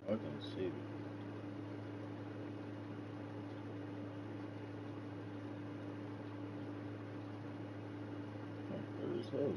I can see it. Where is hell?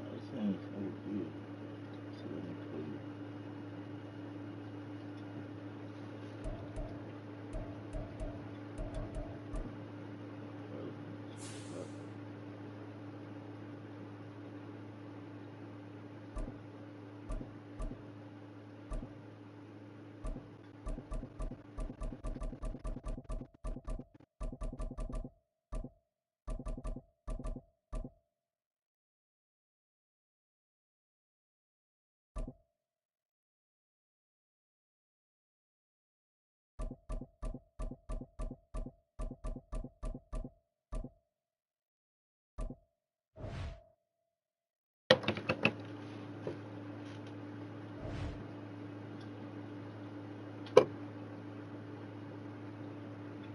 That sounds so good. So let me play it.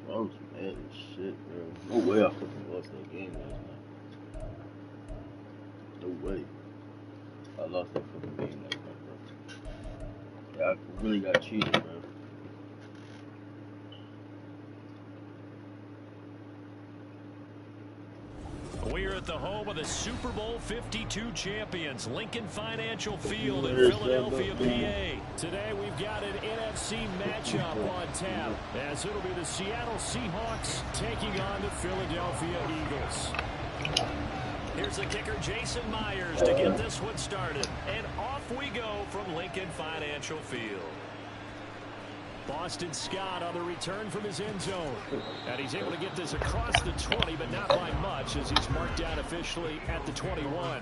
I was mad as shit, bro. No way I fucking lost that game last night. No way. I lost that fucking game last night, bro. Yeah, I really got cheated, bro. We're at the home of the Super Bowl 52 champions, Lincoln Financial Field in There's Philadelphia, something. PA. Today we've got an NFC matchup on tap, as it'll be the Seattle Seahawks taking on the Philadelphia Eagles. Here's the kicker, Jason Myers, to get this one started. And off we go from Lincoln Financial Field. Boston Scott on the return from his end zone. And he's able to get this across the 20, but not by much, as he's marked down officially at the 21.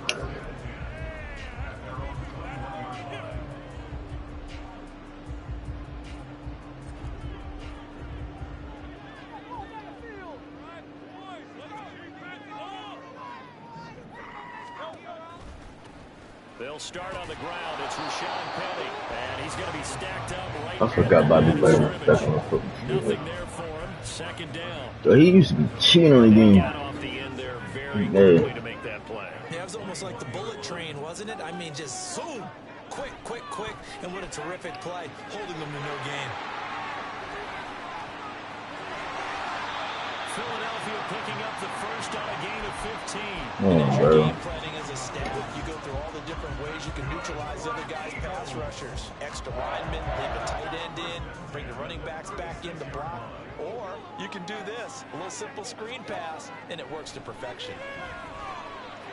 They'll start on the ground. It's Rashawn Penny, and he's going to be stacked up right I forgot about the play professional football. Nothing there for him. Second down. So he used to be cheating on the game. Got off the end there very quickly to make that play. Yeah, it was almost like the bullet train, wasn't it? I mean, just zoom, quick, and what a terrific play, holding them to no gain. Philadelphia picking up the first on a gain of 15. Oh, bro. Game planning as a staff, you go through all the different ways you can neutralize the other guys' pass rushers. Extra linemen, leave a tight end in, bring the running backs back in to block. Or you can do this, a little simple screen pass, and it works to perfection.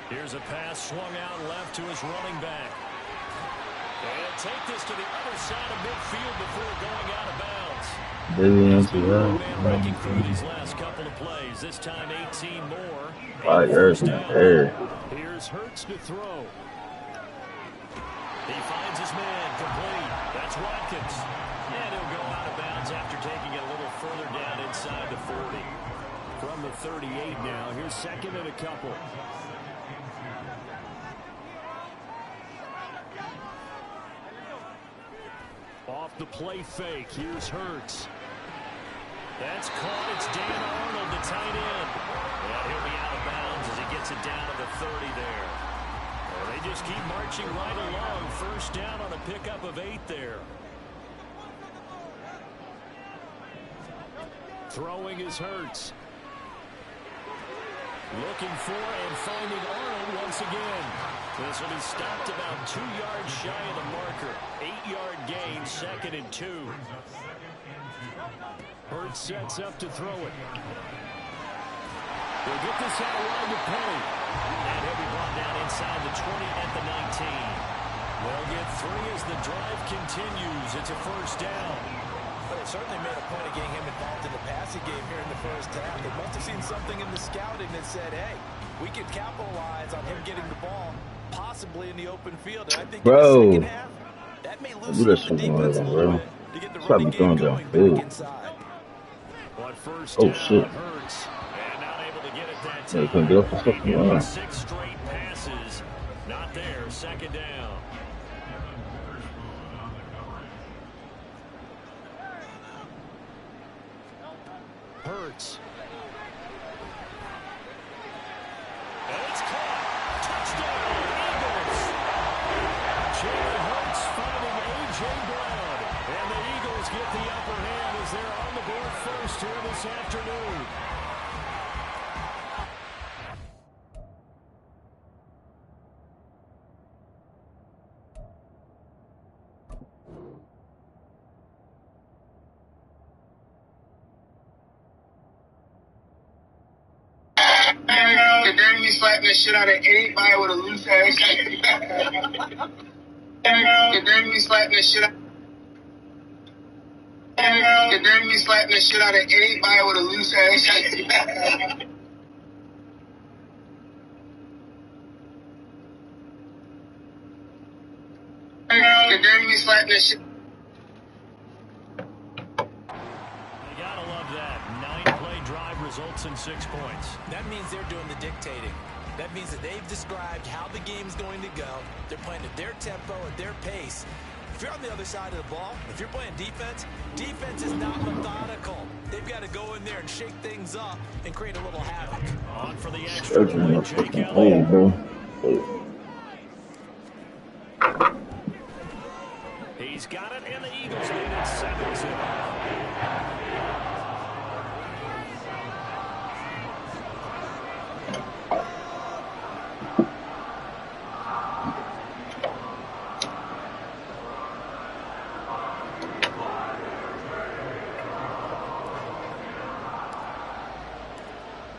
Here's a pass swung out left to his running back. And take this to the other side of midfield before going out of bounds. Breaking through these last couple of plays. This time 18 more. 5 yards in the air. Here's Hurts to throw. He finds his man complete. That's Watkins. And he'll go out of bounds after taking it a little further down inside the 40. From the 38 now. Here's second and a couple. Off the play fake. Here's Hurts. That's caught. It's Dan Arnold, the tight end. And he'll be out of bounds as he gets it down to the 30 there. Well, they just keep marching right along. First down on a pickup of 8 there. Throwing is Hurts. Looking for and finding Arnold once again. This will be stopped about 2 yards shy of the marker. 8-yard gain, second and 2. Hurts sets up to throw it. They'll get this out wide to Penny. And he'll be brought down inside the 20 at the 19. They'll get three as the drive continues. It's a first down. But they certainly made a point of getting him involved in the passing game here in the first half. They must have seen something in the scouting that said, hey, we can capitalize on him getting the ball, possibly in the open field. And I think in the second half, that may loosen up the defense a little bit to get the running game going back inside. But first Oh, down shit. hurts. And not able to get it that Yeah, time. couldn't get off the fucking line. 6 straight passes. Not there. Second down. Hurts. And it's caught. Touchdown, Eagles. Jalen Hurts finding A.J. Brown. And the Eagles get the upper hand as they're on the board first here this afternoon. The damn me slapping the shit out of anybody with a loose ass. The damn me slapping the shit out. The damn me slapping the shit out of anybody with a loose ass. The damn me slapping the shit. You gotta love that. 9-play drive results in 6 points. That means they're doing the dictating. That means that they've described how the game's going to go. They're playing at their tempo, at their pace. If you're on the other side of the ball, if you're playing defense, defense is not methodical. They've got to go in there and shake things up and create a little havoc. On for the extra point, Jake Hey, Elliott. bro. He's got it, and the Eagles lead at 7-0.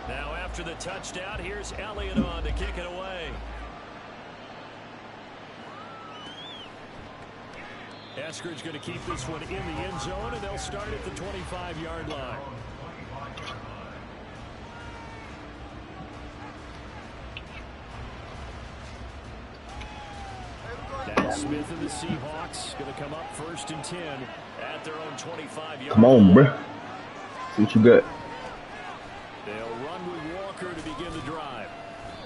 Now after the touchdown, here's Elliott on to kick it away. Eskridge going to keep this one in the end zone, and they'll start at the 25-yard line. Now Smith and the Seahawks going to come up 1st and 10 at their own 25-yard line. Come on, bro. See what you got. They'll run with Walker to begin the drive.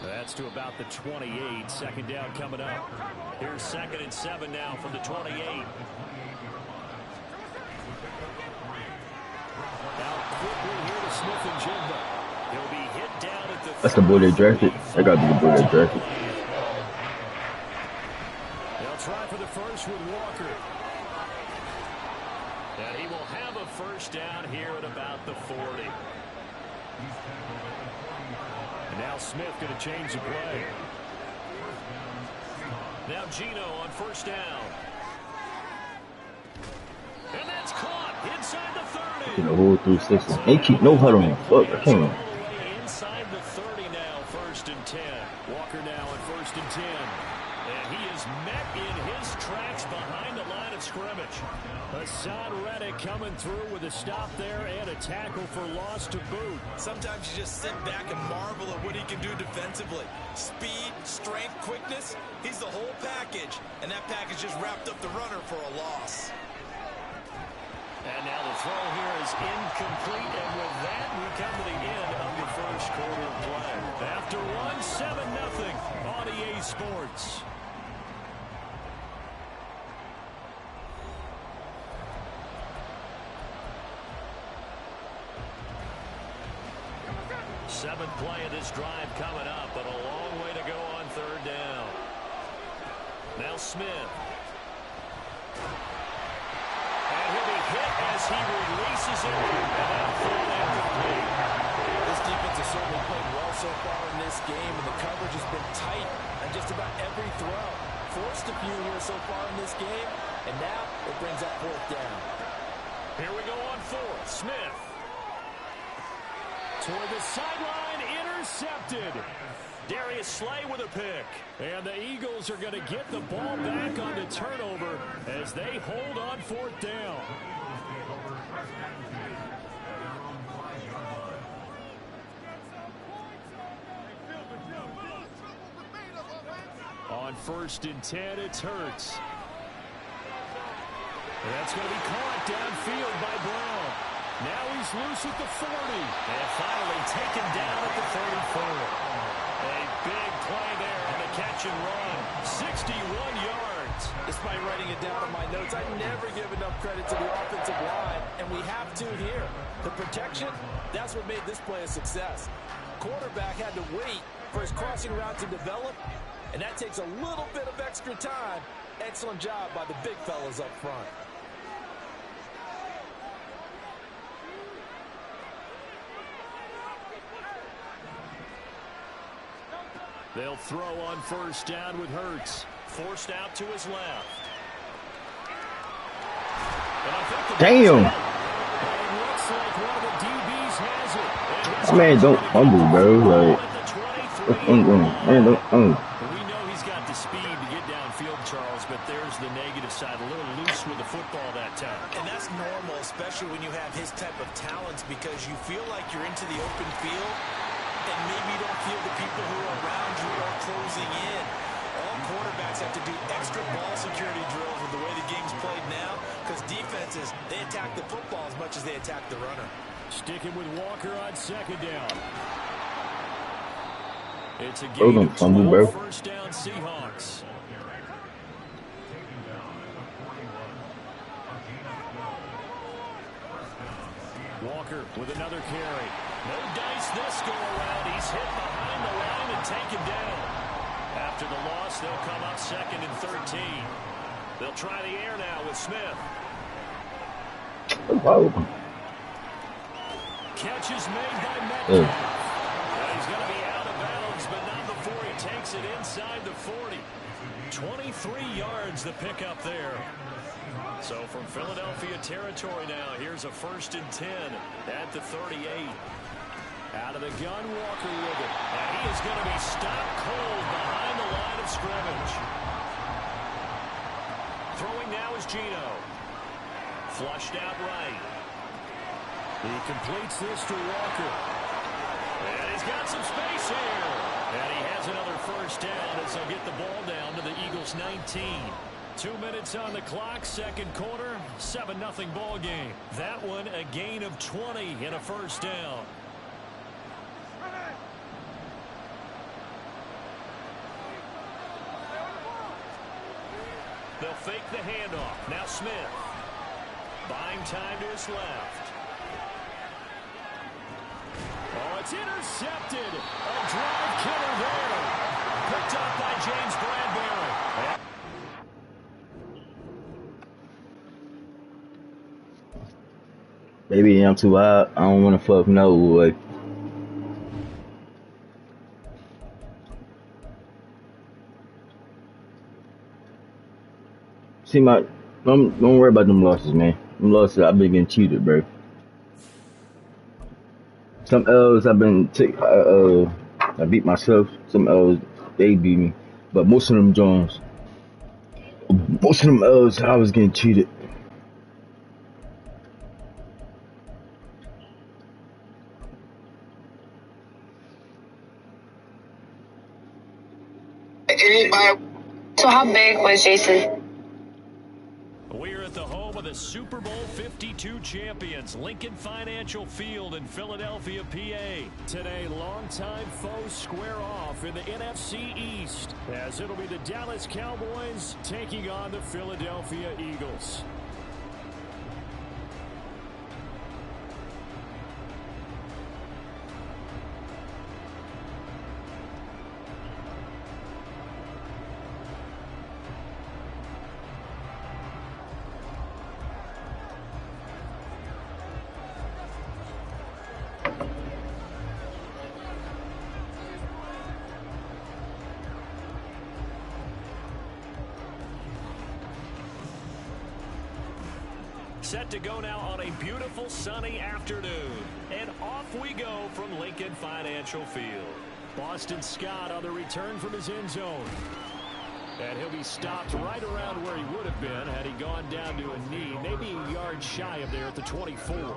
That's to about the 28. Second down coming up. Here's 2nd and 7 now from the 28. Now quickly here to Smith and Jigba. He'll be hit down at the That's the boy they drafted. That gotta be the boy they drafted. They'll try for the first with Walker. And he will have a first down here at about the 40. And now Smith going to change the play. Now Gino on 1st down. And that's caught inside the 30. You know, whole 360. Ain't keep no huddle on. Fuck, I can't. Inside the 30 now, 1st and 10. Walker now on 1st and 10. And he is met in his tracks behind the line of scrimmage. Hassan Reddick coming through with a stop there and a tackle for loss to boot. Sometimes you just sit back and marvel at what he can do defensively. Speed, strength, quickness, he's the whole package. And that package just wrapped up the runner for a loss. And now the throw here is incomplete. And with that, we come to the end of the first quarter of play. After one, 7-0 on EA Sports. Seventh play of this drive coming up, but a long way to go on 3rd down. Now Smith. And he'll be hit as he releases it. And that thrown incomplete. This defense has certainly played well so far in this game, and the coverage has been tight on just about every throw. Forced a few here so far in this game, and now it brings up 4th down. Here we go on 4th. Smith. toward the sideline, intercepted. Darius Slay with a pick. And the Eagles are going to get the ball back on the turnover as they hold on 4th down. On 1st and 10, it's Hurts. That's going to be caught downfield by Brown. Now he's loose at the 40. And finally taken down at the 34. A big play there on the catch and run. 61 yards. Despite writing it down in my notes, I never give enough credit to the offensive line, and we have to here. The protection, that's what made this play a success. Quarterback had to wait for his crossing route to develop, and that takes a little bit of extra time. Excellent job by the big fellas up front. They'll throw on 1st down with Hurts. Forced out to his left. Damn. It looks like one of the DBs has it. Man, don't fumble, bro. Like, man, don't fumble. We know he's got the speed to get downfield, Charles, but there's the negative side. A little loose with the football that time. And that's normal, especially when you have his type of talents, because you feel like you're into the open field, and maybe you don't feel the people who are around you are closing in. All quarterbacks have to do extra ball security drills with the way the game's played now, because defenses, they attack the football as much as they attack the runner. Sticking with Walker on 2nd down. It's a game of 12, 1st down Seahawks. Walker with another carry. No dice this go around. He's hit behind the line and taken down. After the loss, they'll come up 2nd and 13. They'll try the air now with Smith. Wow. Catch is made by Metcalf. He's going to be out of bounds, but not before he takes it inside the 40. 23 yards the pickup there. So from Philadelphia territory now, here's a 1st and 10 at the 38. Out of the gun, Walker with it. And he is going to be stopped cold behind the line of scrimmage. Throwing now is Geno. Flushed out right. He completes this to Walker. And he's got some space here. And he has another 1st down as they'll get the ball down to the Eagles' 19. 2 minutes on the clock, 2nd quarter, 7-0 ball game. That one a gain of 20 and a 1st down. They'll fake the handoff. Now Smith. Buying time to his left. Oh, it's intercepted. A drive killer there. Picked up by James Bradbury. Maybe I'm too hot. I don't want to fuck no way. See, don't worry about them losses, man. Them losses, I've been getting cheated, bro. Some L's I've been I beat myself. Some L's they beat me, but most of them L's I was getting cheated. So how big was Jason? We're at the home of the Super Bowl 52 champions, Lincoln Financial Field in Philadelphia, PA. Today, longtime foes square off in the NFC East, as it'll be the Dallas Cowboys taking on the Philadelphia Eagles. Set to go now on a beautiful sunny afternoon. And off we go from Lincoln Financial Field. Boston Scott on the return from his end zone. And he'll be stopped right around where he would have been had he gone down to a knee, maybe a yard shy of there at the 24.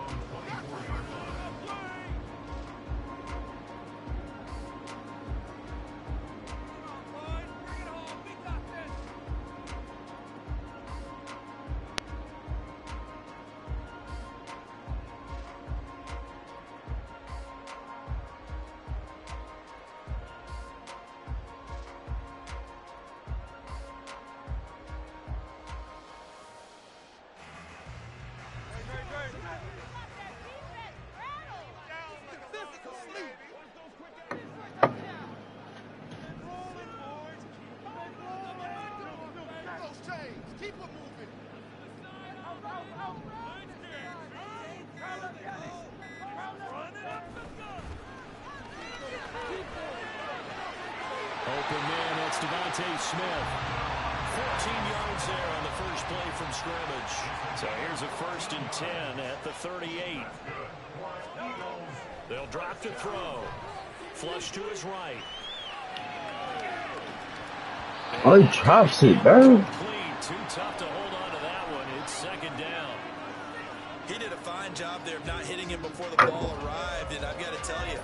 Open man, that's Smith. 14 yards there on the first play from scrimmage. So here's a 1st and 10 at the 38. They'll drop to throw. Flush to his right. Oh, he drops it, bro. Too tough to hold on to that one. It's 2nd down. He did a fine job there of not hitting him before the ball arrived, and I've got to tell you,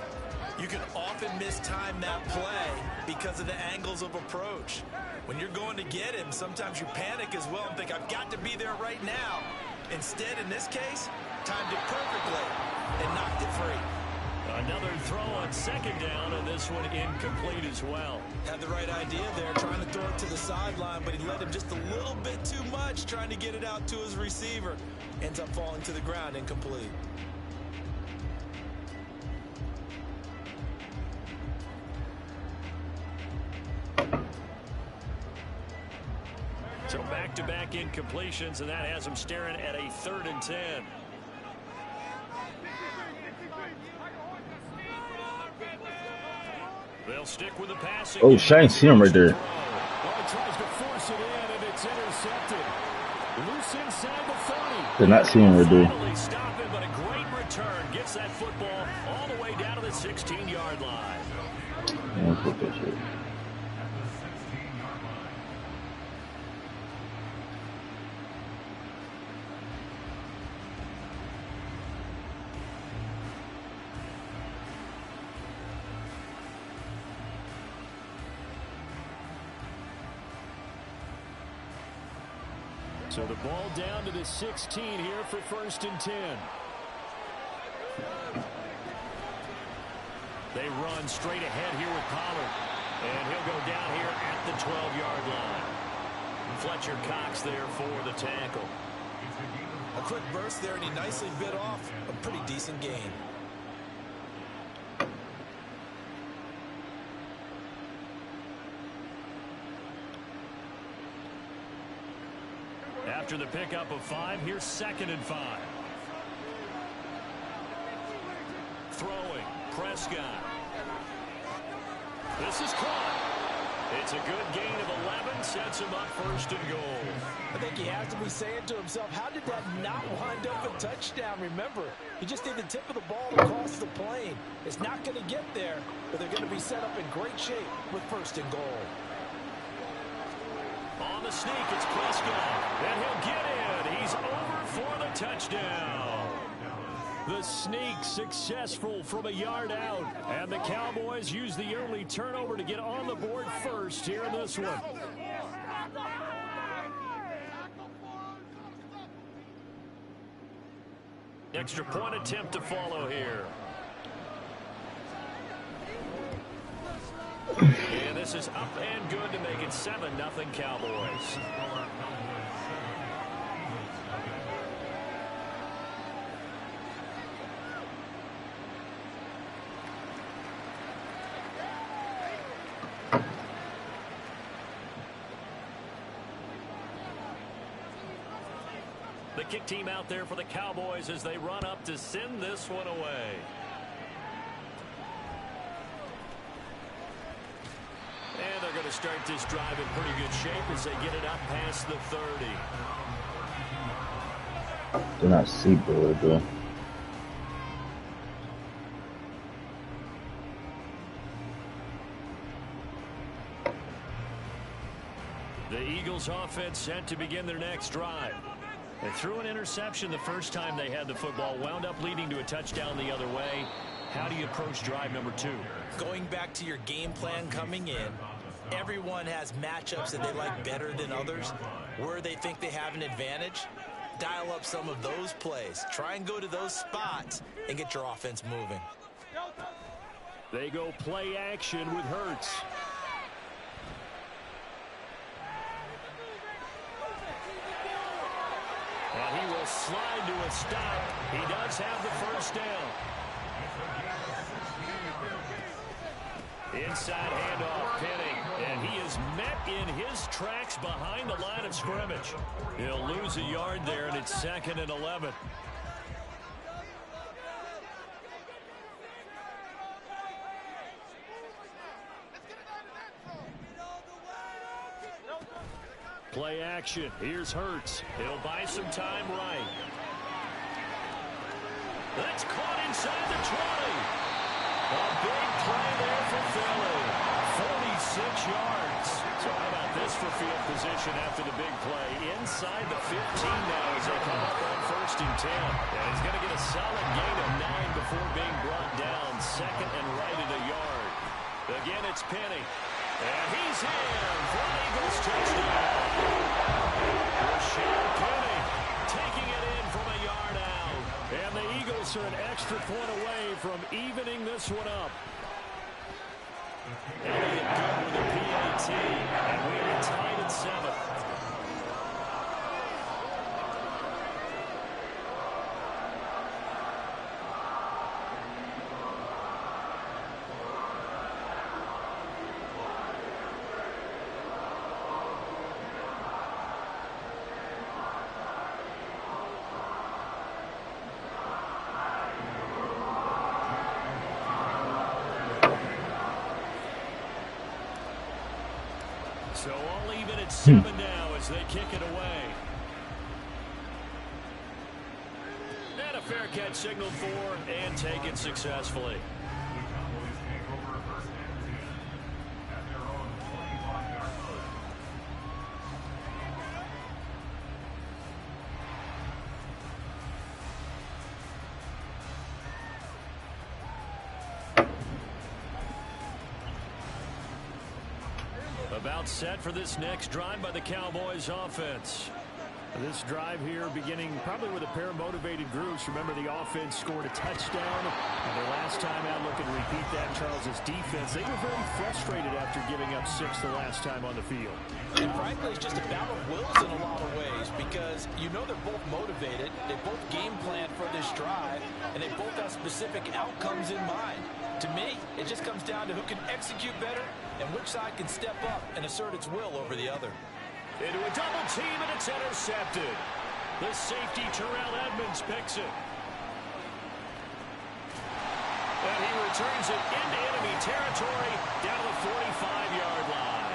you can often mistime that play because of the angles of approach. When you're going to get him, sometimes you panic as well and think, I've got to be there right now. Instead, in this case, timed it perfectly and knocked it free. Another throw on 2nd down, and this one incomplete as well. Had the right idea there, trying to throw it to the sideline, but he let him just a little bit too much, trying to get it out to his receiver. Ends up falling to the ground, incomplete. So back-to-back incompletions, and that has him staring at a 3rd and 10. They'll stick with the passing. Oh, Shane see him right there. Well, he tries to force it in, and it's intercepted. Loose inside the 30. Did not see him right there. Finally stop it, but a great return. Gets that football all the way down to the 16-yard line. Yeah, put that shit. So the ball down to the 16 here for 1st and 10. They run straight ahead here with Pollard. And he'll go down here at the 12-yard line. Fletcher Cox there for the tackle. A quick burst there, and he nicely bit off a pretty decent gain. After the pickup of 5, here's 2nd and 5. Throwing, Prescott. This is caught. It's a good gain of 11, sets him up 1st and goal. I think he has to be saying to himself, how did that not wind up a touchdown? Remember, he just did the tip of the ball across the plane. It's not going to get there, but they're going to be set up in great shape with 1st and goal. On the sneak, it's Prescott, and he'll get in. He's over for the touchdown. The sneak successful from a yard out, and the Cowboys use the early turnover to get on the board first here in this one. Extra point attempt to follow here. And this is up and good to make it 7-0 Cowboys. The kick team out there for the Cowboys as they run up to send this one away. And they're going to start this drive in pretty good shape as they get it up past the 30. Do not see, bro. The Eagles offense set to begin their next drive. They threw an interception the first time they had the football, wound up leading to a touchdown the other way. How do you approach drive number 2? Going back to your game plan coming in, everyone has matchups that they like better than others. Where they think they have an advantage, dial up some of those plays. Try and go to those spots and get your offense moving. They go play action with Hurts. And he will slide to a stop. He does have the first down. Inside handoff, Penny, and he is met in his tracks behind the line of scrimmage. He'll lose a yard there, and it's 2nd and 11. Play action. Here's Hurts. He'll buy some time right. That's caught inside the 20. A big play there for Philly. 46 yards. So how about this for field position after the big play? Inside the 15 now as they come up on 1st and 10. And he's going to get a solid gain of 9 before being brought down. 2nd and right at a yard. Again, it's Penny. And he's in for an Eagles touchdown. Rashad Penny taking it in from a yard out. And the Eagles are an extra point away from evening this one up. Elliott good with a PAT. And we are tied at 7. So all even at 7 now as they kick it away. And a fair catch signaled for and taken successfully. About set for this next drive by the Cowboys offense. This drive here beginning probably with a pair of motivated groups. Remember, the offense scored a touchdown. And their last time out, looking to repeat that, Charles' defense. They were very frustrated after giving up 6 the last time on the field. And frankly, it's just a battle of wills in a lot of ways because you know they're both motivated. They both game plan for this drive, and they both have specific outcomes in mind. To me, it just comes down to who can execute better and which side can step up and assert its will over the other. Into a double team, and it's intercepted. The safety, Terrell Edmonds, picks it. And he returns it into enemy territory down to the 45-yard line.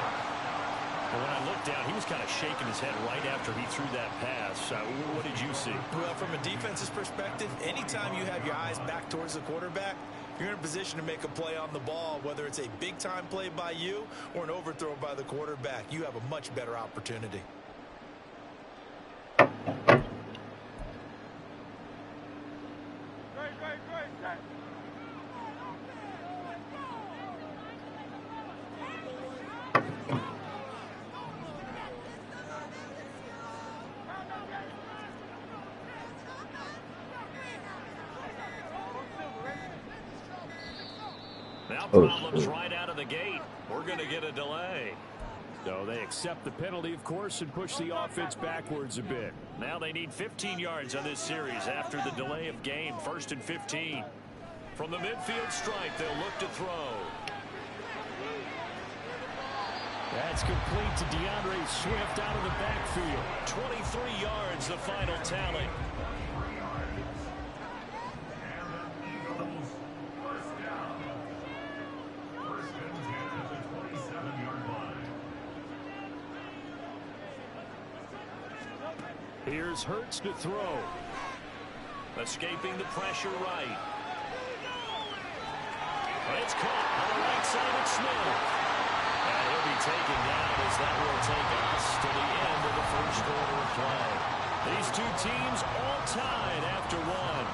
And when I looked down, he was kind of shaking his head right after he threw that pass. What did you see? Well, from a defense's perspective, anytime you have your eyes back towards the quarterback, you're in a position to make a play on the ball, whether it's a big-time play by you or an overthrow by the quarterback. You have a much better opportunity. Now problems right out of the gate. We're going to get a delay. So they accept the penalty, of course, and push the offense backwards a bit. Now they need 15 yards on this series after the delay of game. 1st and 15. From the midfield stripe, they'll look to throw. That's complete to DeAndre Swift out of the backfield. 23 yards, the final tally. Here's Hurts to throw. Escaping the pressure right. It's caught on the right side of Smith. And he'll be taken down as that will take us to the end of the first quarter of play. These two teams all tied after one.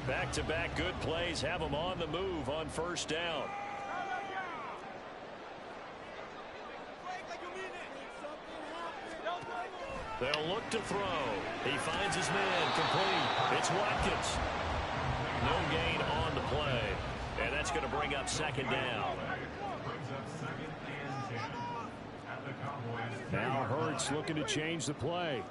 Back-to-back good plays have them on the move on first down. They'll look to throw. He finds his man complete. It's Watkins. No gain on the play. And that's going to bring up second down. Now Hurts looking to change the play.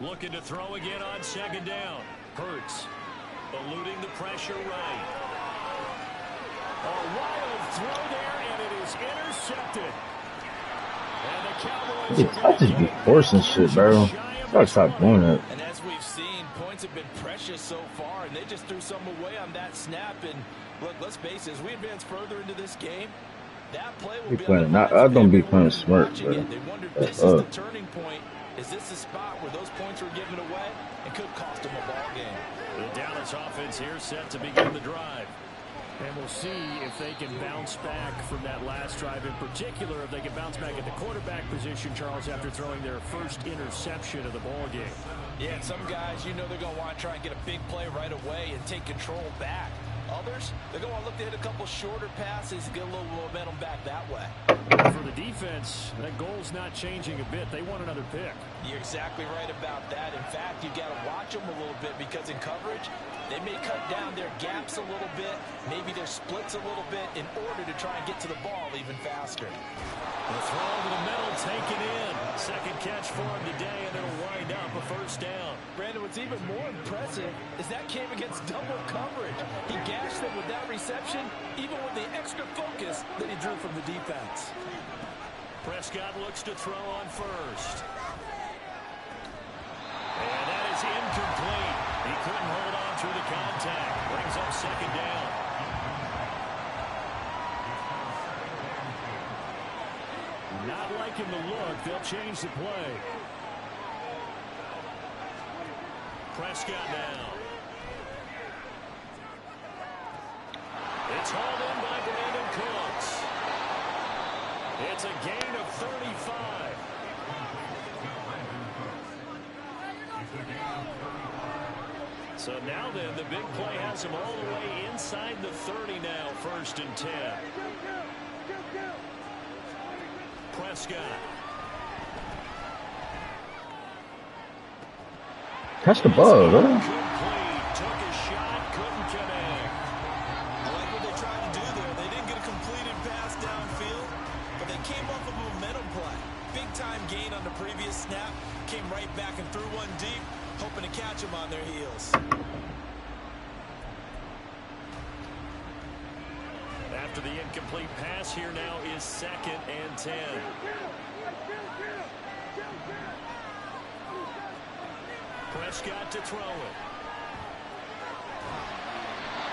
Looking to throw again on second down. Hurts eluding the pressure right. A wild throw there, and it is intercepted. And the Cowboys I just be forcing shit, bro. Gotta stop doing that. And as we've seen, points have been precious so far, and they just threw some away on that snap. And look, let's face it, as we advance further into this game, that play will be playing. I don't be playing smart, bro. They wondered, this is the turning point. Is this the spot where those points were given away and could cost them a ball game? The Dallas offense here set to begin the drive. And we'll see if they can bounce back from that last drive in particular, if they can bounce back at the quarterback position, Charles, after throwing their first interception of the ball game. Yeah, some guys, you know they're going to want to try and get a big play right away and take control back. Others, they're going to want to look to hit a couple shorter passes and get a little momentum back that way. For the defense, that goal's not changing a bit. They want another pick. You're exactly right about that. In fact, you've got to watch them a little bit because in coverage, they may cut down their gaps a little bit, maybe their splits a little bit in order to try and get to the ball even faster. The throw to the middle taken in. Second catch for him today, and it'll wind up a first down. Brandon, what's even more impressive is that came against double coverage. He gashed them with that reception, even with the extra focus that he drew from the defense. Prescott looks to throw on first. And that is incomplete. He couldn't hold on through the contact. Brings up second down. Not liking the look. They'll change the play. Prescott now. It's hauled in by Brandon Cooks. It's a gain of 35. So now then, the big play has him all the way inside the 30 now, 1st and 10. Prescott. Catch the ball, bro. Complete. Took a shot, couldn't connect. I like what they tried to do there. They didn't get a completed pass downfield, but they came off of a momentum play. Big time gain on the previous snap. Came right back and threw one deep, hoping to catch them on their heels. After the incomplete pass, here now is 2nd and 10. Prescott to throw it.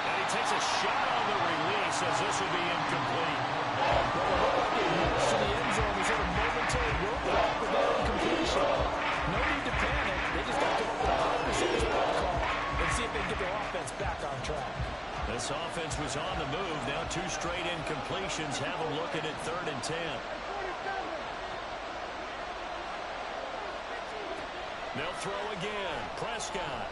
And he takes a shot on the release as this will be incomplete. So the end zone was in a momentary roadblock with that incompletion. No need to panic. They just got to go with a 100% ball call and see if they can get their offense back on track. This offense was on the move. Now 2 straight incompletions have them looking at 3rd and 10. They'll throw again. Prescott.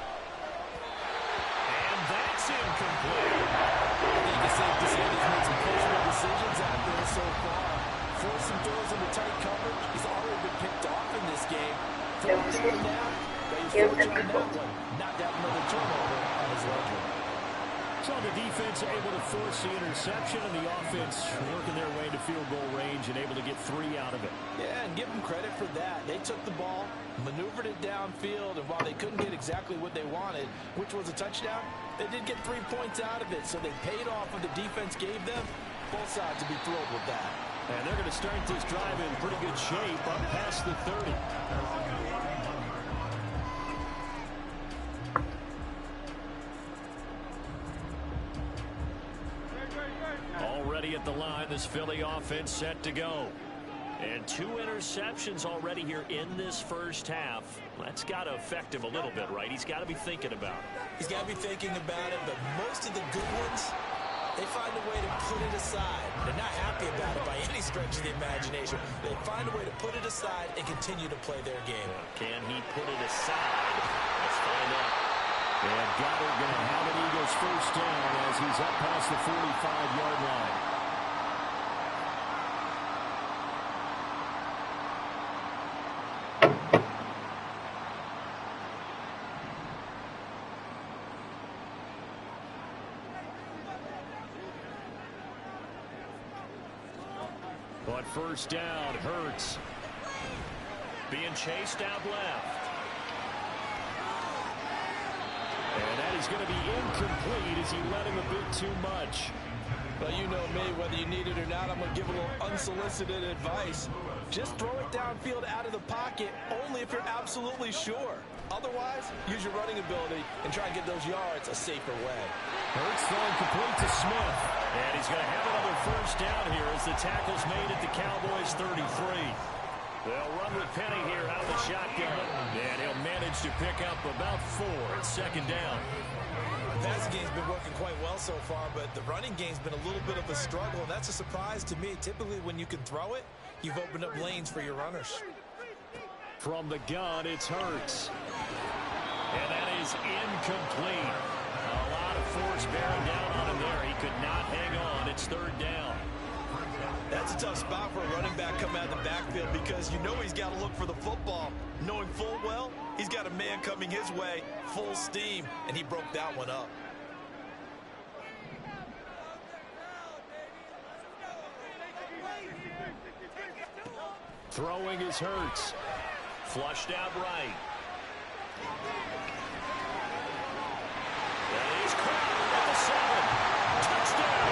And that's incomplete. I think it's safe to say he's made some personal decisions out there so far. Forced some throws into tight coverage. He's already been picked off in this game. Throwing him down, but he's fortunate on that one. Not to have another turnover on his ledger. So the defense able to force the interception, and the offense working their way to field goal range and able to get 3 out of it. Yeah, and give them credit for that. They took the ball, maneuvered it downfield, and while they couldn't get exactly what they wanted, which was a touchdown, they did get 3 points out of it, so they paid off what the defense gave them. Both sides would be thrilled with that. And they're going to start this drive in pretty good shape up past the 30. Already at the line, this Philly offense set to go. And 2 interceptions already here in this first half. That's got to affect him a little bit, right? He's got to be thinking about it. He's got to be thinking about it, but most of the good ones, they find a way to put it aside. They're not happy about it by any stretch of the imagination. They find a way to put it aside and continue to play their game. Can he put it aside? Let's find out. And Goddard going to have an Eagles first down as he's up past the 45-yard line. But first down, Hurts. Being chased out left. And that is going to be incomplete as he led him a bit too much. Well, you know me, whether you need it or not, I'm going to give a little unsolicited advice. Just throw it downfield out of the pocket only if you're absolutely sure. Otherwise, use your running ability and try and get those yards a safer way. Hurts throwing complete to Smith. And he's going to have another first down here as the tackle's made at the Cowboys' 33. They'll run with Penny here out of the shotgun. And he'll manage to pick up about 4 at second down. The passing game's been working quite well so far, but the running game's been a little bit of a struggle, and that's a surprise to me. Typically, when you can throw it, you've opened up lanes for your runners. From the gun, it's Hurts. And that is incomplete. A lot of force bearing down on him there. He could not hang on. It's third down. That's a tough spot for a running back coming out of the backfield because you know he's got to look for the football, knowing full well he's got a man coming his way, full steam, and he broke that one up. Throwing is Hurts. Flushed out right. That is Crowder at the 7. Touchdown.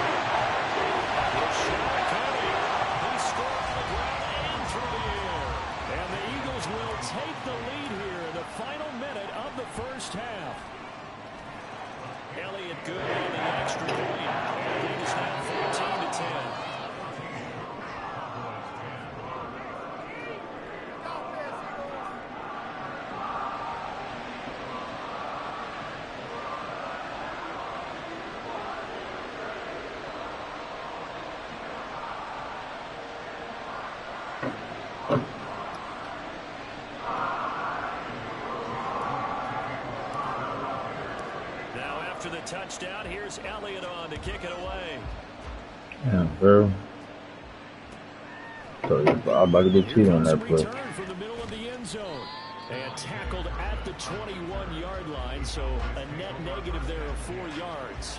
He scored on the ground and through the air. And the Eagles will take the lead here in the final minute of the first half. Elliott good on the extra point. And the lead is now 14-10. The touchdown. Here's Elliott on to kick it away. Yeah, bro. So I'm about to get cheated on that play. Return from the middle of the end zone and tackled at the 21-yard line. So a net negative there of 4 yards.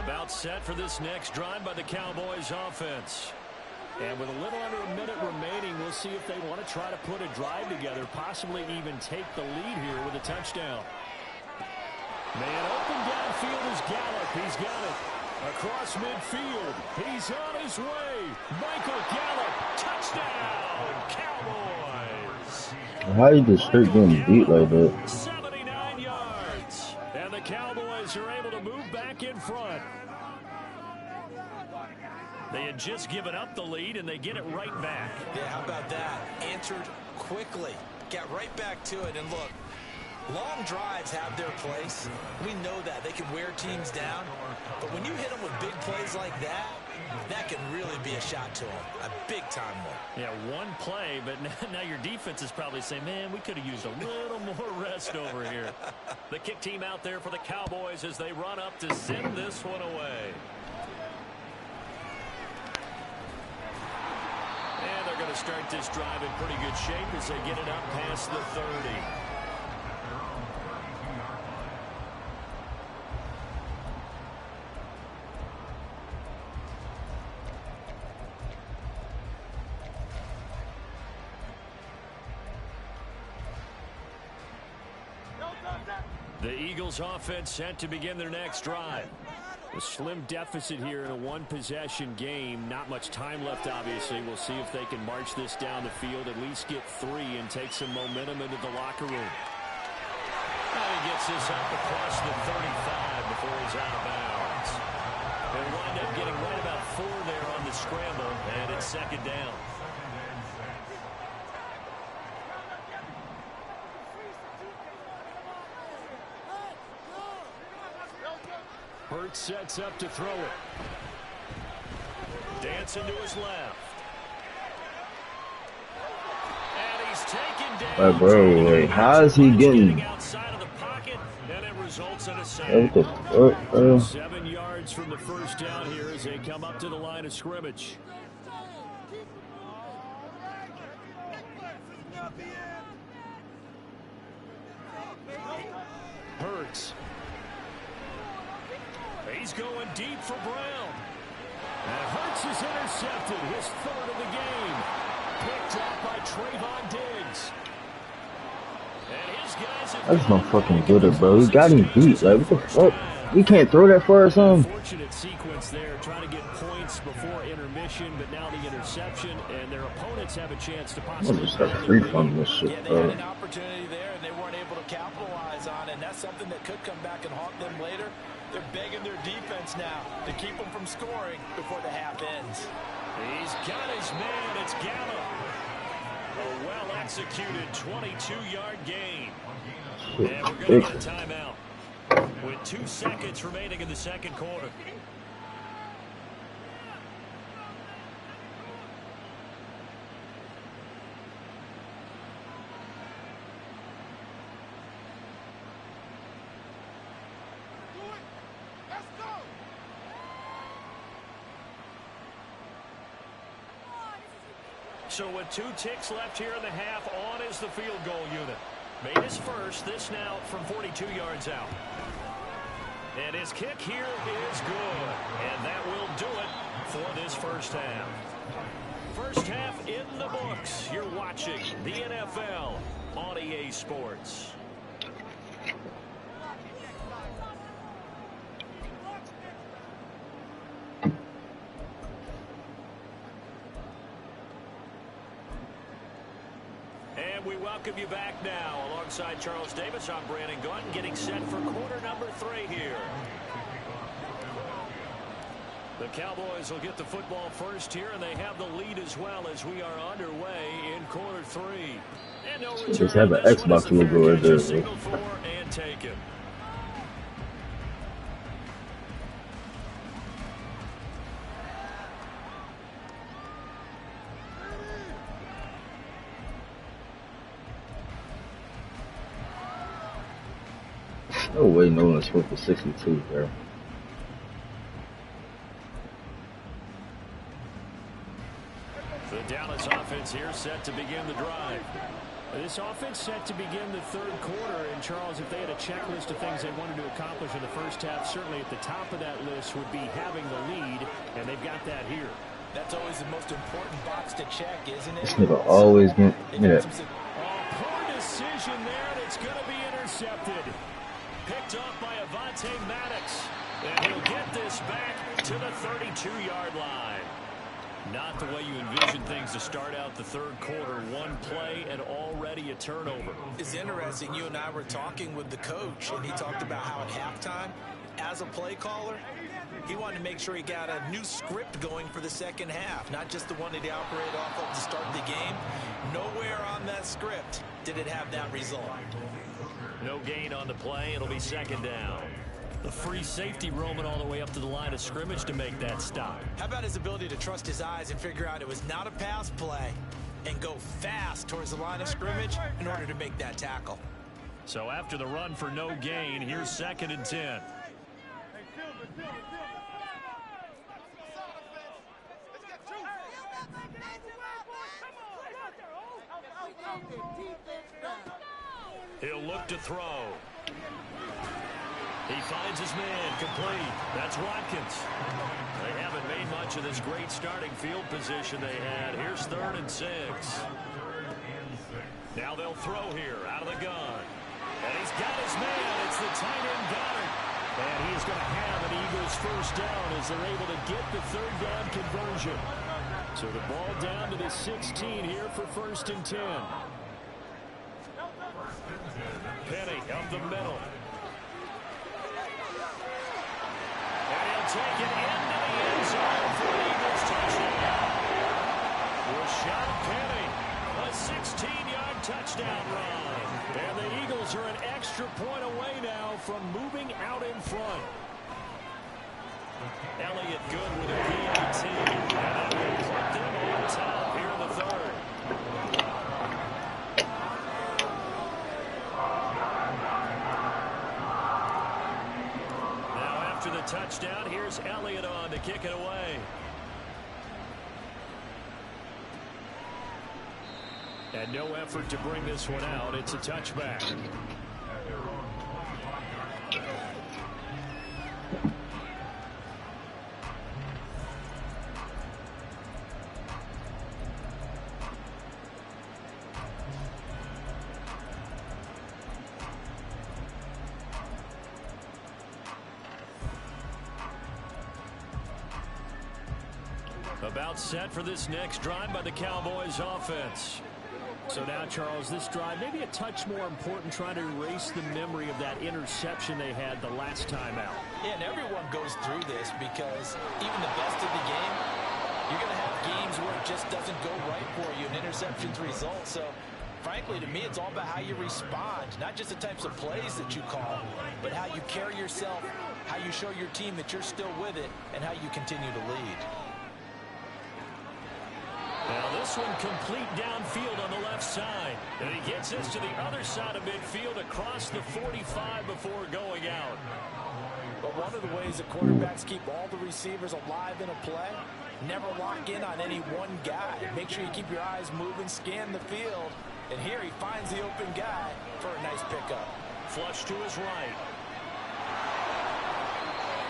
About set for this next drive by the Cowboys offense. And with a little under a minute remaining, we'll see if they want to try to put a drive together, possibly even take the lead here with a touchdown. Man open downfield is Gallup. He's got it. Across midfield. He's on his way. Michael Gallup. Touchdown. Cowboys. How you just straight getting beat like that? 79 yards. And the Cowboys are able to move back in front. They had just given up the lead, and they get it right back. Yeah, how about that? Answered quickly. Got right back to it. And look, long drives have their place. We know that. They can wear teams down. But when you hit them with big plays like that, that can really be a shot to them. A big-time one. Yeah, one play, but now your defense is probably saying, man, we could have used a little more rest over here. The kick team out there for the Cowboys as they run up to send this one away. And they're going to start this drive in pretty good shape as they get it up past the 30. The Eagles offense set to begin their next drive. A slim deficit here in a one-possession game. Not much time left, obviously. We'll see if they can march this down the field, at least get 3, and take some momentum into the locker room. Now he gets this up across the 35 before he's out of bounds. They'll wind up getting right about 4 there on the scramble, and it's second down. Hurts sets up to throw it. Dancing to his left. And he's taken down. Bro, like, how is he getting outside of the pocket, and it results in a sack. what the fuck, bro? 7 yards from the first down here as they come up to the line of scrimmage. Hurts. He's going deep for Brown. And Hurts is intercepted. His 3rd of the game. Picked up by Trayvon Diggs. And his guys have That's not fucking good, bro. He got him beat. Like, what the fuck? We can't throw that far or something. Fortunate sequence there, trying to get points before intermission, but now the interception, and their opponents have a chance to I'm possibly gonna start free from this shit, Yeah, they bro. had an opportunity there, and they weren't able to capitalize on it, and that's something that could come back and haunt them later. They're begging their defense now to keep them from scoring before the half ends. He's got his man. It's Gallup. A well-executed 22-yard gain. And we're going to get a timeout with 2 seconds remaining in the second quarter. So with 2 ticks left here in the half, on is the field goal unit. Made his first, this now from 42 yards out. And his kick here is good. And that will do it for this first half. First half in the books. You're watching the NFL on EA Sports. And we welcome you back now. Alongside Charles Davis, I'm Brandon Gunn, getting set for quarter number 3 here. The Cowboys will get the football first here, and they have the lead as well as we are underway in quarter 3. And no return. Just have an Xbox logo right there. Signaled for and taken. No way no one's supposed to 62, bro. The Dallas offense here set to begin the drive. This offense set to begin the third quarter. And, Charles, if they had a checklist of things they wanted to accomplish in the first half, certainly at the top of that list would be having the lead, and they've got that here. That's always the most important box to check, isn't it? This nigga always been, yeah. Poor decision there, and it's going to be intercepted. Picked up by Avonte Maddox. And he'll get this back to the 32-yard line. Not the way you envision things to start out the third quarter. One play and already a turnover. It's interesting. You and I were talking with the coach, and he talked about how at halftime, as a play caller, he wanted to make sure he got a new script going for the second half, not just the one that he operated off of to start the game. Nowhere on that script did it have that result. No gain on the play. It'll be second down. The free safety roaming all the way up to the line of scrimmage to make that stop. How about his ability to trust his eyes and figure out it was not a pass play and go fast towards the line of scrimmage in order to make that tackle? So after the run for no gain, here's 2nd and 10. He'll look to throw. He finds his man, complete. That's Watkins. They haven't made much of this great starting field position they had. Here's 3rd and 6. Now they'll throw here out of the gun. And he's got his man. It's the tight end Goddard. And he's going to have an Eagles first down as they're able to get the third down conversion. So the ball down to the 16 here for 1st and 10. Penny up the middle. And he'll take it into the end zone for an Eagles touchdown. Rashad Penny, a 16-yard touchdown run. And the Eagles are an extra point away now from moving out in front. Elliott good with a PAT. And that will put them on top here in the third. Now after the touchdown, here's Elliott on to kick it away. And no effort to bring this one out. It's a touchback. About set for this next drive by the Cowboys offense. So now, Charles, this drive maybe a touch more important, trying to erase the memory of that interception they had the last time out. Yeah, and everyone goes through this because even the best of the game, you're going to have games where it just doesn't go right for you and interceptions result. So, frankly, to me, it's all about how you respond, not just the types of plays that you call, but how you carry yourself, how you show your team that you're still with it, and how you continue to lead. Now this one complete downfield on the left side. And he gets this to the other side of midfield across the 45 before going out. But one of the ways that quarterbacks keep all the receivers alive in a play, never lock in on any one guy. Make sure you keep your eyes moving, scan the field. And here he finds the open guy for a nice pickup. Flush to his right.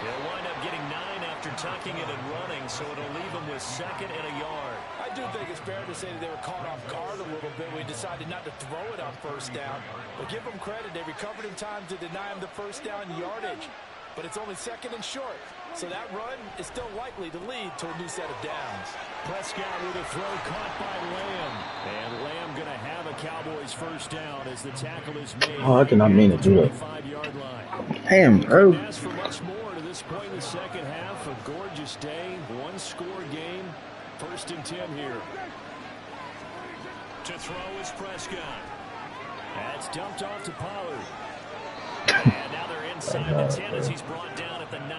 He'll wind up getting 9 after tucking it and running, so it'll leave him with 2nd and a yard. I do think it's fair to say that they were caught off guard a little bit. We decided not to throw it on 1st down. But give them credit. They recovered in time to deny him the 1st down yardage. But it's only 2nd and short. So that run is still likely to lead to a new set of downs. Prescott with a throw caught by Lamb. And Lamb going to have a Cowboys first down as the tackle is made. Oh, I did not mean to do that. 25-yard line. Damn, bro. Ask for much more to this point in the second half. A gorgeous day, one-score game. 1st and 10 here. To throw is Prescott. That's dumped off to Pollard. And now they're inside the 10 as he's brought down at the 9.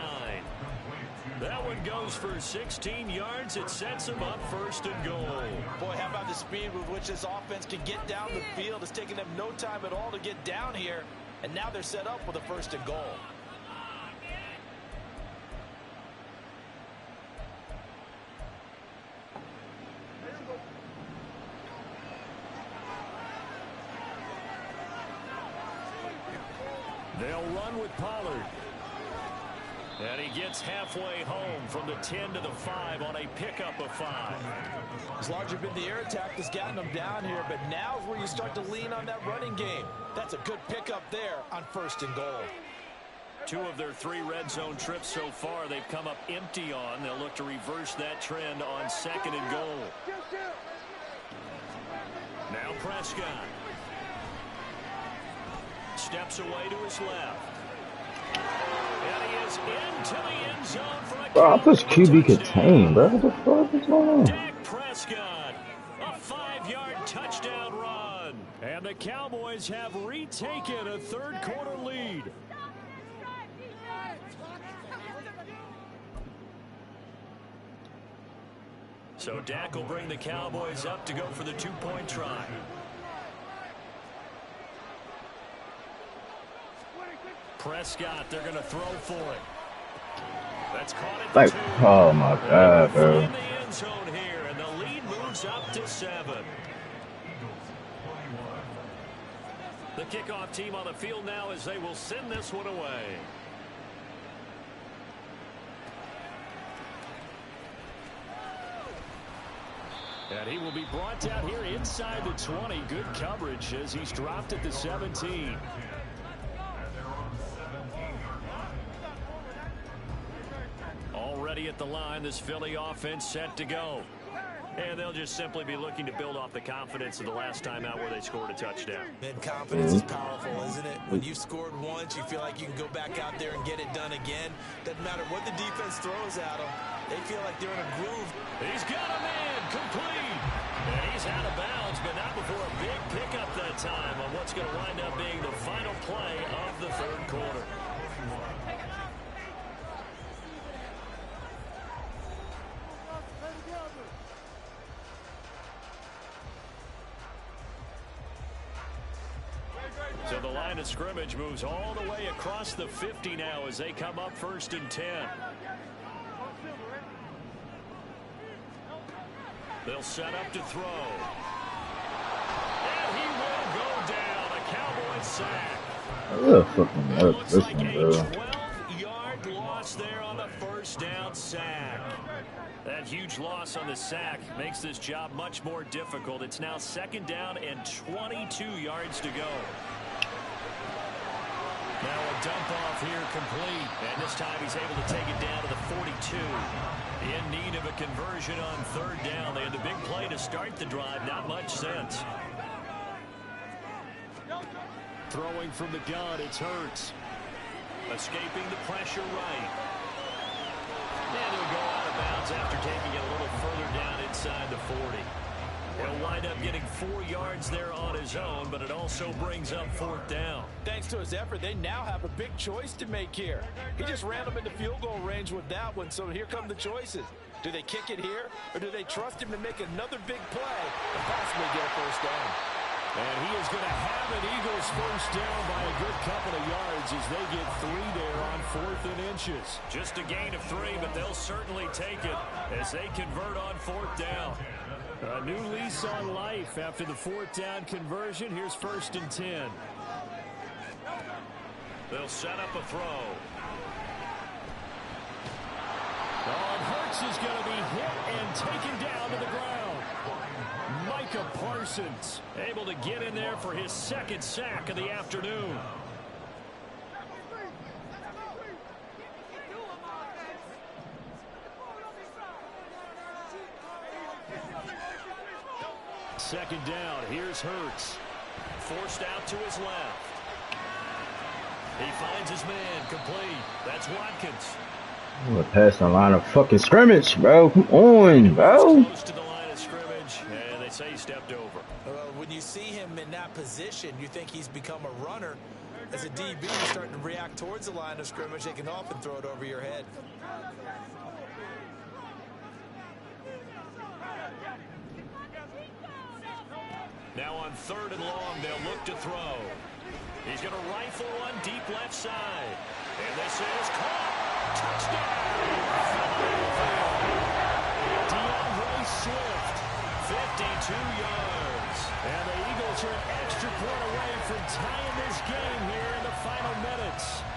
That one goes for 16 yards. It sets him up 1st and goal. Boy, how about the speed with which this offense can get down the field? It's taken them no time at all to get down here. And now they're set up with a 1st and goal. They'll run with Pollard. And he gets halfway home from the 10 to the 5 on a pickup of 5. It's largely been the air attack that's gotten them down here, but now is where you start to lean on that running game. That's a good pickup there on 1st and goal. 2 of their 3 red zone trips so far they've come up empty on. They'll look to reverse that trend on 2nd and goal. Now Prescott. Steps away to his left. And he is into the end zone for a Bro, I pushed QB contain, bro. What the fuck is going on? Dak Prescott, a 5-yard touchdown run. And the Cowboys have retaken a 3rd quarter lead. So Dak will bring the Cowboys up to go for the 2-point try. Prescott, they're going to throw for it. That's caught at the 2. Oh my God, bro. In the end zone here, and the lead moves up to 7. The kickoff team on the field now as they will send this one away. And he will be brought down here inside the 20. Good coverage as he's dropped at the 17. find this Philly offense set to go. And they'll just simply be looking to build off the confidence of the last time out where they scored a touchdown. And confidence is powerful, isn't it? When you've scored once, you feel like you can go back out there and get it done again. Doesn't matter what the defense throws at them. They feel like they're in a groove. He's got a man complete. And he's out of bounds, but not before a big pickup that time on what's going to wind up being the final play of the third quarter. So the line of scrimmage moves all the way across the 50 now as they come up 1st and 10. They'll set up to throw. And he will go down. A Cowboys sack. It looks like a 12-yard loss there on the first down sack. That huge loss on the sack makes this job much more difficult. It's now 2nd down and 22 yards to go. Now a dump off here complete. And this time he's able to take it down to the 42. In need of a conversion on 3rd down. They had the big play to start the drive. Not much sense. Throwing from the gun, it's Hurts. Escaping the pressure right. And he'll go out of bounds after taking it a little further down inside the 40. He'll wind up getting 4 yards there on his own, but it also brings up 4th down. Thanks to his effort, they now have a big choice to make here. He just ran them into field goal range with that one, so here come the choices. Do they kick it here, or do they trust him to make another big play and possibly get a 1st down? And he is going to have an Eagles 1st down by a good couple of yards as they get 3 there on 4th and inches. Just a gain of 3, but they'll certainly take it as they convert on 4th down. A new lease on life after the 4th down conversion. Here's 1st and 10. They'll set up a throw. And Hurts is going to be hit and taken down to the ground. Micah Parsons able to get in there for his 2nd sack of the afternoon. Second down, here's Hurts. Forced out to his left. He finds his man complete. That's Watkins. I'm gonna pass the line of fucking scrimmage, bro. Come on, bro. Close to the line of scrimmage, and they say he stepped over. When you see him in that position, you think he's become a runner. As a DB, you're starting to react towards the line of scrimmage. They can often throw it over your head. Now on 3rd and long, they'll look to throw. He's going to rifle one deep left side. And this is caught. Touchdown! DeAndre Swift, 52 yards. And the Eagles are an extra point away from tying this game here in the final minutes.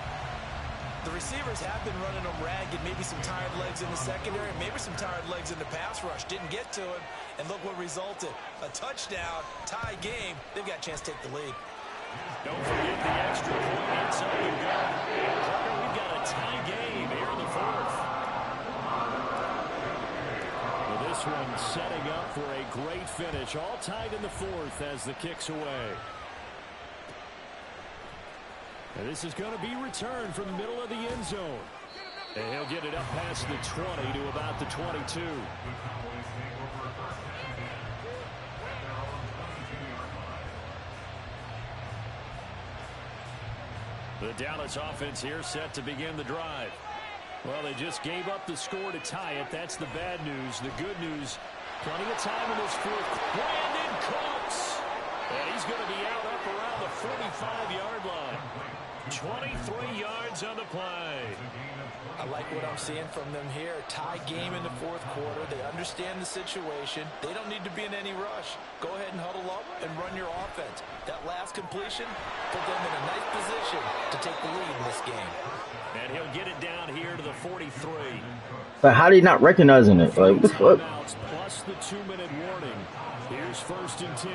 The receivers have been running them ragged, maybe some tired legs in the secondary, maybe some tired legs in the pass rush. Didn't get to him, and look what resulted. A touchdown, tie game. They've got a chance to take the lead. Don't forget the extra point. It's up and go. Carter, we've got a tie game here in the 4th. Well, this one setting up for a great finish. All tied in the 4th as the kick's away. And this is going to be returned from the middle of the end zone. And he'll get it up past the 20 to about the 22. The Dallas offense here set to begin the drive. Well, they just gave up the score to tie it. That's the bad news. The good news, plenty of time in this 4th. Brandon Cooks. And he's going to be out up around the 45-yard line. 23 yards on the play. I like what I'm seeing from them here. Tie game in the 4th quarter. They understand the situation. They don't need to be in any rush. Go ahead and huddle up and run your offense. That last completion put them in a nice position to take the lead in this game. And he'll get it down here to the 43. But how are you not recognizing it? Like, what the fuck? Plus the 2-minute warning. Here's 1st and 10.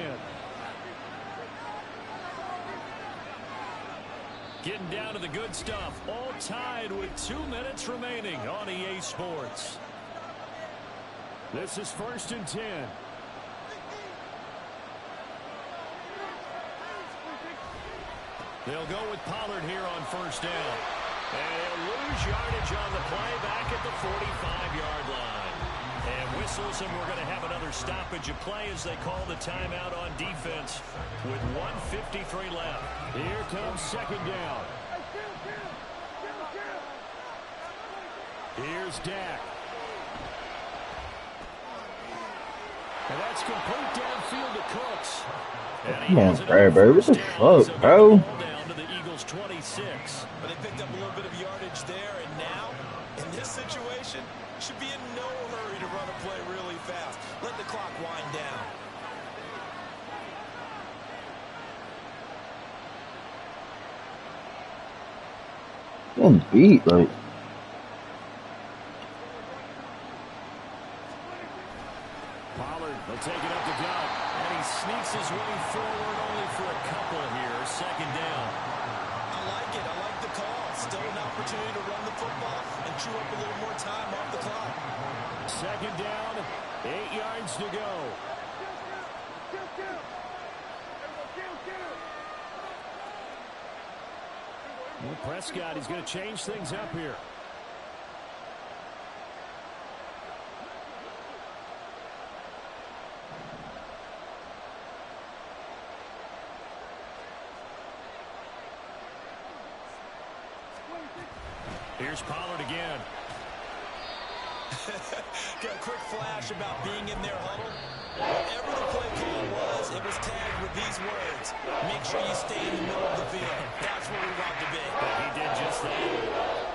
Getting down to the good stuff. All tied with 2 minutes remaining on EA Sports. This is 1st and 10. They'll go with Pollard here on 1st down. And he'll lose yardage on the play back at the 45-yard line. And whistles, and we're going to have another stoppage of play as they call the timeout on defense with 1:53 left. Here comes 2nd down. Here's Dak. And that's complete downfield to Cooks. Come on, Bradbury. What the fuck, bro? Down to the Eagles 26. But they picked up a little bit of yardage there, and now, in this situation, should be in no hurry to run a play really fast. Let the clock wind down. Getting beat, like. Pollard will take it up the gut, and he sneaks his way forward only for a couple here. 2nd down. I like it. I like the call. Still an opportunity to run the football and chew up a little more time off the clock. 2nd down, 8 yards to go. Well, Prescott, he's going to change things up here. Here's Pollard again. Got a quick flash about being in their huddle. Whatever the play call was, it was tagged with these words. Make sure you stay in the middle of the field. That's where we want to be. He did just that.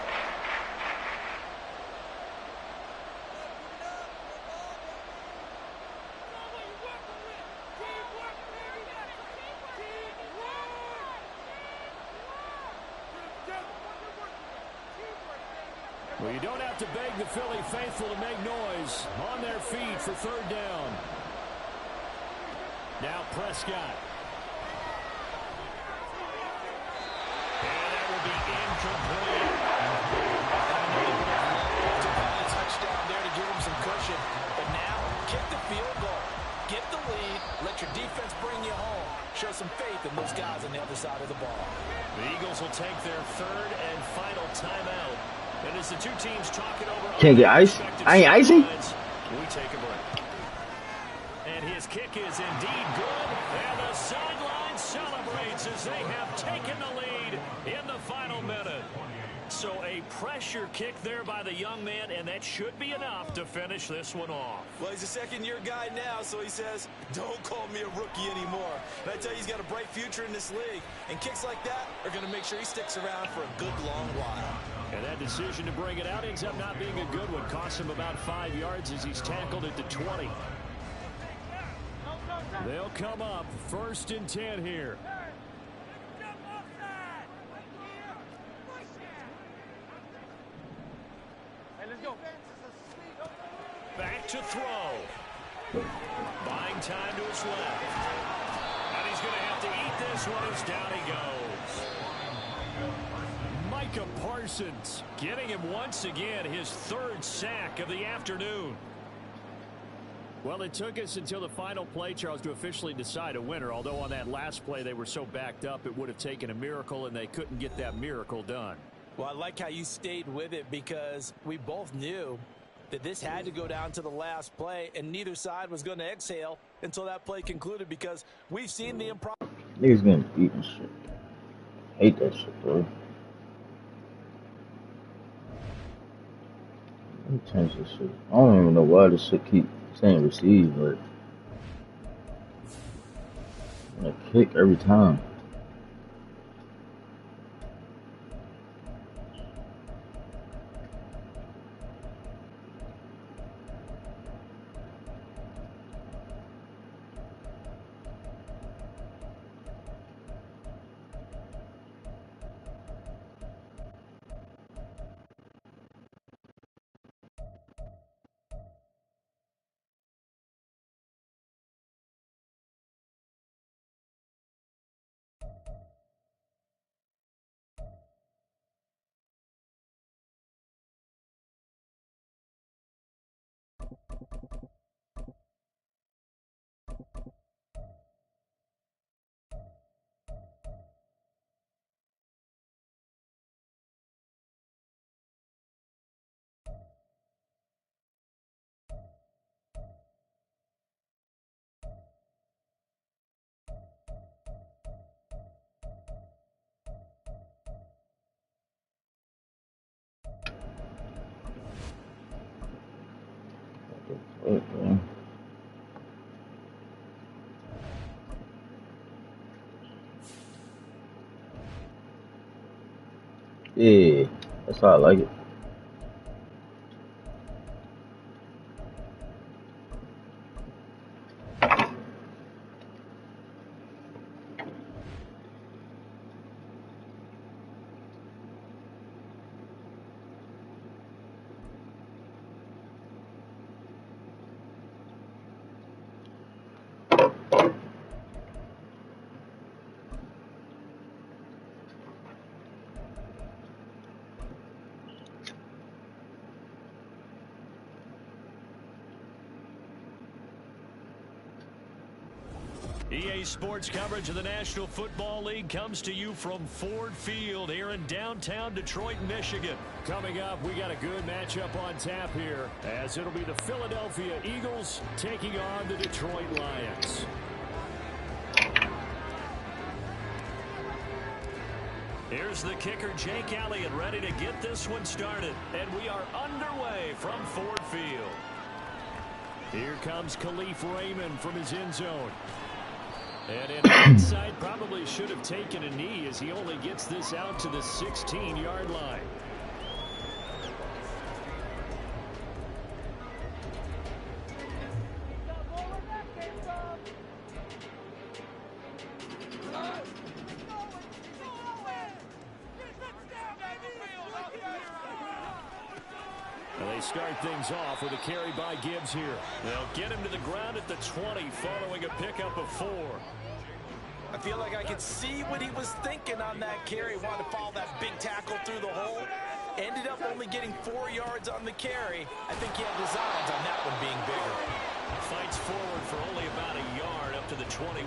Well, you don't have to beg the Philly faithful to make noise. On their feet for 3rd down. Now Prescott. And that will be incomplete. To find a touchdown there to give him some cushion. But now, kick the field goal. Get the lead. Let your defense bring you home. Show some faith in those guys on the other side of the ball. The Eagles will take their 3rd and final timeout. And as the two teams talk it over, Can't get ice. I ain't icy. We take a break. And his kick is indeed good. And the sideline celebrates as they have taken the lead in the final minute. So a pressure kick there by the young man, and that should be enough to finish this one off. Well, he's a second-year guy now, so he says, don't call me a rookie anymore. And I tell you, he's got a bright future in this league. And kicks like that are going to make sure he sticks around for a good long while. And that decision to bring it out ends up not being a good one. Costs him about 5 yards as he's tackled it to 20. They'll come up 1st and 10 here. Back to throw. Buying time to his left. And he's going to have to eat this one as down he goes. Micah Parsons getting him once again his 3rd sack of the afternoon. Well, it took us until the final play, Charles, to officially decide a winner. Although on that last play they were so backed up it would have taken a miracle, and they couldn't get that miracle done. Well, I like how you stayed with it because we both knew that this had to go down to the last play, and neither side was going to exhale until that play concluded because we've seen the improv. Niggas getting beaten shit. Hate that shit, bro. Let me change this shit. I don't even know why this shit keep saying receive, but I kick every time. man. Yeah, that's how I like it. EA Sports coverage of the National Football League comes to you from Ford Field here in downtown Detroit, Michigan. Coming up, we got a good matchup on tap here, as it'll be the Philadelphia Eagles taking on the Detroit Lions. Here's the kicker, Jake Elliott, ready to get this one started. And we are underway from Ford Field. Here comes Khalif Raymond from his end zone. And in hindsight, probably should have taken a knee as he only gets this out to the 16-yard line. They start things off with a carry by Gibbs here. They'll get him to the ground at the 20 following a pickup of 4. I feel like I could see what he was thinking on that carry. Wanted to follow that big tackle through the hole. Ended up only getting 4 yards on the carry. I think he had designs on that one being bigger. Fights forward for only about a yard up to the 21.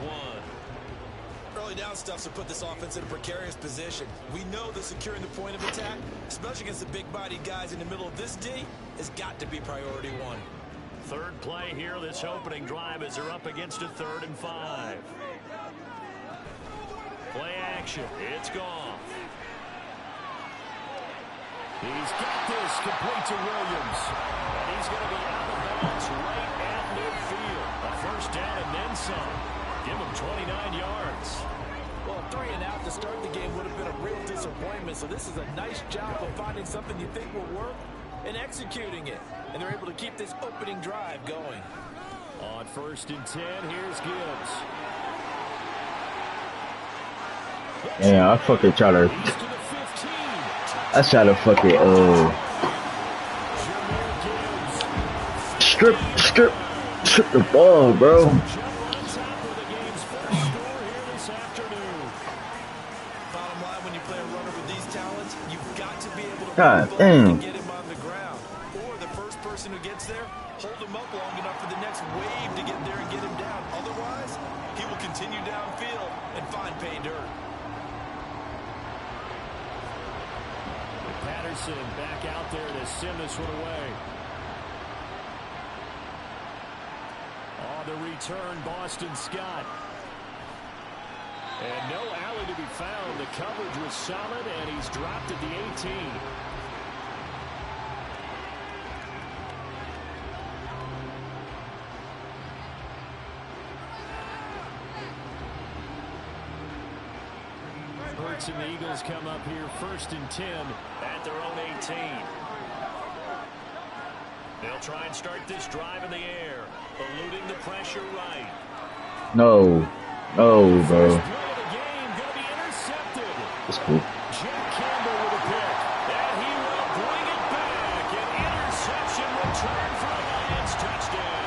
Early down stuff to put this offense in a precarious position. We know that securing the point of attack, especially against the big-bodied guys in the middle of this D, has got to be priority one. Third play here, this opening drive, as they're up against a 3rd and 5. Play action. It's Goff. He's got this complete to Williams. And he's going to be out of bounds right at midfield. A first down and then some. Give him 29 yards. Well, 3 and out to start the game would have been a real disappointment. So this is a nice job of finding something you think will work and executing it. And they're able to keep this opening drive going. On 1st and 10, here's Gibbs. Yeah, I fucking try to fucking strip the ball, bro. God damn. Get him on the ground. Or the first person who gets there, hold him up long enough for the next wave to get there and get him down. Otherwise, he will continue downfield and find pay dirt. Patterson back out there to send this one away. On the return, Boston Scott. And no alley to be found. The coverage was solid, and he's dropped at the 18. Hurts and the Eagles come up here 1st and 10 at their own 18. They'll try and start this drive in the air, eluding the pressure right. No, bro. That's cool. Jack Campbell with a pick, and he will bring it back. An interception return for a Lions touchdown.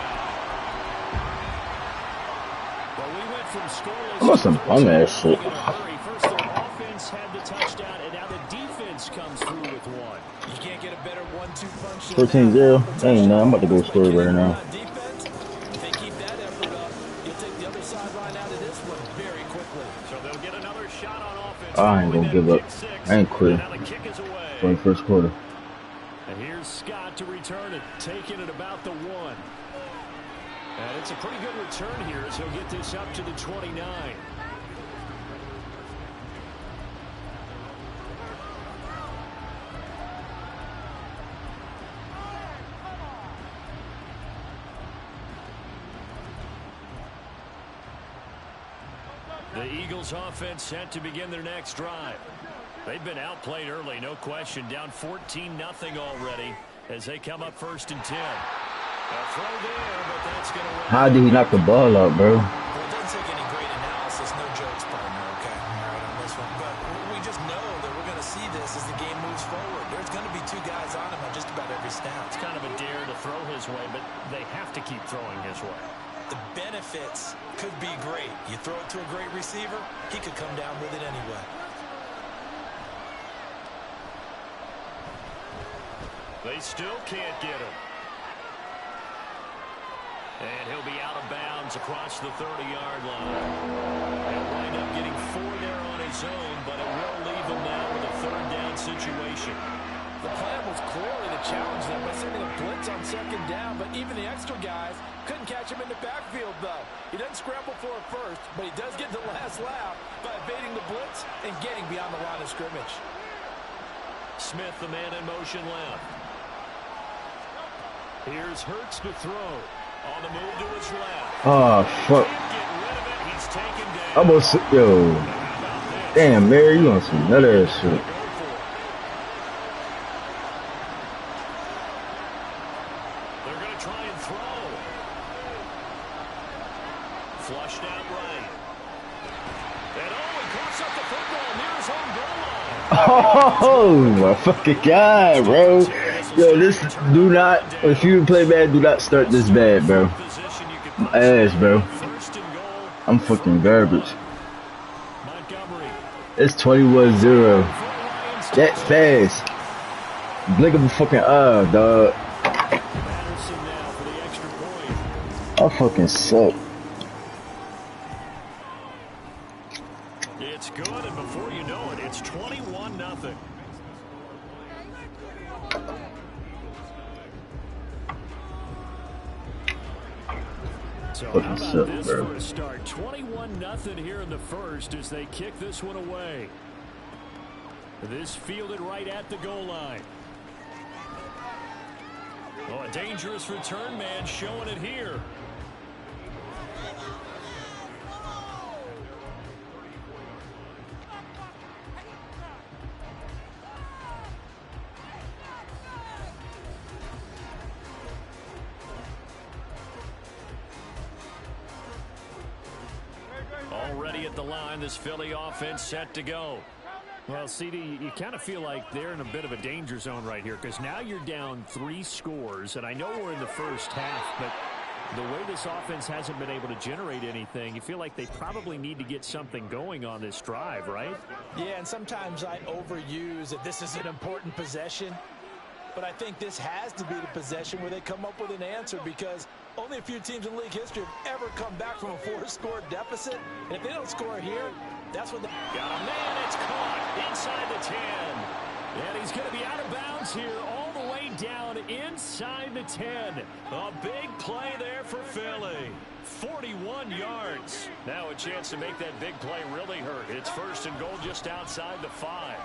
Well, we went from scoreless. I must have bum ass shit. First, their offense had the touchdown, and now the defense comes through with one. You can't get a better 1-2 punch. 14-0. Ain't no, I'm about to go score right now. If they keep that effort up, you'll take the other sideline out of this one very quickly. So they'll get another shot on offense. I ain't gonna give up. I ain't quitting for the first quarter. And here's Scott to return it, taking it about the 1. And it's a pretty good return here as he'll get this up to the 29. The Eagles offense set to begin their next drive. They've been outplayed early, no question. Down 14-0 already as they come up 1st and 10. A throw there, but that's going to... How did he knock the ball out, bro? Well, it doesn't take any great analysis, no jokes, partner, okay? All right, on this one. But we just know that we're going to see this as the game moves forward. There's going to be 2 guys on him on just about every snap. It's kind of a dare to throw his way, but they have to keep throwing his way. The benefits could be great. You throw it to a great receiver, he could come down with it anyway. They still can't get him. And he'll be out of bounds across the 30-yard line. He'll wind up getting 4 there on his own, but it will leave him now with a 3rd down situation. The plan was clearly to challenge them by sending a blitz on 2nd down, but even the extra guys couldn't catch him in the backfield, though. He doesn't scramble for it first, but he does get the last laugh by evading the blitz and getting beyond the line of scrimmage. Smith, the man in motion left. Here's Hurts to throw. On the move to his left. Oh, fuck. He's taken down. Almost, yo. Damn, Mary, you on some nut ass shit. They're going to try and throw. Flushed out right. And he coughs up the football near his own goal line. Oh, my fucking God, bro. Yo, this, do not, if you play bad, do not start this bad, bro. My ass, bro. I'm fucking garbage. It's 21-0. That fast. Blink of a fucking eye, dog. I fucking suck. It's good, and before you know it, it's 21-0. So how about this for a start? 21-0 here in the first as they kick this one away. This fielded right at the goal line. Oh, a dangerous return man showing it here. Already at the line, this Philly offense set to go. Well, CD, you kind of feel like they're in a bit of a danger zone right here because now you're down 3 scores, and I know we're in the first half, but the way this offense hasn't been able to generate anything, you feel like they probably need to get something going on this drive, right? Yeah, and sometimes I overuse that this is an important possession, but I think this has to be the possession where they come up with an answer because only a few teams in league history have ever come back from a 4-score deficit, and if they don't score here, that's what they... Got a man, it's caught inside the 10. And he's going to be out of bounds here all the way down inside the 10. A big play there for Philly. 41 yards. Now a chance to make that big play really hurt. It's 1st and goal just outside the 5.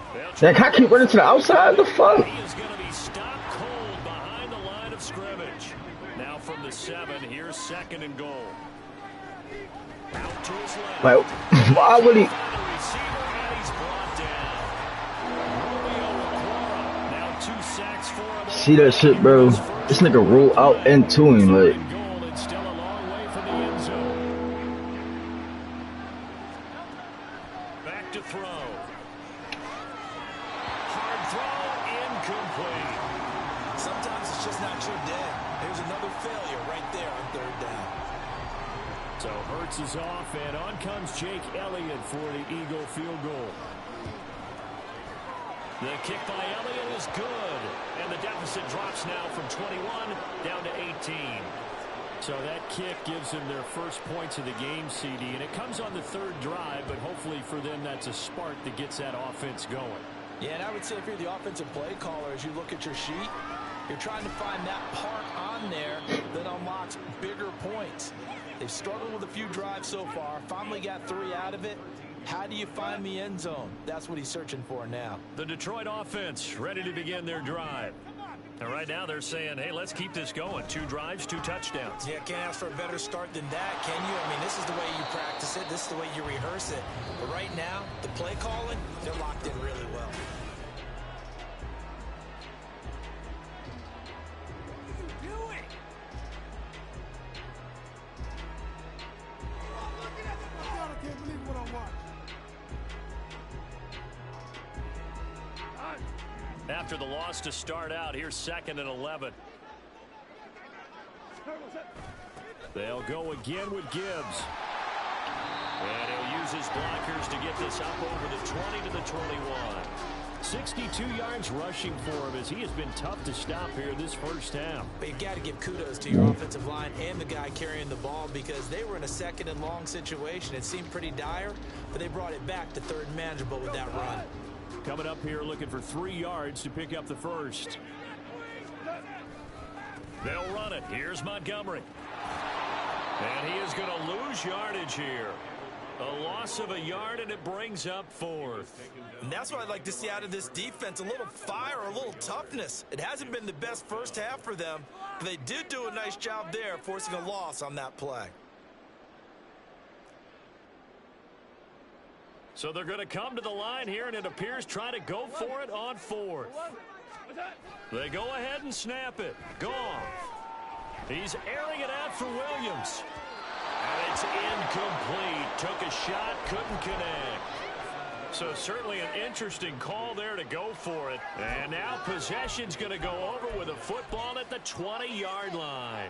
Like, I keep running to the outside. The fuck? He is going to be stopped cold behind the line of scrimmage. Now from the 7, here's 2nd and goal. Out to his left. Like, why would he? See that shit, bro? This nigga roll out into him, like. Back to throw. Hard throw, incomplete. Sometimes it's just not your day. Here's another failure right there on 3rd down. So Hurts is off, and on comes Jake Elliott for the Eagle field goal. The kick by Elliott is good, and the deficit drops now from 21 down to 18. So that kick gives them their first points of the game, CD, and it comes on the 3rd drive, but hopefully for them that's a spark that gets that offense going. Yeah, and I would say if you're the offensive play caller, as you look at your sheet, you're trying to find that part on there that unlocks bigger points. They've struggled with a few drives so far, finally got 3 out of it. How do you find the end zone? That's what he's searching for now. The Detroit offense ready to begin their drive. And right now they're saying, hey, let's keep this going. 2 drives, 2 touchdowns. Yeah, can't ask for a better start than that, can you? I mean, this is the way you practice it. This is the way you rehearse it. But right now, the play calling, they're locked in really well. After the loss to start out, here's 2nd and 11. They'll go again with Gibbs. And he'll use his blockers to get this up over the 20 to the 21. 62 yards rushing for him as he has been tough to stop here this first half. But you got to give kudos to your offensive line and the guy carrying the ball because they were in a 2nd and long situation. It seemed pretty dire, but they brought it back to 3rd and manageable with that run. Coming up here looking for 3 yards to pick up the first. They'll run it. Here's Montgomery. And he is going to lose yardage here. A loss of a yard, and it brings up 4th. And that's what I'd like to see out of this defense, a little fire, a little toughness. It hasn't been the best first half for them, but they did do a nice job there, forcing a loss on that play. So they're going to come to the line here, and it appears try to go for it on 4th. They go ahead and snap it. Goff. He's airing it out for Williams. And it's incomplete. Took a shot, couldn't connect. So certainly an interesting call there to go for it. And now possession's going to go over with a football at the 20-yard line.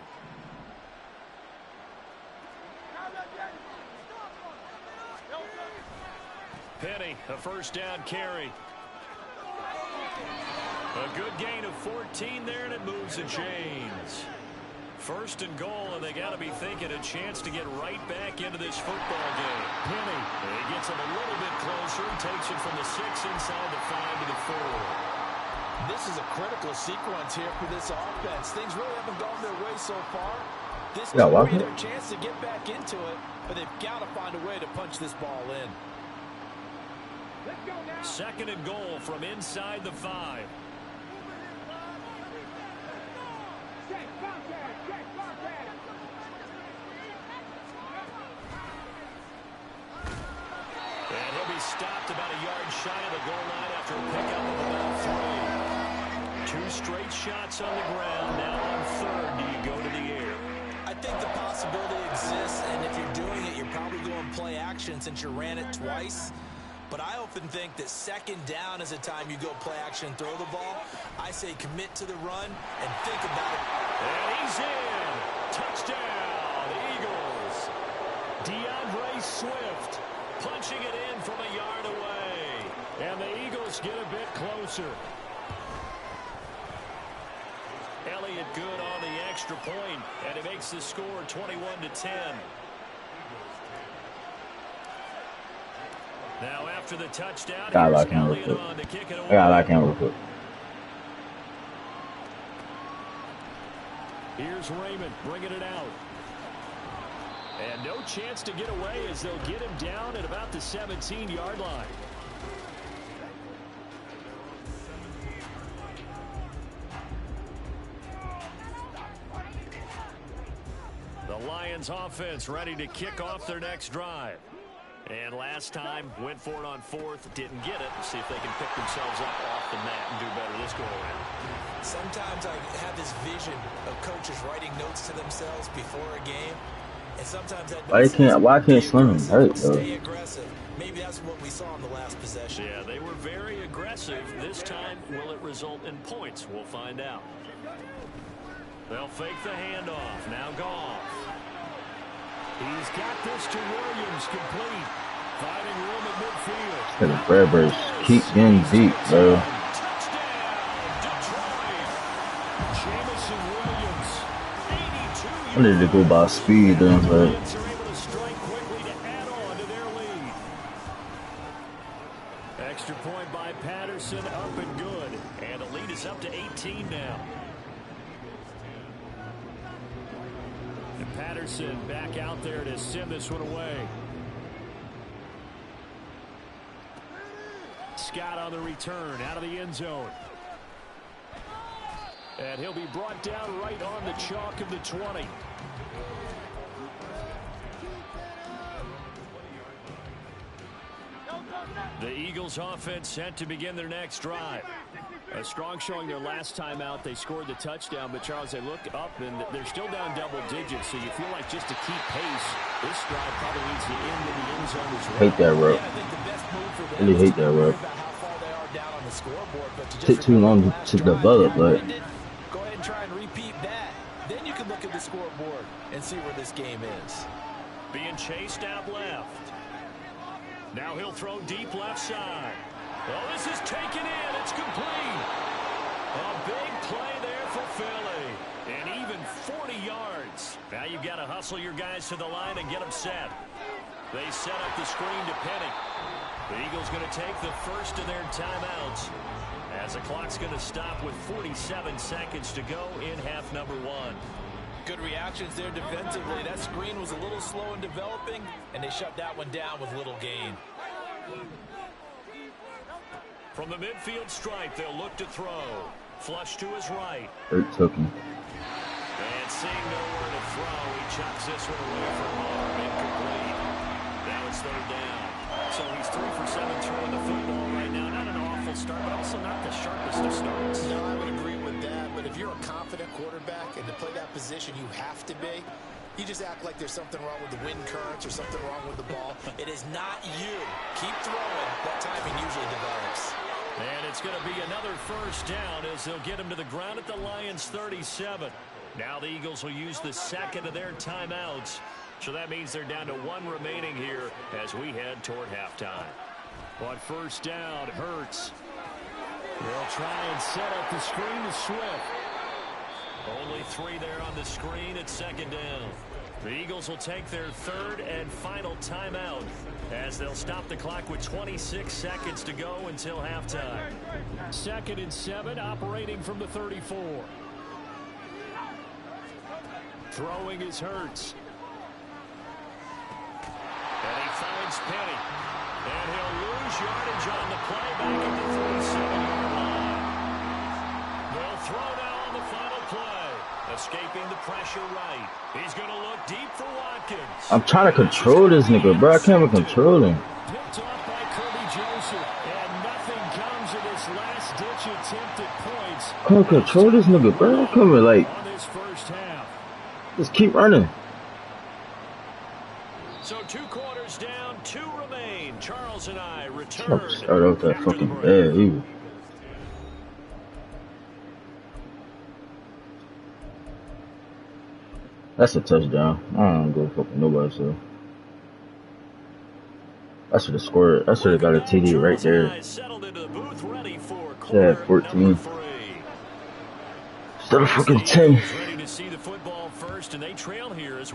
Penny, a first down carry. A good gain of 14 there, and it moves the chains. 1st and goal, and they got to be thinking a chance to get right back into this football game. Penny, he gets him a little bit closer, takes it from the 6 inside the 5 to the 4. This is a critical sequence here for this offense. Things really haven't gone their way so far. This could be their chance to get back into it, but they've got to find a way to punch this ball in. 2nd and goal from inside the 5. And he'll be stopped about a yard shy of the goal line after a pickup of about 3. 2 straight shots on the ground. Now on 3rd, do you go to the air? I think the possibility exists, and if you're doing it, you're probably going play action since you ran it twice. But I often think that 2nd down is a time you go play action and throw the ball. I say commit to the run and think about it. And he's in. Touchdown, Eagles. DeAndre Swift punching it in from a yard away. And the Eagles get a bit closer. Elliott good on the extra point, and it makes the score 21-10. Now after the touchdown, here's Elliott on to kick it away. I like him real quick. Here's Raymond bringing it out. And no chance to get away as they'll get him down at about the 17-yard line. The Lions offense ready to kick off their next drive. And last time, went for it on 4th, didn't get it. See if they can pick themselves up off the mat and do better this go-around. Sometimes I have this vision of coaches writing notes to themselves before a game. And sometimes that why can't Slim hurt, though? Stay aggressive. Maybe that's what we saw in the last possession. Yeah, they were very aggressive. This time, will it result in points? We'll find out. They'll fake the handoff. Now Goff. He's got this to Williams complete. Finding room at midfield. The Bears keep getting deep, bro. I need to go by speed, don't I? Extra point by Patterson, up and good. And the lead is up to 18 now. And Patterson back out there to send this one away. Scott on the return out of the end zone. And he'll be brought down right on the chalk of the 20. The Eagles offense set to begin their next drive. A strong showing their last time out. They scored the touchdown, but Charles, they look up and they're still down double digits, so you feel like just to keep pace, this drive probably needs to end in the end zone as well. Hate that route. Really hate that route. Took too long to develop, but go ahead and try and repeat that. Then you can look at the scoreboard and see where this game is. Being chased out left. Now he'll throw deep left side. Well, this is taken in. It's complete. A big play there for Philly. And even 40 yards. Now you've got to hustle your guys to the line and get them set. They set up the screen to Penny. The Eagles going to take the first of their timeouts as the clock's going to stop with 47 seconds to go in half number 1. Good reactions there defensively. That screen was a little slow in developing, and they shut that one down with little gain. From the midfield stripe, they'll look to throw. Flush to his right. Hurt took him. And seeing nowhere to throw, he chucks this one away from home. Incomplete. Now it's third down. So he's 3 for 7 throwing the football right now. Not an awful start, but also not the sharpest of starts. No, I would agree with that. But if you're a confident quarterback and to play that position you have to be, you just act like there's something wrong with the wind currents or something wrong with the ball. It is not you. Keep throwing. That timing usually develops. And it's going to be another first down as they'll get him to the ground at the Lions' 37. Now the Eagles will use the second of their timeouts. So that means they're down to 1 remaining here as we head toward halftime. On first down, Hurts. They'll try and set up the screen to Swift. Only 3 there on the screen at second down. The Eagles will take their third and final timeout as they'll stop the clock with 26 seconds to go until halftime. 2nd and 7, operating from the 34. Throwing is Hurts. And he finds Penny. And he'll lose yardage on the play back at the 37-yard line. They'll throw now on the final play. Escaping the pressure right. He's going to look deep for Watkins. I'm trying to control this nigga, bro. I can't even control him. Picked off by Kirby Joseph. And nothing comes of this last-ditch attempt at points. Can't control this nigga, bro. Come here, like, On this first half. just keep running. So 2 quarters down, 2 remain. Charles and I return. Fuck, start out that after the fucking break. bad, either. That's a touchdown. I don't go fucking nobody, so. I should have scored. I should have got a TD right there. Yeah, 14. Instead of fucking 10.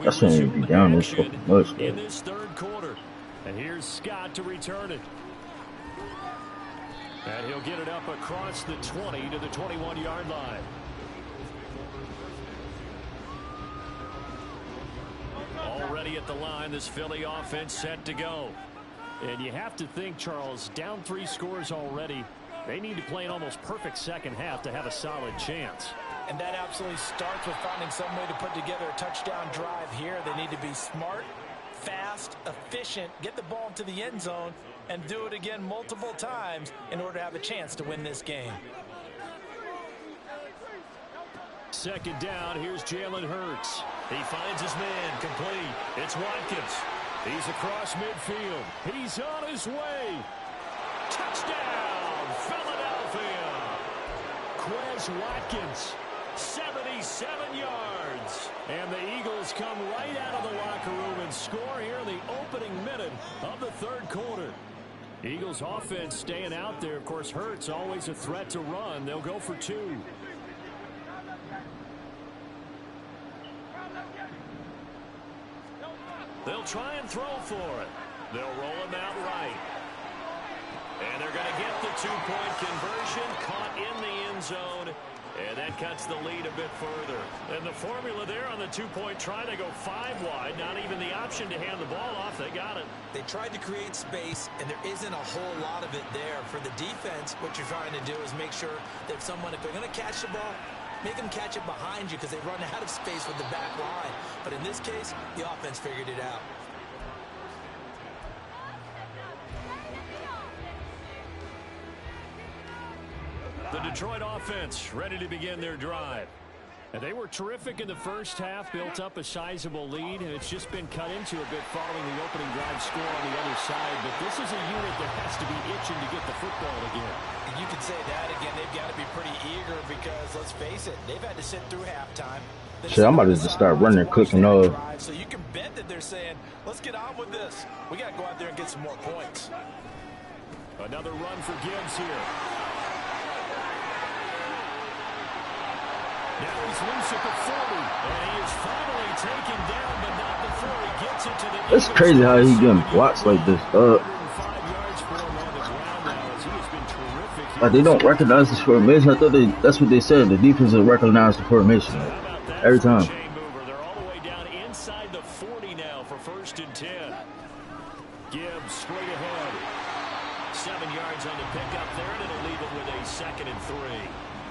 That shouldn't even be down this fucking much, in this third quarter. And here's Scott to return it. And he'll get it up across the 20 to the 21-yard line. Already at the line, this Philly offense set to go. And you have to think, Charles, down 3 scores already. They need to play an almost perfect second half to have a solid chance. And that absolutely starts with finding some way to put together a touchdown drive here. They need to be smart, fast, efficient, get the ball into the end zone, and do it again multiple times in order to have a chance to win this game. Second down, here's Jalen Hurts. He finds his man, complete. It's Watkins. He's across midfield. He's on his way. Touchdown, Philadelphia. Quez Watkins, 77 yards. And the Eagles come right out of the locker room and score here in the opening minute of the third quarter. Eagles offense staying out there. Of course, Hurts always a threat to run. They'll go for 2. They'll try and throw for it. They'll roll him out right. And they're going to get the 2-point conversion, caught in the end zone. And that cuts the lead a bit further. And the formula there on the 2-point try to go 5 wide. Not even the option to hand the ball off. They got it. They tried to create space, and there isn't a whole lot of it there. For the defense, what you're trying to do is make sure that someone, if they're going to catch the ball, make them catch it behind you because they run out of space with the back line. But in this case, the offense figured it out. The Detroit offense ready to begin their drive. And they were terrific in the first half, built up a sizable lead, and it's just been cut into a bit following the opening drive score on the other side. But this is a unit that has to be itching to get the football again. And you could say that again. They've got to be pretty eager because, let's face it, they've had to sit through halftime. Shit, I'm about to just start running, cooking up. So you can bet that they're saying, let's get on with this. We got to go out there and get some more points. Another run for Gibbs here. Now he's loose at the 40, and he is finally taken down, but not before he gets it to the Eagles. It's crazy how he getting blocks like this. Like they don't recognize this formation. I thought that's what they said. The defense will recognize the formation every time. They're all the way down inside the 40 now for 1st and 10. Gibbs straight ahead. 7 yards on the pickup there, and it'll leave it with a 2nd and 3.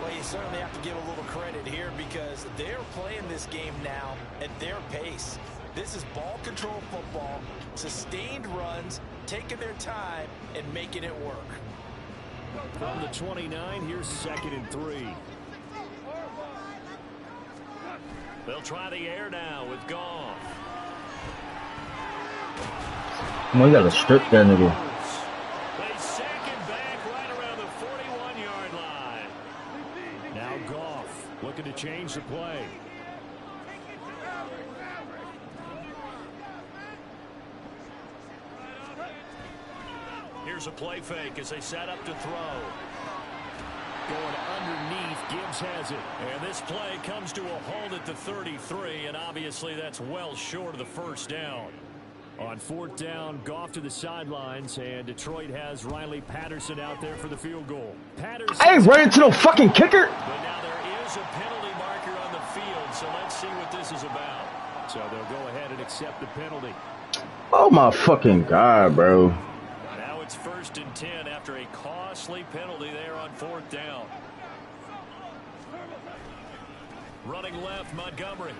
Well, you certainly have to give a little credit here because they're playing this game now at their pace. This is ball control football, sustained runs, taking their time, and making it work. From the 29, here's 2nd and 3. They'll try the air now with Goff. Come on, you gotta strip that nigga. They sack him back right around the 41-yard line. Now Goff looking to change the play. Here's a play fake as they set up to throw. Going underneath, Gibbs has it. And this play comes to a halt at the 33, and obviously that's well short of the 1st down. On 4th down, Goff to the sidelines, and Detroit has Riley Patterson out there for the field goal. Patterson. I ain't running to no fucking kicker. But now there is a penalty marker on the field, so let's see what this is about. So they'll go ahead and accept the penalty. Oh my fucking God, bro. Now it's 1st and 10 after a costly penalty there on 4th down. Running left, Montgomery.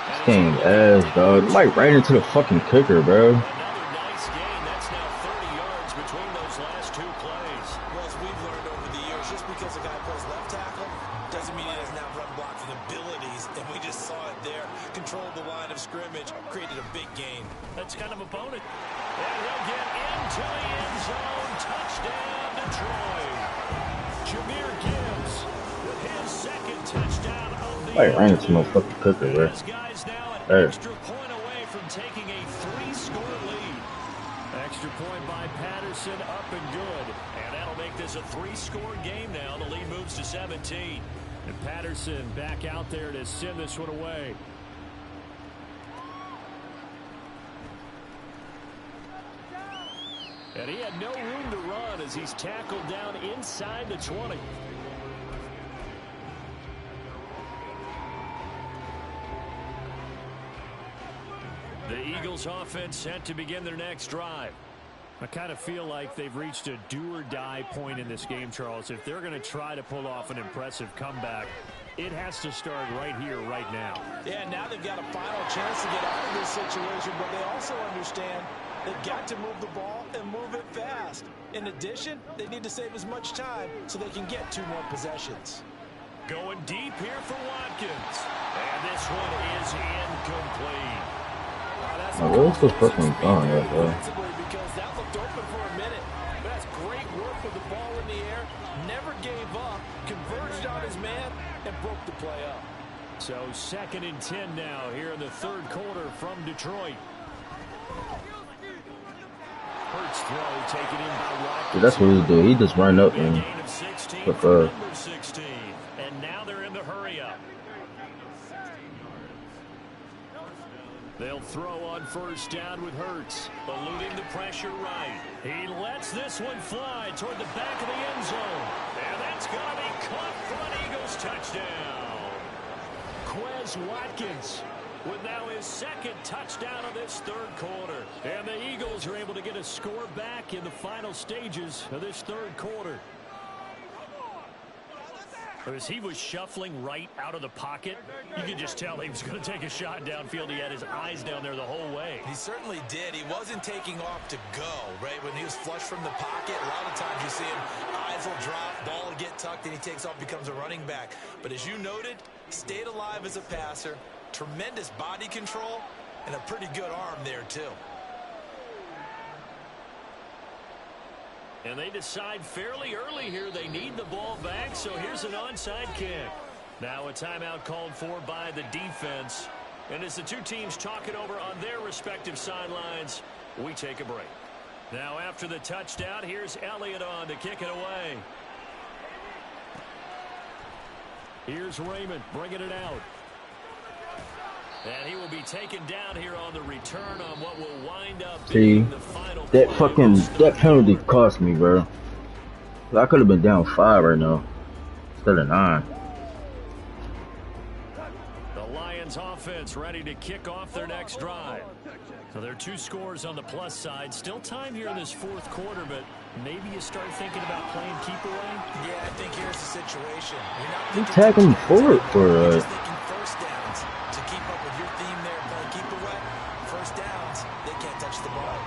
This game ass, dog. Mike right into the fucking kicker, bro. Another nice game. That's now 30 yards between those last 2 plays. Well, as we've learned over the years, just because a guy plays left tackle doesn't mean he doesn't have run blocking abilities. And we just saw it there. Controlled the line of scrimmage, created a big gain. That's kind of opponent. And he'll get into the end zone. Touchdown, Detroit. Jahmyr Gibbs with his 2nd touchdown of the Mike ran into no fucking kicker, bro. Extra point away from taking a 3-score lead. Extra point by Patterson, up and good. And that'll make this a 3-score game now. The lead moves to 17. And Patterson back out there to send this one away. And he had no room to run as he's tackled down inside the 20. The Eagles offense set to begin their next drive. I kind of feel like they've reached a do-or-die point in this game, Charles. If they're going to try to pull off an impressive comeback, it has to start right here, right now. Yeah, now they've got a final chance to get out of this situation, but they also understand they've got to move the ball and move it fast. In addition, they need to save as much time so they can get 2 more possessions. Going deep here for Watkins. And this one is incomplete. Oh, what's the fucking gun right there? Because that looked open for a minute. But that's great work with the ball in the air. Never gave up. Converged on his man and broke the play up. So 2nd and 10 now here in the 3rd quarter from Detroit. Hurts throw taken in by Watkins. Dude, that's what he do. He just run up and number 16. And now they're in the hurry up. They'll throw on 1st down with Hurts, eluding the pressure right. He lets this one fly toward the back of the end zone. And that's going to be caught for an Eagles touchdown. Quez Watkins with now his 2nd touchdown of this 3rd quarter. And the Eagles are able to get a score back in the final stages of this 3rd quarter. As he was shuffling right out of the pocket, you could just tell he was going to take a shot downfield. He had his eyes down there the whole way. He certainly did. He wasn't taking off to go, right? When he was flush from the pocket, a lot of times you see him, eyes will drop, ball will get tucked, and he takes off, becomes a running back. But as you noted, stayed alive as a passer, tremendous body control, and a pretty good arm there, too. And they decide fairly early here they need the ball back, so here's an onside kick. Now a timeout called for by the defense. And as the two teams talk it over on their respective sidelines, we take a break. Now after the touchdown, here's Elliott on to kick it away. Here's Raymond bringing it out. And he will be taken down here on the return on what will wind up being the final play. That penalty cost me, bro. I could have been down 5 right now instead of 9. The Lions offense ready to kick off their next drive. So there are 2 scores on the plus side. Still time here in this fourth quarter, but maybe you start thinking about playing keep away. Yeah, I think here's the situation. You tag him forward for just thinking first downs to keep up with your theme there, playing keep away. First downs, they can't touch the ball.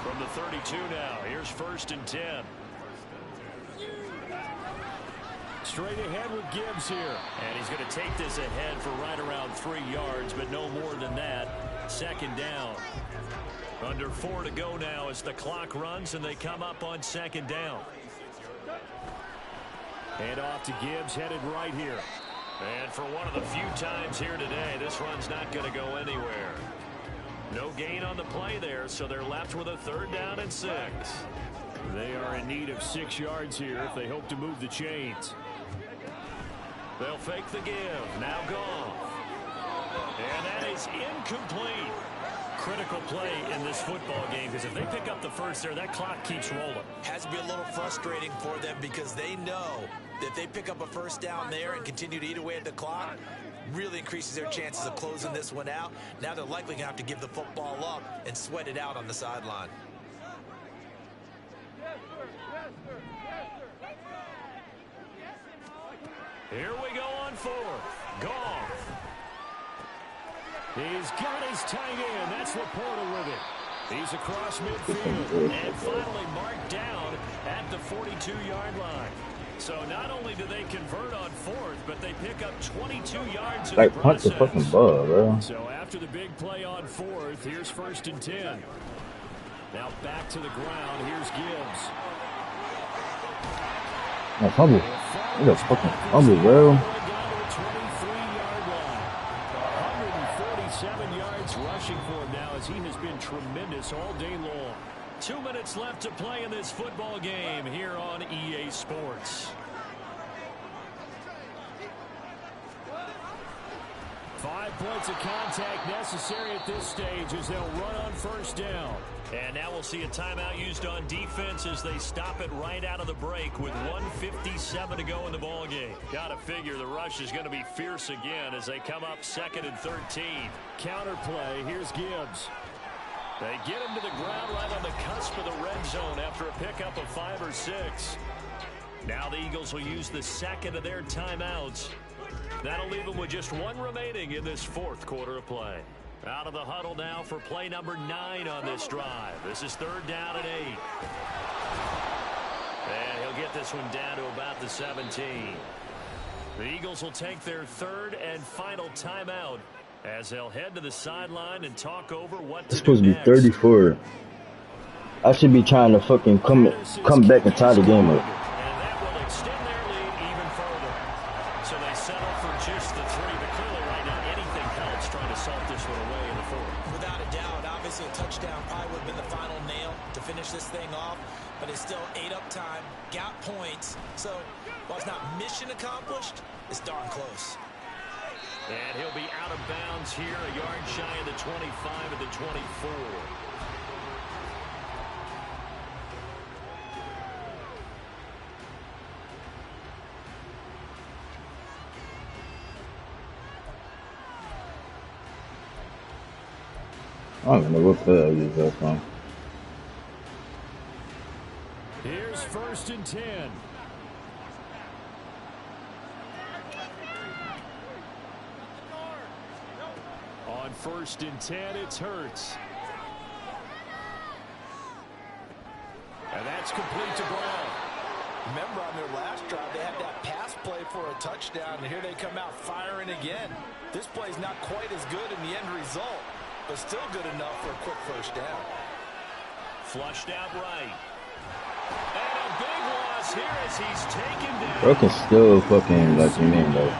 From the 32 now, here's 1st and 10. Straight ahead with Gibbs here. And he's going to take this ahead for right around 3 yards, but no more than that. 2nd down. Under 4 to go now as the clock runs and they come up on 2nd down. Hand off to Gibbs, headed right here. And for one of the few times here today, this run's not going to go anywhere. No gain on the play there, so they're left with a 3rd down and 6. They are in need of 6 yards here if they hope to move the chains. They'll fake the give. Now Goff. And that is incomplete. Critical play in this football game because if they pick up the first there, that clock keeps rolling. Has to be a little frustrating for them because they know that if they pick up a first down there and continue to eat away at the clock, really increases their chances of closing this one out. Now they're likely going to have to give the football up and sweat it out on the sideline. Here we go on 4th. Goff. He's got his tight end. That's Laporta with it. He's across midfield and finally marked down at the 42-yard line. So not only do they convert on 4th, but they pick up 22 yards in the process. Punch the fucking ball, bro. So after the big play on 4th, here's 1st and 10. Now back to the ground. Here's Gibbs. No, fumble. Look at fucking fumble, bro. 7 yards rushing for him now as he has been tremendous all day long. 2 minutes left to play in this football game here on EA Sports. 5 points of contact necessary at this stage as they'll run on 1st down. And now we'll see a timeout used on defense as they stop it right out of the break with 1:57 to go in the ball game. Gotta figure the rush is going to be fierce again as they come up 2nd and 13. Counter play. Here's Gibbs. They get him to the ground right on the cusp of the red zone after a pickup of 5 or 6. Now the Eagles will use the 2nd of their timeouts. That'll leave them with just 1 remaining in this 4th quarter of play. Out of the huddle now for play number 9 on this drive. This is 3rd down and 8. And he'll get this one down to about the 17. The Eagles will take their 3rd and final timeout as they'll head to the sideline and talk over what to It's supposed do to be next. 34. I should be trying to fucking come back and tie the game up. And that will extend their lead even further. So they settle for just the 3, but clearly right now anything helps trying to salt this one away in the 4th. Without a doubt, obviously a touchdown probably would have been the final nail to finish this thing off, but it's still 8 up time, got points, so while it's not mission accomplished, it's darn close. And he'll be out of bounds here, a yard shy of the 25 at the 24. I don't even know what play I use that from. Here's 1st and 10. On 1st and 10, it's Hurts. And that's complete to Brown. Remember on their last drive, they had that pass play for a touchdown, and here they come out firing again. This play's not quite as good in the end result, but still good enough for a quick first down. Flushed out right. And a big loss here as he's taken down. Bro can still fucking let you in, though.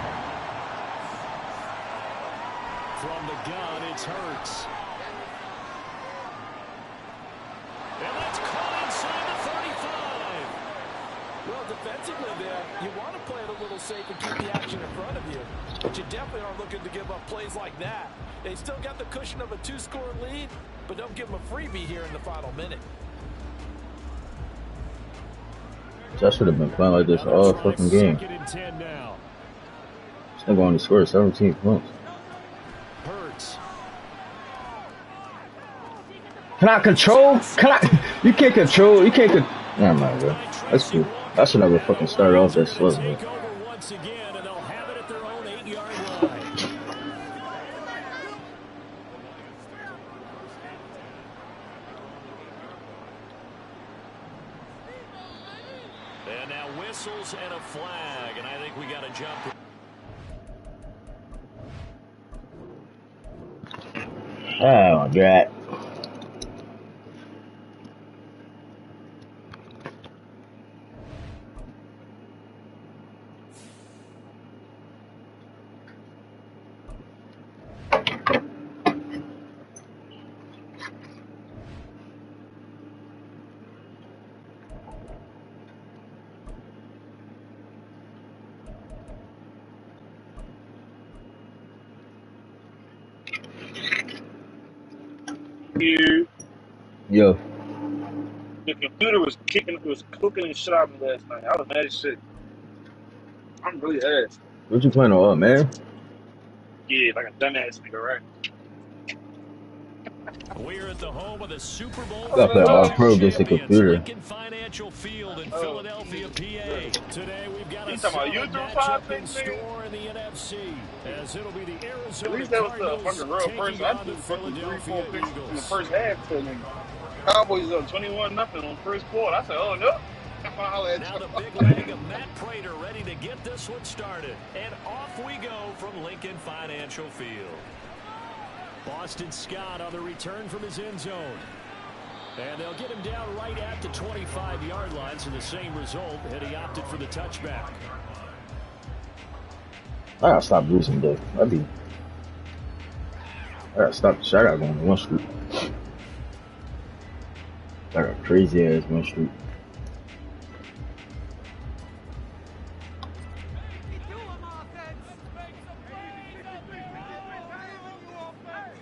From the gun, it's Hurts. And that's caught inside the 35. Well, defensively there, you want to play it a little safe and keep the action in front of you. But you definitely aren't looking to give up plays like that. They still got the cushion of a 2-score lead, but don't give them a freebie here in the final minute. I should have been playing like this all fucking game. This nigga only scored 17 points. Hurts. Can I control? Can I? You can't control. You can't. Never mind, bro. That's cool. I should never fucking start off that slow, bro. Once again, and they'll have it at their own 8-yard line. And now whistles and a flag, and I think we got to jump. Oh my god. Here, Yo. the computer was cooking and shit out of me last night. I was mad as shit. I'm really ass. What you playing on, man? Yeah, like a dumbass nigga, right? We're at the home of the Super Bowl I gotta play all pro against the champions, computer. Lincoln Financial Field in Philadelphia, PA. Today we've got a talking about you solid threw matchup 5 in picks, nigga? store in the NFC, as it'll be the At Arizona least that was the Cardinals fucking real taking first. I on threw the fucking 3-4 Philadelphia picks in the Eagles. first half to nigga. Cowboys up 21-0 on first quarter. I said, oh no. Now the big leg of Matt Prater ready to get this one started. And off we go from Lincoln Financial Field. Boston Scott on the return from his end zone. And they'll get him down right at the 25-yard line, so the same result had he opted for the touchback. I gotta stop losing, though. I gotta stop the shot. I gotta go on one street. I got a crazy ass one street.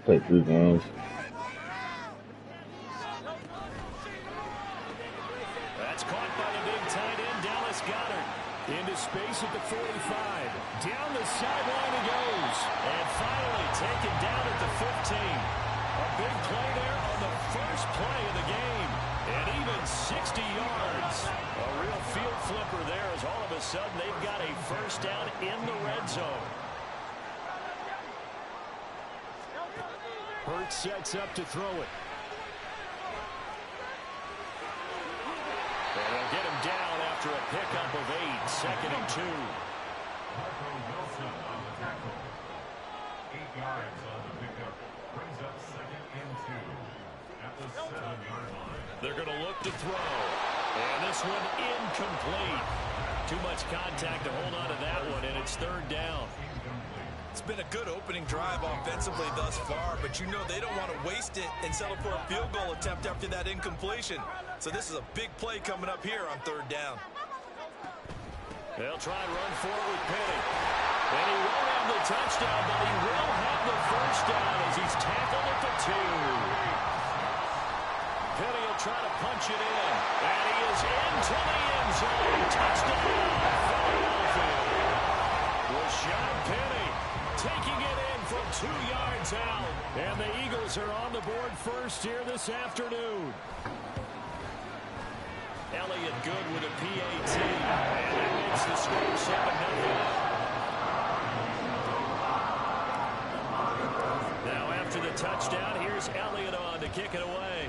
Play 3 games. That's caught by the big tight end, Dallas Goedert. Into space at the 45. Down the sideline he goes. And finally taken down at the 15. A big play there on the first play of the game. And even 60 yards. A real field flipper there as all of a sudden they've got a first down in the red zone. Hurts sets up to throw it. And they'll get him down after a pickup of 8, 2nd and 2. They're going to look to throw. And this one incomplete. Too much contact to hold on to that one, and it's 3rd down. It's been a good opening drive offensively thus far, but you know they don't want to waste it and settle for a field goal attempt after that incompletion. So this is a big play coming up here on 3rd down. They'll try and run forward with Penny. And he won't have the touchdown, but he will have the first down as he's tackled at the 2. Penny will try to punch it in. And he is into the end zone. Touchdown, Philadelphia. Rashad Penny taking it in from 2 yards out. And the Eagles are on the board first here this afternoon. Elliott good with a PAT. And that makes the score 7-0. Now a touchdown. Here's Elliott on to kick it away.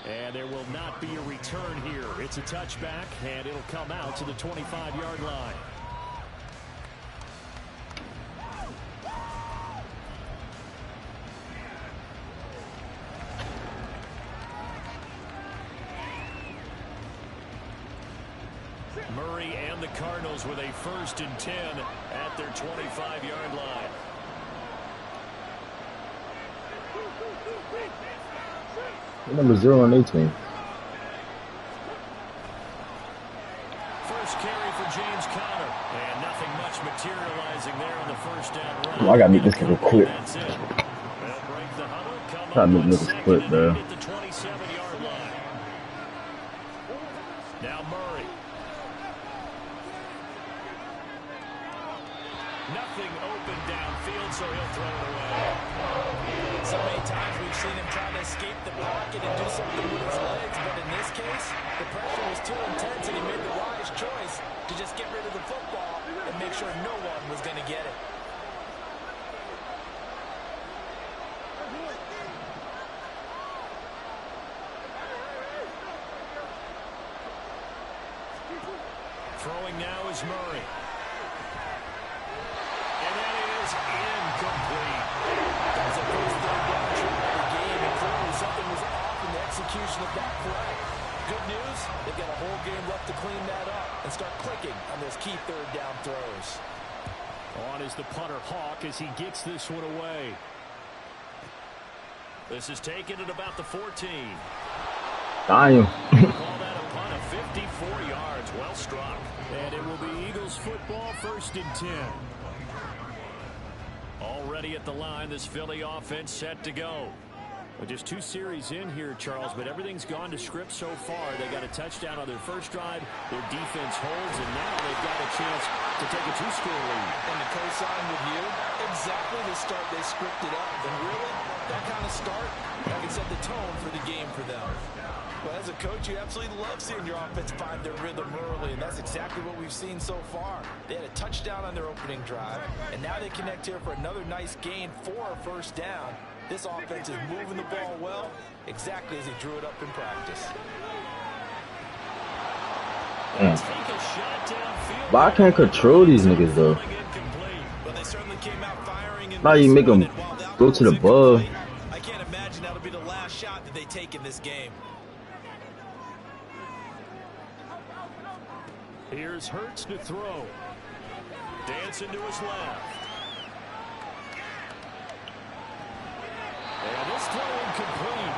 And there will not be a return here. It's a touchback, and it'll come out to the 25-yard line. Murray and the Cardinals with a 1st and 10 at their 25-yard line. Number 0 on 18. First carry for James Conner, and nothing much materializing there on the 1st down run. Oh, I gotta make this nigga quick. That's it. They'll break the huddle, come Try to make up on niggas 2nd quit, and bro. 8 at the 27-yard line. Now Murray. Nothing open downfield, so he'll throw it away. So many times we've seen him try to escape the pocket and do something with his legs, but in this case, the pressure was too intense and he made the wise choice to just get rid of the football and make sure no one was going to get it. Throwing now is Murray. And that is incomplete. That's the first third down try of the game, and clearly something was off in the execution of that play. Good news, they've got a whole game left to clean that up and start clicking on those key third down throws. On is the punter Hawk as he gets this one away. This is taken at about the 14. Damn. Call that a punt of 54 yards. Well struck. And it will be Eagles football, 1st and 10. Already at the line, this Philly offense set to go. Well, just 2 series in here, Charles, but everything's gone to script so far. They got a touchdown on their first drive. Their defense holds, and now they've got a chance to take a 2-score lead. And to co-sign with you, exactly the start they scripted up. And really, that kind of start, that can set the tone for the game for them. Well, as a coach, you absolutely love seeing your offense find their rhythm early, and that's exactly what we've seen so far. They had a touchdown on their opening drive, and now they connect here for another nice gain for a 1st down. This offense is moving the ball well, exactly as he drew it up in practice. But I can't control these niggas, though. Well, they certainly came out firing in Now you make them go to the ball. I can't imagine that'll be the last shot that they take in this game. Here's Hurts to throw. Dancing to his left. And this throw incomplete.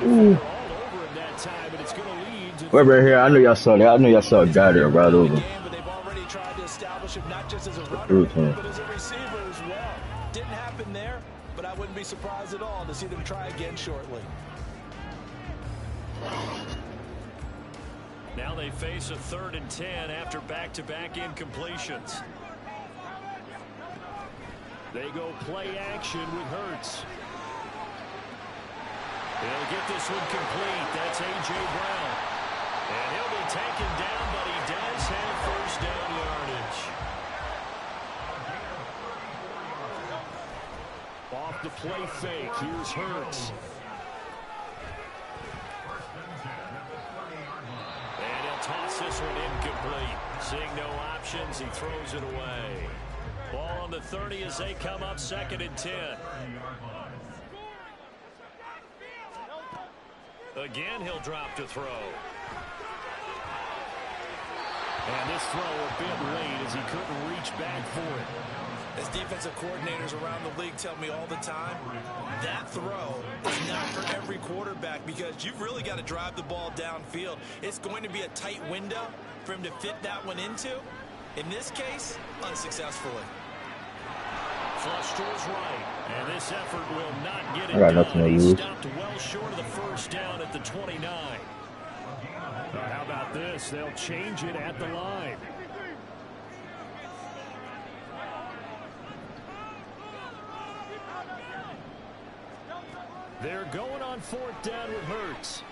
Ooh. All over him that time, but it's going to lead to right here. I know y'all saw that. I know y'all saw a guy there right over. But they've already tried to establish him not just as a runner, but as a receiver as well. Didn't happen there, but I wouldn't be surprised at all to see them try again shortly. Now they face a 3rd and 10 after back-to-back incompletions. They go play action with Hurts. He'll get this one complete. That's A.J. Brown. And he'll be taken down, but he does have 1st down yardage. Off the play fake, here's Hurts. And he'll toss this one incomplete. Seeing no options, he throws it away. Ball on the 30 as they come up 2nd and 10. Again, he'll drop to throw. And this throw a bit late as he couldn't reach back for it. As defensive coordinators around the league tell me all the time, that throw is not for every quarterback because you've really got to drive the ball downfield. It's going to be a tight window for him to fit that one into. In this case, unsuccessfully. Flush to his right, and this effort will not get it I got done. nothing to He lose. stopped well short of the 1st down at the 29. How about this? They'll change it at the line. They're going on 4th down with Hurts.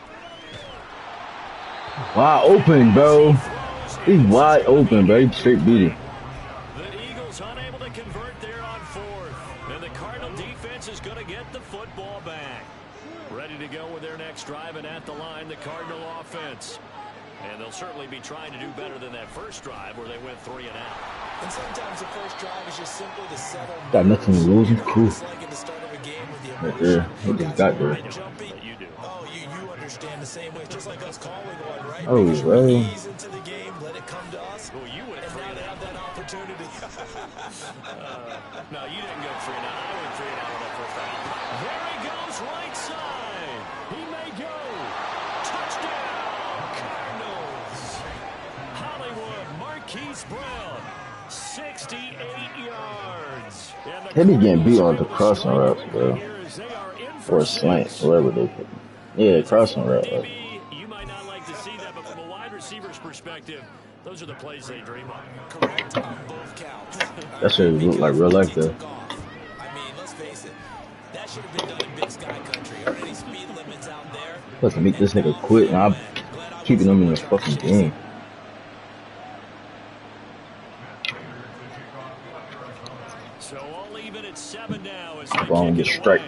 Wide open, bro. He's wide open, bro. He straight beat it. The Eagles Eagles unable to convert there on fourth. And the Cardinal defense is going to get the football back. Ready to go with their next drive, and at the line, the Cardinal offense. And they'll certainly be trying to do better than that first drive where they went 3 and out. And sometimes the first drive is just simply to settle. Got nothing to lose. It's cool. It's like at the start of a game with the Right emotion. there. He just got there. You do. Oh, you understand the same way. Just like us calling one, right? Oh, Making sure we well. ease into the game, let it come to us. Well, you went And 3 now and they out. have that opportunity. No, you didn't go 3 and out. I went 3 and out on that first drive. There he goes, right side. He may go. Touchdown, Cardinals. Hollywood, Marquise Brown, 68 yards. They be getting beat on the crossing routes, bro. Or slant, whatever they put. Yeah, crossing route. You might not like to see that, but from a wide receiver's perspective, those are the plays they dream of. Correct on both counts. That shit look like real life, though. I mean, let's face it. That should have been done in Big Sky Country. Are any speed limits out there? Supposed to make this nigga quit, and I'm keeping him in the fucking game. So all even at 7 now as Ball and get strike.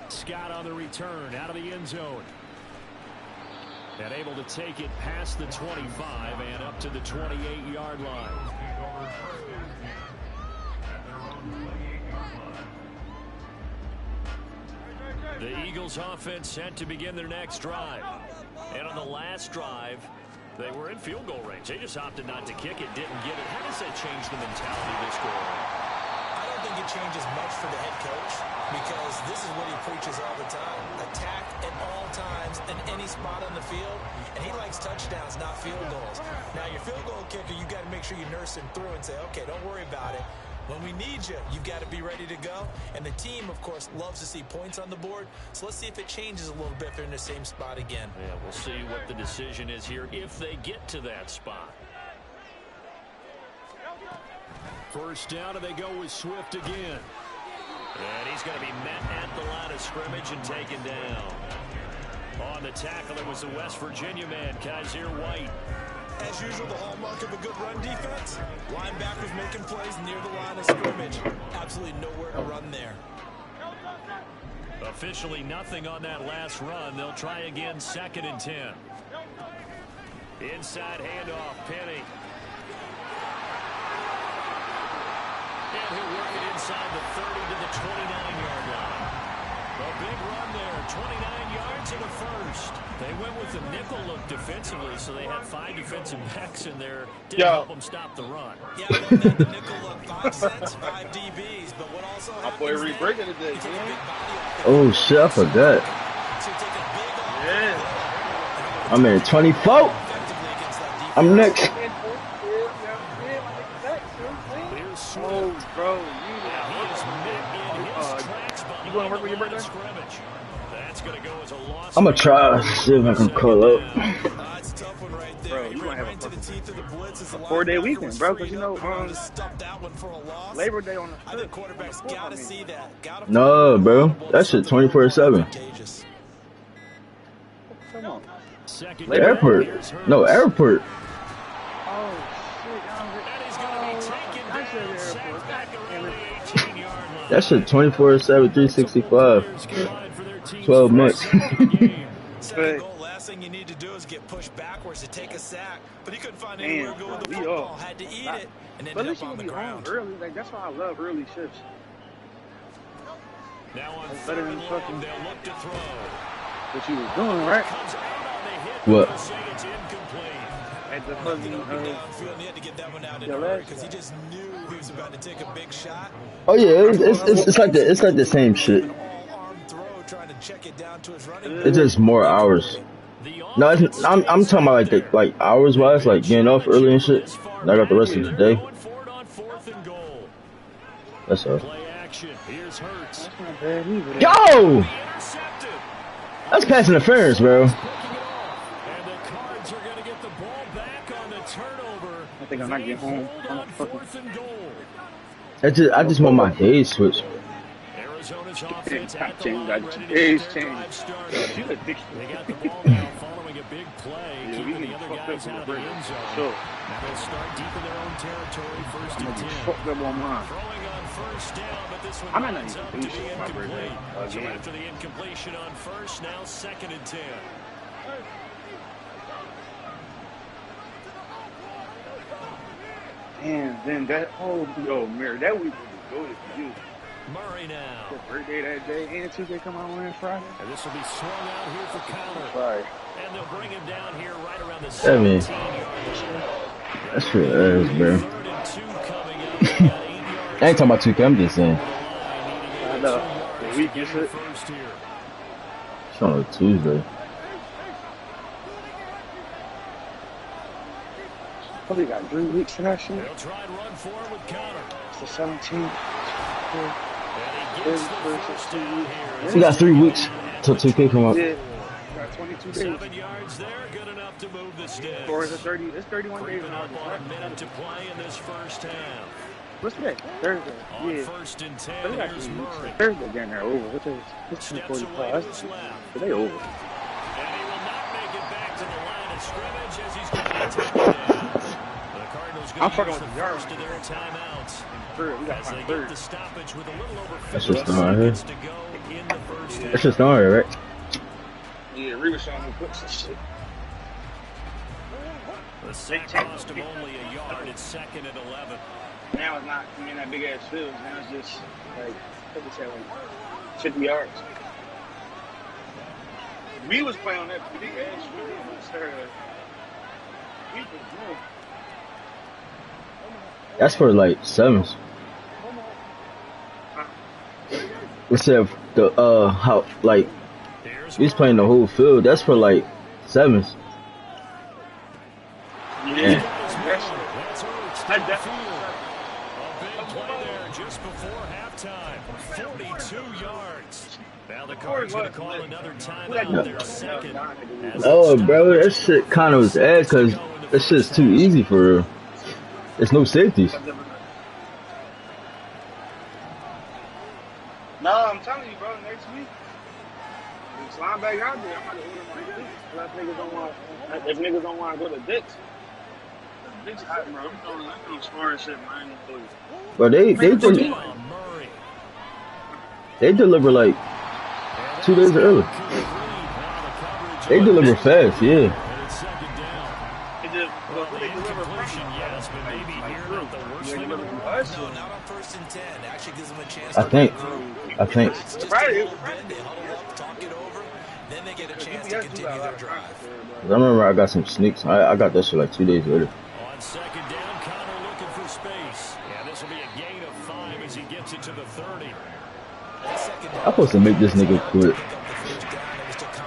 Scott on the return out of the end zone. And able to take it past the 25 and up to the 28-yard line. The Eagles offense set to begin their next drive. And on the last drive, they were in field goal range. They just opted not to kick it, didn't get it. How does that change the mentality this goal? I don't think it changes much for the head coach because this is what he preaches all the time. Attack at all times in any spot on the field, and he likes touchdowns, not field goals. Now, your field goal kicker, you got to make sure you nurse him through and say, okay, don't worry about it. When we need you, you've got to be ready to go. And the team, of course, loves to see points on the board. So let's see if it changes a little bit if they're in the same spot again. Yeah, we'll see what the decision is here if they get to that spot. First down, and they go with Swift again. And he's going to be met at the line of scrimmage and taken down. On the tackle, it was the West Virginia man, Kaiser White. As usual, the hallmark of a good run defense, linebackers making plays near the line of scrimmage. Absolutely nowhere to run there. Officially nothing on that last run. They'll try again, 2nd and 10. Inside handoff, Penny. And he'll work it inside the 30 to the 29-yard line. A big run there, 29 yards in the first. They went with the nickel look defensively, so they had 5 defensive backs in there. Didn't help them stop the run. Yeah, I love that. The nickel look, 5 sets, 5 DBs. But what also happens boy Reed breaking today, man. Oh, shit, I forgot. Yeah. I'm in 24. I'm next. Oh, bro, you going to work with your birthday? I'm going to try to see if I can call up. It's a tough one right there. Bro, you might have into the teeth of the blitz as a 4-day weekend, bro, because you know, stuffed that one for a loss. Labor Day on the I think quarterbacks got to see that. No, bro. That shit 24/7. Come on. The airport. No, airport. That shit 24/7, 365. 12 months. Last thing you need to do is get pushed backwards to take a sack, but he couldn't find anywhere to go with the football. Had to eat it and ended up on the ground. Early, like, that's why I love early shifts. Now on better third than and fucking long, they'll look to throw. What you was doing, right? Comes out on the hit. What? They'll say it's incomplete. At the fucking Downfield, he had to get that one out in a hurry because he just knew he was about to take a big shot. Oh yeah, it's like the same shit. All-arm throw, trying to check it down to his running. It's just more hours. No, I'm talking about like hours wise, like getting off early and shit. And I got the rest of the day. Going for it on 4th and goal. That's all. Play action. Here's Hurts. Yo, Intercepted. that's pass interference, bro. Picking it off. And the Cards are going to get the ball back on the turnover. I think I'm not getting home. Hold on 4th and goal. I just want my days switched. Arizona's offense at the Change, line, got ready to days get their change. drive started. You a dick. They got the ball now following a big play, Yeah, keeping the other guys out of the end zone. Sure. Now they'll start deep in their own territory, first and 10. Fucked up on mine. Throwing on first down, but this one I'm not lines even up to be finished my birthday incomplete. So again. after the incompletion on first, now second and 10. And then that Mary, that week was goated for you. Murray now. Your birthday that day and Tuesday come out on Friday. And this will be swung out here for counter. Sorry. And they'll bring him down here right around the I mean, 17-yard line. that's for ass, bro. Third and 2 coming up. They got 8 yards. I ain't talking about 2K, I'm just saying. I know. The week is it. First here. It's on a Tuesday. Probably got 3 weeks for that shit. They'll try and run for him with counter. It's the 17th. And he gets the first down here. We got 3 weeks till 2K come up. Yeah. Got 22 days. 7 yards there, good enough to move the sticks. Or is it 30? It's 31 days Creeping now. up on a minute to play in this first half. What's today? Thursday. On Yeah. first and 10, But they got here's 3 weeks. Murray. Thursday getting there over. What's it? It's Steps away 2:45. to his left. Today over. And he will not make it back to the line of scrimmage as he's going to be taken down. The Cardinals I'm going to fucking use with the the yard. first of their timeouts Third. We got as they time get third. the stoppage with a little over That's 50 just not right here. seconds to go in the first half. That's just not right, right? Yeah, Reba showing me puts and shit. The sack cost him only a yard. It's second and 11. Now it's not that big ass field. Now it's just like, what they say, like 50 yards. We was playing on that big ass field. We was good. That's for like sevens. Except the how like Here's he's playing the whole field. That's for like sevens. Yeah. That's early to I the definitely- field. A big play there just before halftime. 42 yards. Now the Cards going to call another timeout. Their second. Oh, bro, that shit kind of was ass because that shit's too easy for real. There's no safeties. No, I'm telling you, bro, next week, slime back out there. I'm about to order my Dicks. If niggas don't want to go to Dicks. Dicks hot, bro. I'm throwing scoring shit, man. But they deliver like 2 days early. They deliver fast, yeah. And it's second down. Well, the incompletion, yes, but maybe here not the worst thing in the world. No, not on first and 10. Actually gives them a chance I to think. relax just a little bit. They huddle up, talk it over, then they get a chance to continue their drive. I remember I got some sneaks. I got that shit like 2 days later. On second down, Connor looking for space. Yeah, this will be a gain of 5 as he gets it to the 30. I'm supposed to make this nigga quit.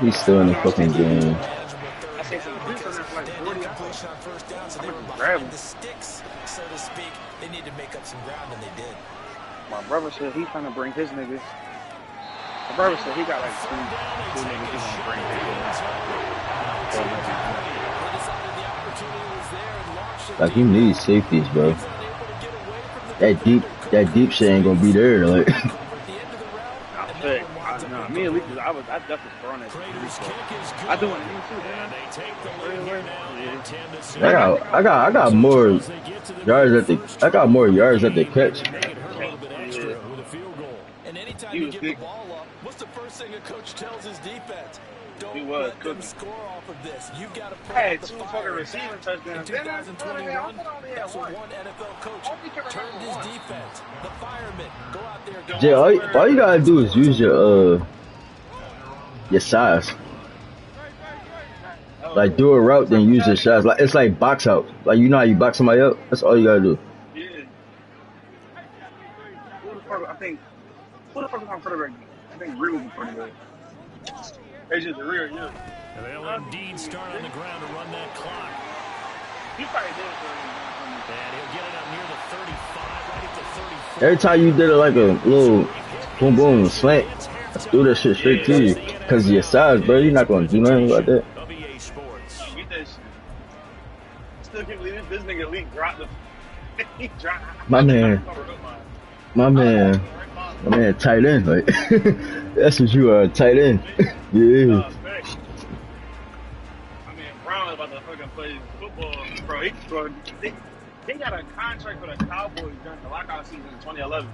He's still in the fucking game. I say some Dicks on that like 40 hours. On first down, so they were Grab behind him. the sticks, so to speak. They need to make up some ground, and they did. My brother said he's trying to bring his niggas. My brother said he got like two niggas he's gonna bring Like he needs safeties, bro. That deep shit ain't gonna be there. Like Me and Leakers, I definitely throwing that shit. I do it too, I got more yards at the catch. And anytime He you was give big. the ball up, what's the first thing a coach tells his defense? He Don't was let them cooking. score off of this. You've got to put I had out the 2 fire. fucking receiving In touchdowns. 2021, that's what one NFL coach turned his defense. The firemen go out there. Go Jay, all you gotta do is use your size. Like do a route, then use your size. Like it's like box out. Like you know how you box somebody up. That's all you gotta do. Yeah. Who the fuck is on quarterback? I think Real was pretty good. It's just the rear, yeah. And they'll indeed start on the ground to run that clock. He probably did it for him. And he'll get it up near the 35, right at the 34. Every time you did it like a little boom boom slant, do that shit straight to you. Cause of your size, bro. You're not gonna do nothing about that. WA Sports. Get that shit. Still can't believe this nigga Leak dropped the. He dropped. My man, tight end. Like that's what you are, tight end. Yeah. I plays football, bro. They got a contract for the Cowboys during the lockout season in 2011.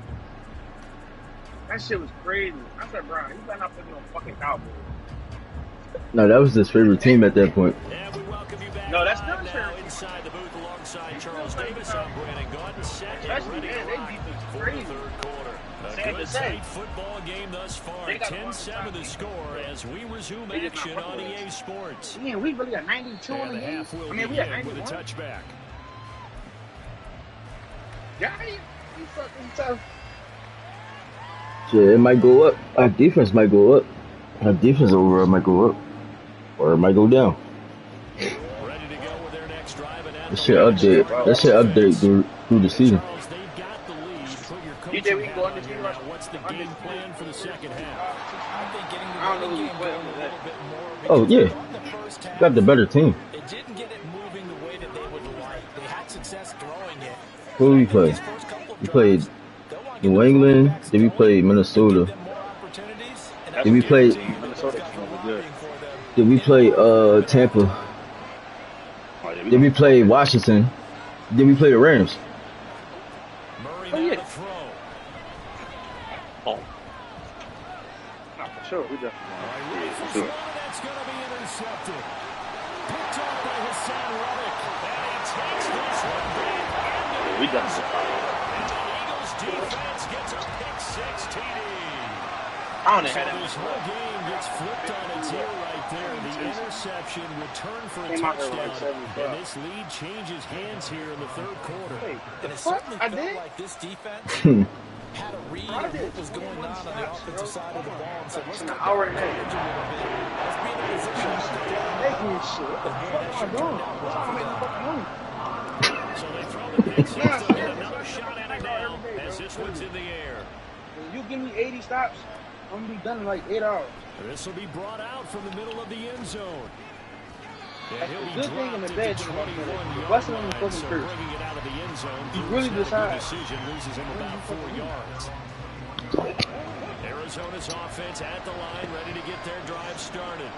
That shit was crazy. I said, bro, you better not put no fucking Cowboys. No, that was his favorite team at that point. And we welcome you back. No, that's still now inside the booth alongside Charles Davis. I'm Brandon Gordon. Set and ready to rock for the third quarter. A good tight football game thus far. 10-7 the score as we resume action on EA Sports. Man, we really got 92 in the game. I mean, we got 91 with a touchback. Yeah, you fucking tough. Shit, it might go up. Our defense might go up. Our defense overall might go up. Or it might go down. Ready to go with their next drive and that shit update. That shit update through the season. DJ, we can go on this game. What's the game plan for the second half? I think getting the I don't know running who's game playing going a little bit more. Oh yeah, On the first half, got the better team. it didn't get it moving the way that they would like. They had success throwing it. Who we play? We played New England. Then we played Minnesota. Then we played. Then we played Tampa. Then we played Washington. Then we played the Rams. Oh yeah. Oh. Not for sure. We definitely. Yeah, sure. That's going to be intercepted. Picked off by Hassan Reddick. And he takes this one back. Yeah, we definitely. And the Eagles defense gets a pick six TD. I don't know how this whole game gets flipped on its ear right there. The interception returned for a touchdown. And this lead changes hands here in the third quarter. And it certainly felt like this defense had a read on what was going on the offensive side of the ball and said, let's cut down the coverage a little bit. Let's be in a position to cut down. So they throw the pick six. They'll get another shot at it now as this one's in the air. You give me 80 stops, I'm going to be done in like 8 hours. This will be brought out from the middle of the end zone. That's the good thing in the bed. What's on the fucking curse? You really decide. Decision loses him about 4 yards. Arizona's offense at the line, ready to get their drive started.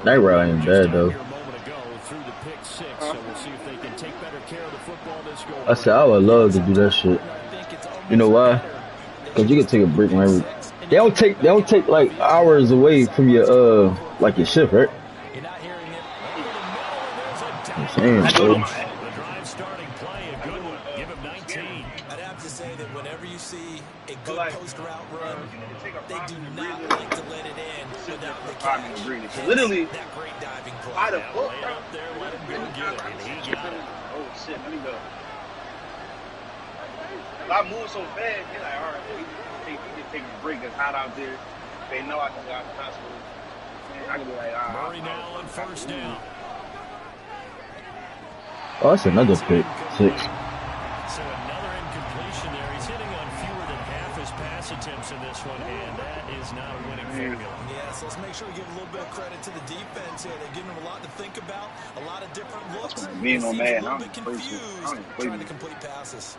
That route ain't bad though. A moment ago through the pick six, so we'll see if they can take better care of the football this go. I said I would love to do that shit. You know why? Cause you can take a break whenever. They don't take like hours away from your like your shift, right? I'm saying, bro. The drive starting play, a good one. Give him 19. I'd have to say that whenever you see a good post route run, they do not like to let it in without the catch. Literally, that great diving play. I'd have Lay it up there, let him go get it, and he got it. Oh shit, let me go. If I move so fast, they're like, all right, we can take a break. It's hot out there. They know I can go out the hospital. I can be like, all right. Murray now on first down. Oh, that's another pick six. So another incompletion there. He's hitting on fewer than half his pass attempts in this one, and that is not a winning formula. Yes, let's make sure we give a little bit of credit to the defense here. They're giving them a lot to think about, a lot of different looks. Me He no seems man, a little I'm bit confused trying to complete passes.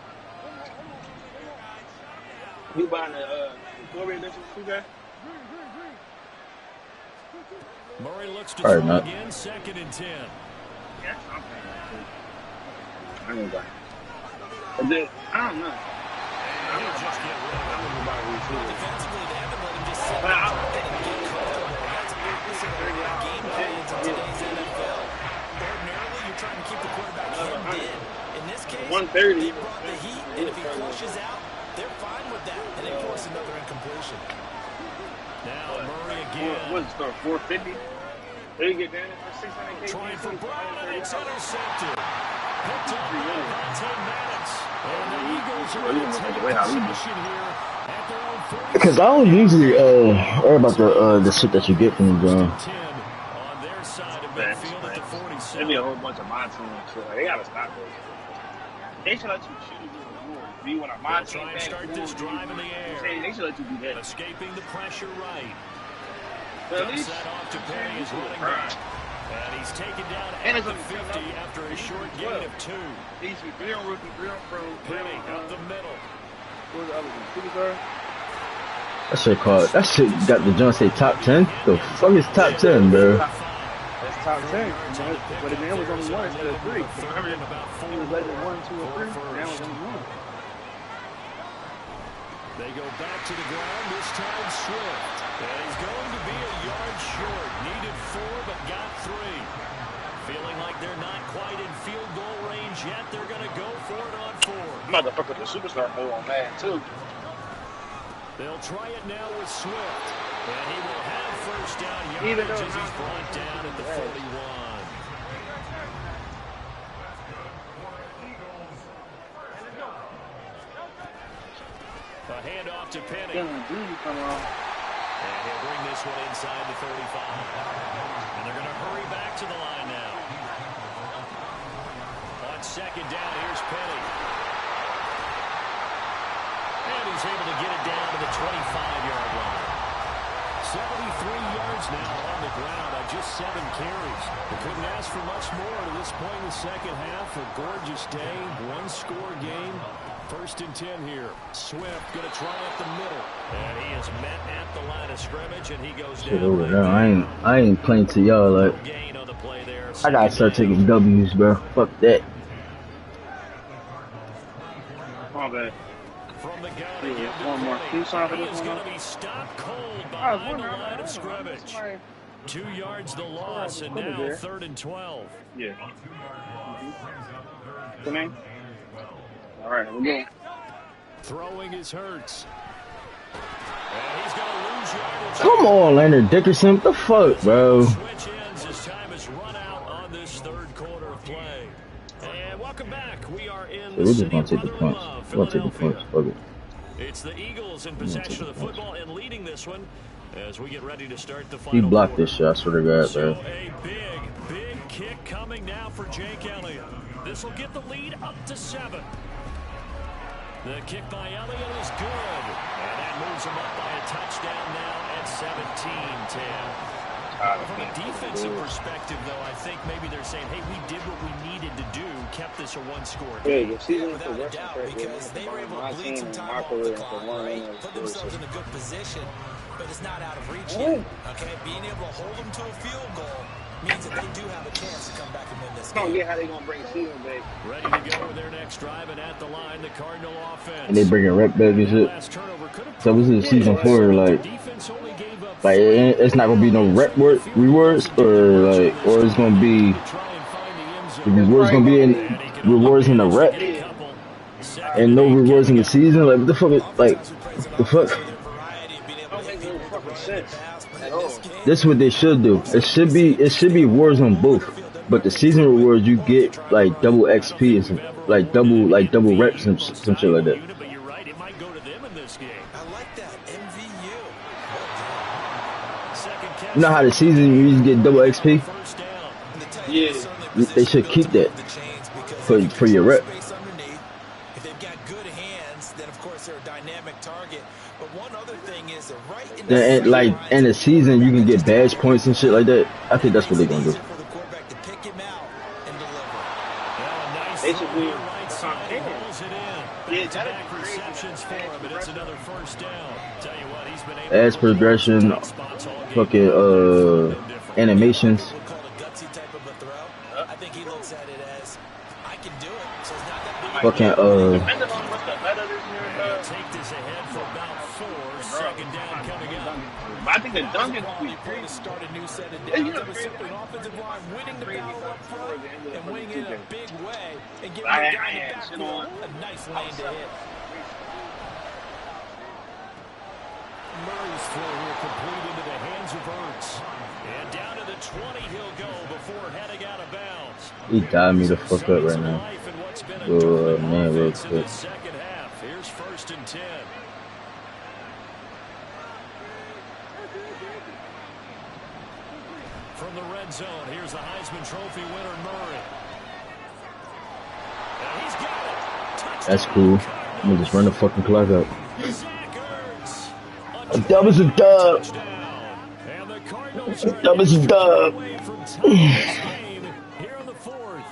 You buying the Glory edition too, guys? Murray looks to All right, throw Matt. again, 2nd and 10. Yeah, I'm paying. I ain't gonna buy it. I don't know. He'll just get rid of it. Defensively, they haven't let him just sit back and get comfortable. That's a big game plans in today's NFL. Ordinarily, you're trying to keep the quarterback hemmed in. In this case, 130. they brought the heat, and if he flushes out, they're fine with that. And they force another incompletion. Now Murray again. What's the 450? They get down for 600K. Trying for Brown, and it's intercepted. Picked up by Vontae Maddox. And the Eagles are in the position here at their own 40. Because I don't usually worry about the shit that you get from the 10 on their side of midfield at the 47. There'd be a whole bunch of monsoon and shit. Like, they gotta stop this. They should let you shoot more. Do you want a monsoon? Try and start this drive in the air. They should let you do that. Escaping the pressure right. At Gets least that off to Perry, his running back. And he's taken down and at it's the 50 after a short gain of 2. He's 3 on rookie, 3 on pro. Penny up the middle. Who's the other one? Superstar? That shit got the joint say top 10. The fuck is top 10, bro? That's top 10. But then it was only one instead of three. Remember, he was later 1, 2, and 3. Now it's only one. They go back to the ground, this time Swift. And he's going to be a yard short. Needed 4, but got 3. Feeling like they're not quite in field goal range yet. They're going to go for it on 4. Motherfucker, the superstar move on Madden, too. They'll try it now with Swift. And he will have first down Even yardage though as he's brought down at the 41. A handoff to Penny. And he'll bring this one inside the 35. And they're going to hurry back to the line now. On second down, here's Penny. And he's able to get it down to the 25-yard line. 73 yards now on the ground on just 7 carries. They couldn't ask for much more to this point in the second half. A gorgeous day, one-score game. First and 10 here. Swift going to try up the middle. And he is met at the line of scrimmage, and he goes down. Over there. I ain't playing to y'all like. I gotta start taking W's, bro. Fuck that. My bad. From the gun, one more. Can you sign for this he's one? going to be stopped cold behind the line of scrimmage. 2 yards the loss, and now 3rd and 12. Yeah. Come in. All right, here we go. Throwing is Hurts. And he's going to lose yardage. Come on, Leonard Dickerson. What the fuck, bro? Switch ends as time is run out on this 3rd quarter of play. And welcome back. We are in the We're just city gonna of take the brotherly punch. love, We're gonna take the Philadelphia. punch. Fuck it. It's the Eagles in possession of the football and leading this one as we get ready to start the He final blocked quarter. this shot, I swear to God, So bro. a big kick coming now for Jake Elliott. This will get the lead up to 7. The kick by Elliott is good. And that moves him up by a touchdown now at 17-10. From a defensive perspective, though, I think maybe they're saying, hey, we did what we needed to do, kept this a one-score game. Without a doubt, because they were able to bleed some time off the clock, right? Put themselves in a good position, but it's not out of reach yet. Okay, being able to hold them to a field goal means that they do have a chance to come back and win this I don't game. get how they gonna bring season back. Ready to go with their next drive, and at the line, the Cardinal offense. And they bringing rep back and shit. So this is season 4, like it's not gonna be no rep rewards, or it's gonna be the rewards gonna be in rewards in the rep, and no rewards in the season. Like what the fuck? The fuck? Don't make no fucking sense at all. This is what they should do. It should be rewards on both, but the season rewards you get like double XP and some like double reps and some shit like that. But you're right, it might go to them in this game. I like that. MVU. You know how the season you just get double XP? Yeah. They should keep that for your rep. If they've got good hands, then of course they're a dynamic target. But one other thing is that right in the In the season you can get badge points and shit like that. I think that's what they're gonna do. for the quarterback to pick him out and deliver. Basically, Back-to-back receptions for him, and it's another first down. Tell you what, he's been able As progression, fucking animations. We'll call it a gutsy type of a throw. I think he looks at it as, I can do it. So it's not that big. Fucking depending on what the meta this year does. take this ahead for about 4. Second down coming up. I think the Duncan will be To crazy. start a new set of Hey, you downs. know, It was simply an offensive line winning the battle up front and winning it in a big way and giving I the guy in the had shit backfield on. a nice lane to hit. Murray's throw here complete into the hands of Hurts. And down to the 20 he'll go before heading out of bounds. He got me the fuck up right now. Oh man, real quick. Second half. Here's 1st and 10. From the red zone, here's the Heisman Trophy winner, Murray. And he's got it. Touchdown. That's cool. I'm gonna just run the fucking clock out. Zach Ertz. That was a dub. And the Cardinals are That was a dub. away from tying this game here in the 4th.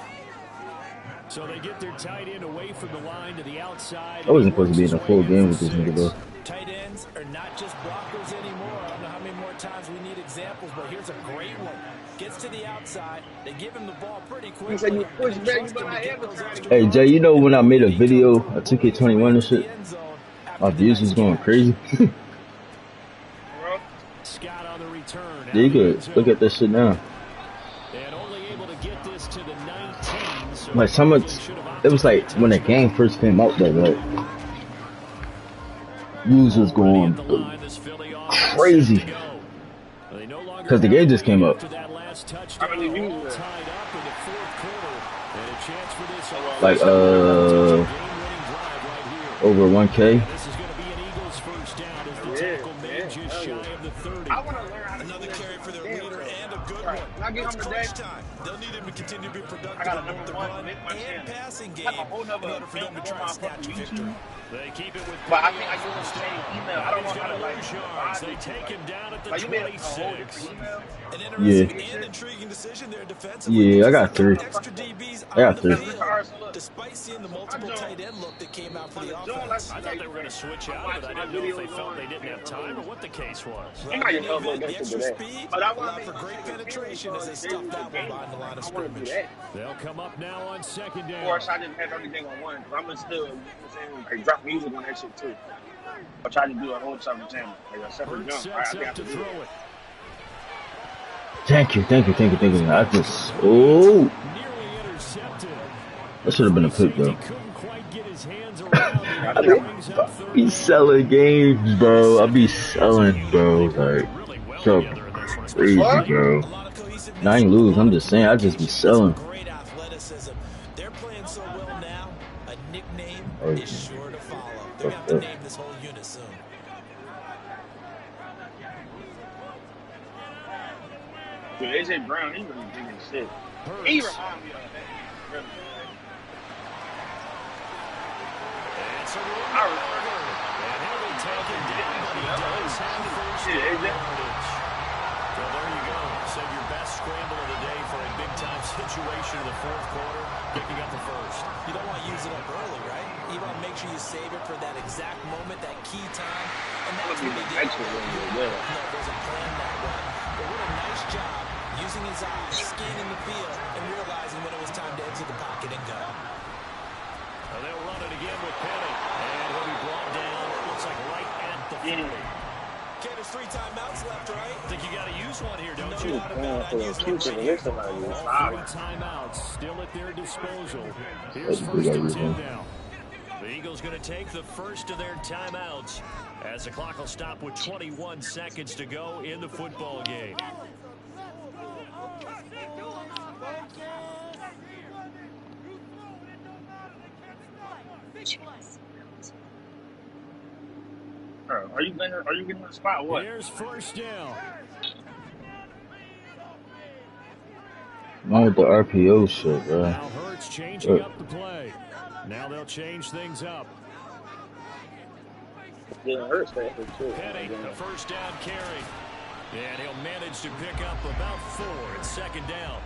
So they get their tight end away from the line to the outside. I wasn't supposed to be in a full game with this nigga though. Tight ends are not just blockers anymore. I don't know how many more times we need examples, but here's a great one. Gets to the outside. They give him the ball pretty You quickly. said you push And back, trust but him to I get am those trying to extra get Hey, Jay, yards. you know when I And made a he comes video through of all his 2K21 way and into shit, the end zone my after the views nice was going catch. crazy. bro. Scott on the return. Yeah, you could look at this shit now. And only able to get this to the 19. So Like so much, it was like when the game first came out though, like views was going crazy because the game just came up. How many views is that? Like over 1K. I want to learn how to Another do carry for their damn leader stuff. and a good Right. one. Can I get It's him today? crunch time. They'll need him to continue to be I productive got a on both the number one run link my and channel. passing I game have a whole in nother order for them to account try on and my snatch fucking a victory. YouTube. They keep it with But I think I use the same email. I don't know how to like They take him down at the like you made a 26. whole different email. An Yeah, interesting and intriguing decision there defensively. yeah, I because got they've 3. extra DBs I got on 3. the field, despite seeing the multiple tight end look that came out for the offense. I thought they were going to switch out, but I didn't know if they felt they didn't have time or what the case was. I might just upload The that shit extra today. speed But I allowed want for to great penetration as they stuffed that one behind the line of I want to do scrimmage. that. They'll come up now on second down. Or should I just have everything on one? Because I'm gonna still, you know what I'm saying, like drop music on that shit too. I'll try to do a whole separate channel, like a separate Hurts jump. I sets think I up to have to do throw that. it. Thank you. I just Nearly intercepted. that should have been a pick though. Couldn't quite get his hands around it. I be selling games, bro. I be selling, bro. Like so crazy, bro. And I ain't lose. I'm just saying, I just be selling. Great athleticism. They're playing so well now, a nickname is sure to follow. They're going to have to name this whole unit soon. Dude, AJ Brown, he really big as shit. He remind me of that. Really. It's a I remember. And he'll be taken down, but he does have first Yeah, AJ. yardage. So there you go. Save your best scramble of the day for a big-time situation in the fourth quarter, picking up the first. You don't want to use it up early, right? You want to make sure you save it for that exact moment, that key time. And that's what they did. Yeah. There's a plan that way. But what a nice job using his eyes, scanning the field, and realizing when it was time to exit the pocket and go. And they'll run it again with Penny. And he'll be brought down, looks like right at the 40. Okay, there's 3 timeouts left, right? I think you got to use one here, don't No you? doubt about it. I'd use one right here. All 3 timeouts still at their disposal. Here's first and 10 now. The Eagles going to take the first of their timeouts as the clock will stop with 21 seconds to go in the football game. Are you getting the spot? What? Here's first down. Wrong with the RPO shit, bro. Now Hurts changing up the play. Now they'll change things up. Jalen Hurts that too. Penny, the first down carry. And he'll manage to pick up about 4 at second down.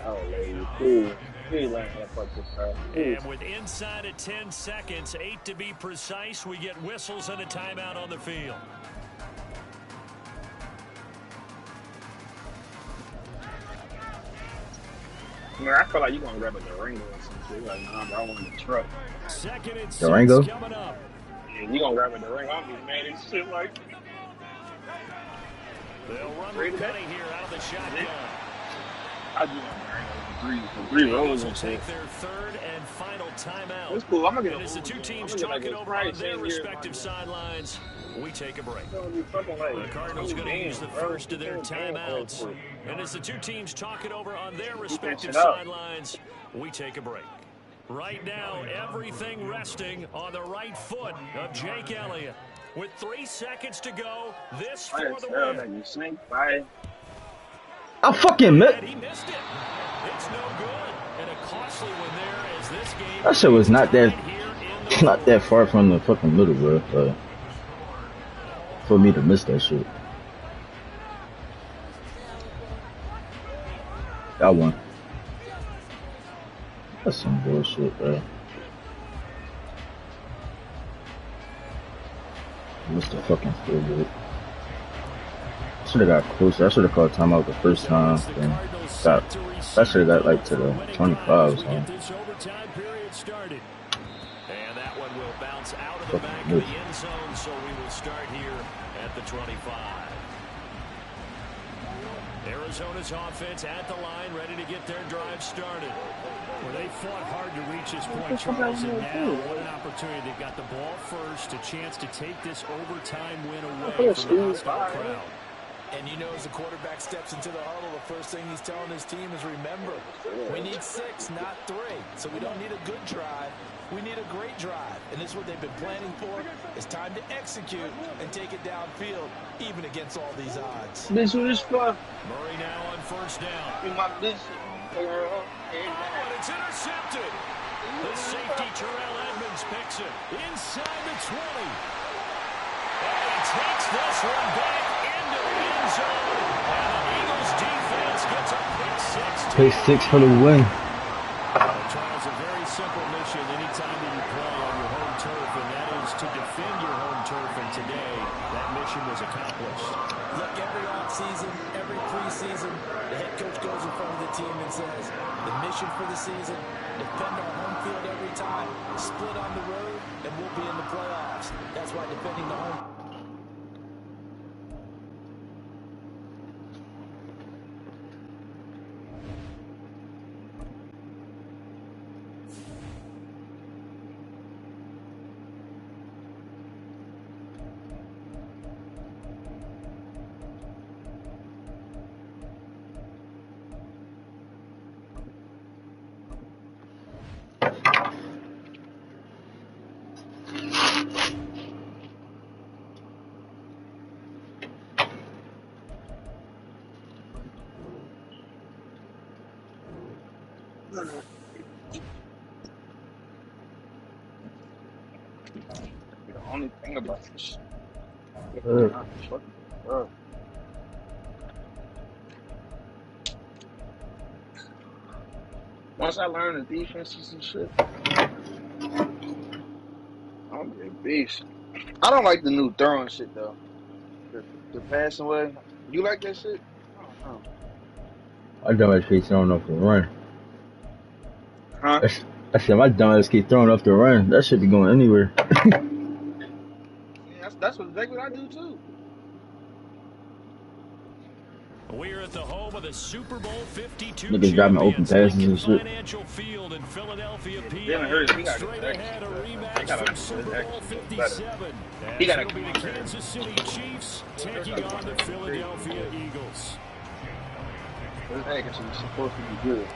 Oh, lady, please learn how to fuck this car. And with inside of 10 seconds, 8 to be precise, we get whistles and a timeout on the field. Man, I feel like you're going to grab a Durango or some shit. Like, nah, bro, I want the truck. Second and 6 Durango? coming up. Yeah, you going to grab a Durango. I'll be mad as shit like. They'll run with Penny here out of the shotgun. I do want Durango for 3 rolls and shit. Take their third and final timeout. That's cool. I'm going to get And as the two teams I'm talk gonna it get over on their respective sidelines, we take a break. The Cardinals going to use the first of their timeouts. And as the two teams talk it over on their respective sidelines, we take a break. Right now, everything resting on the right foot of Jake Elliott. With 3 seconds to go, this for the win. I fucking missed. And he missed it. It's no good. And a costly one there as this game. That shit was not that far from the fucking middle, bro. For me to miss that shit. Got one. That's some bullshit, bro. Missed the fucking field goal. should have got closer. I should have called timeout the first time. Then got. I should have got like to the 25 or something. And that one will bounce out of the back of the end zone, so we will start here at the 25. Arizona's offense at the line, ready to get their drive started. Well, they fought hard to reach this point, Charles, and now what an opportunity. They've got the ball first, a chance to take this overtime win away from the hostile crowd. And you know, as the quarterback steps into the huddle, the first thing he's telling his team is, remember, we need 6, not 3. So we don't need a good drive. We need a great drive. And this is what they've been planning for. It's time to execute and take it downfield, even against all these odds. This is fun. Murray now on first down. And it's intercepted. The safety, Terrell Edmonds, picks it inside the 20. And he takes this one back into the end zone. And the Eagles defense gets a pick 6. Pick 6 for the win. Charles, a very simple mission anytime that you play on your home turf, and that is to defend your home turf. And today, that mission was accomplished. Look, every offseason, every preseason, the head coach goes in front of the team and says, the mission for the season, defend our home field every time, split on the road, and we'll be in the playoffs. That's why defending the home. The only thing about this. Once I learn the defenses and shit, I'm a beast. I don't like the new throwing shit though. The passing way. You like that shit? I don't know. I dumb ass keep throwing off the run. Huh? I said my dumb ass keep throwing off the run. That should be going anywhere. Yeah, that's exactly what I do too. We're at the home of the Super Bowl 52 Niggas driving open passes and shit. Financial Field in Philadelphia, PA. Jalen Hurts, he got Straight good ahead, a extra. rematch from Super Bowl 57. He got It'll be the Kansas City Chiefs taking on the Philadelphia Eagles. This handkerchief is supposed to be good.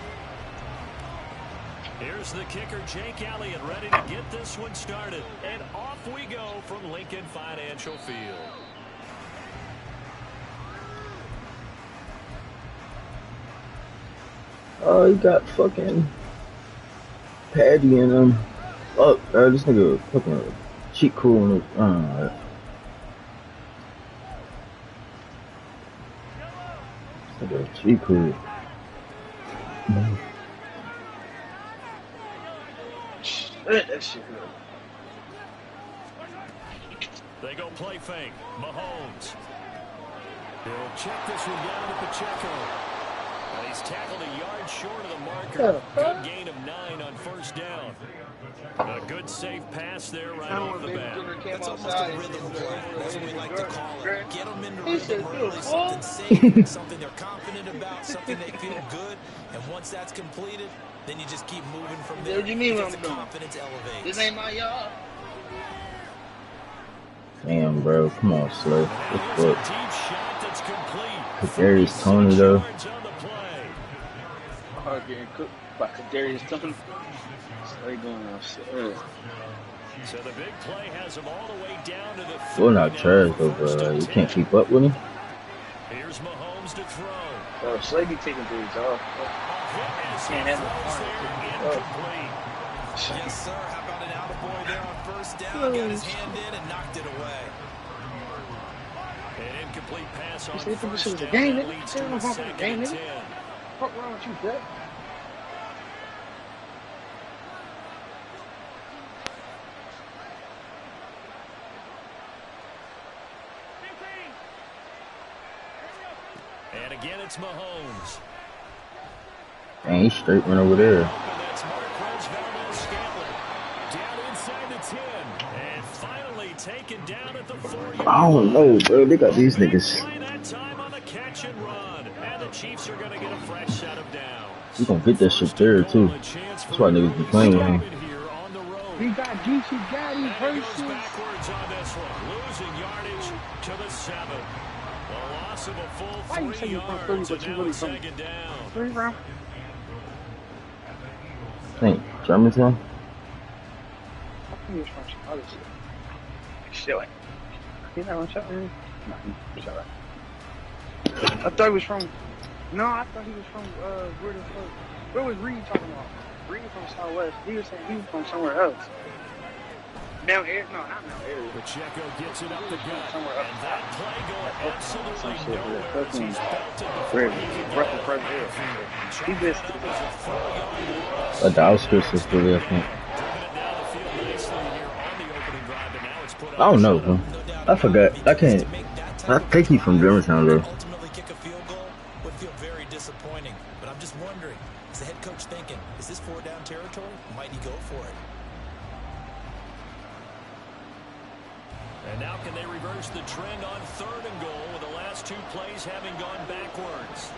Here's the kicker, Jake Elliott, ready to get this one started. And off we go from Lincoln Financial Field. Oh, he got fucking Patty in him. Oh, this nigga fucking cheat cool in his, this nigga cheat cool. That shit good. They go play fake. Mahomes. He'll check this one down to Pacheco. And he's tackled a yard short of the marker. Good gain of 9 on first down. A good safe pass there right off the bat. That's almost a rhythm play. That's what we like to call it. Get them into rhythm early, something safe, something they're confident about, something they feel good. And once that's completed, then you just keep moving from there. What do you mean because what I'm the doing? confidence elevates. This ain't my yard. Damn, bro. Come on, Slow. What's Deep up? shot that's complete. Kadarius Toney, though. Yards on the play. Hard getting cooked by Kadarius Toney. They going outside. So the big play has him all the way down to the 30. We're not trash, though, bro. You can't keep up with him. Here's Mahomes to throw. Oh, Slay be taking dudes off. Can't have incomplete. Yes, sir. How about an attaboy there on first down? Got his hand in and knocked it away. An incomplete pass on You think this first is a down. game, That nigga? leads Tell to them a how second the game, and nigga. 10. What's wrong with you, Jack? Again, it's Mahomes. Dang, he's straight run over there. That's Marquez Valdez-Scantling. Down inside the 10. And finally taken down at the 4-yard I don't know, bro. They got these niggas. Play that time on the catch and run. And the Chiefs are going to get a fresh set of downs. You gonna get that shit there, too. That's why niggas be playing with him. He got Geechee, got him, Goes backwards on this one. Losing yardage to the 7. A loss of a full 3 yards. And now it's second down. 3 round. I think Germantown. I think he was from Chicago. Still ain't. He's not from Chicago? No, he's alright. I thought he was from. No, I thought he was from where the fuck? Where was Reed talking about? Reed from Southwest. He was saying he was from somewhere else. Mount Airy? No, not Mount Airy. Pacheco gets it up the gut. Somewhere else. And that play going absolutely nowhere. He's belted Where? before he can Right get in front of here. He just. The outskirts is still there, I think. I don't know, bro. I forgot. I can't. I think he's from Germantown, though. Ultimately kick a field goal would feel very disappointing. But I'm just wondering, is the head coach thinking, is this 4-down territory? Might he go for it? And now can they reverse the trend on 3rd and goal with the last 2 plays having gone backwards?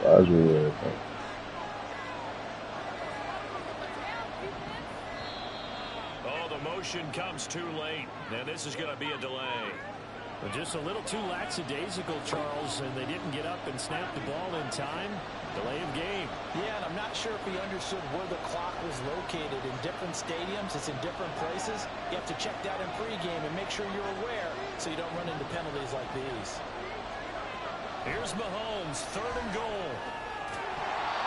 That was really weird, I think. Oh, the motion comes too late. Now this is going to be a delay. But just a little too lackadaisical, Charles, and they didn't get up and snap the ball in time. Delay of game. Yeah, and I'm not sure if he understood where the clock was located. In different stadiums, it's in different places. You have to check that in pregame and make sure you're aware so you don't run into penalties like these. Here's Mahomes, 3rd and goal.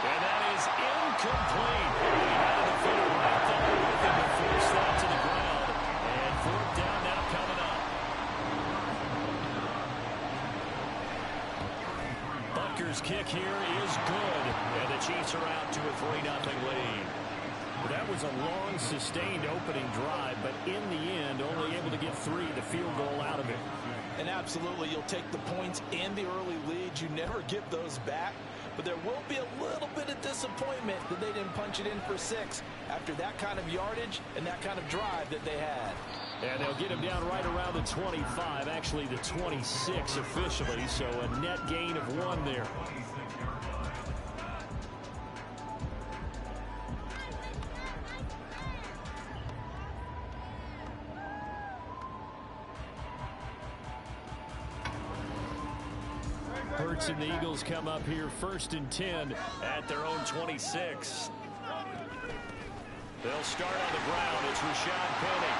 And that is incomplete. He had a defender right there with him to force that to the ground. And 4th down now coming up. Butker's kick here is good. And the Chiefs are out to a 3-0 lead. That was a long, sustained opening drive, but in the end, only able to get 3, the field goal out of it. And absolutely, you'll take the points and the early leads. You never get those back. But there will be a little bit of disappointment that they didn't punch it in for 6 after that kind of yardage and that kind of drive that they had. And they'll get him down right around the 25, actually the 26 officially, so a net gain of 1 there. Hurts and the Eagles come up here 1st and 10 at their own 26. They'll start on the ground. It's Rashad Penny.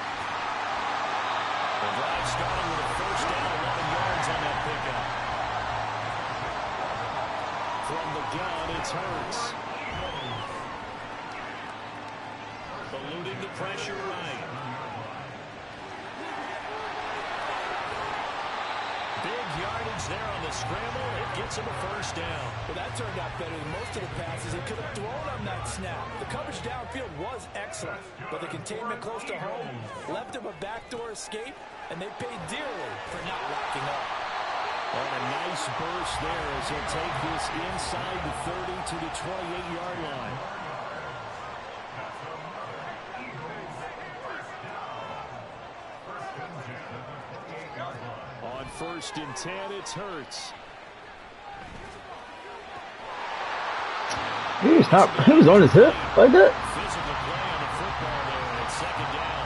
The drive starting with a 1st down, 11 yards on that pickup. From the gun, it's Hurts. Eluding the pressure right. Big yardage there on the scramble. It gets him a 1st down. Well, that turned out better than most of the passes he could have thrown on that snap. The coverage downfield was excellent, but the containment close to home left him a backdoor escape, and they paid dearly for not locking up. And a nice burst there as he'll take this inside the 30 to the 28-yard line. On 1st and 10, it's Hurts. He was on his hip like that. Physical play on the football there, and it's 2nd down.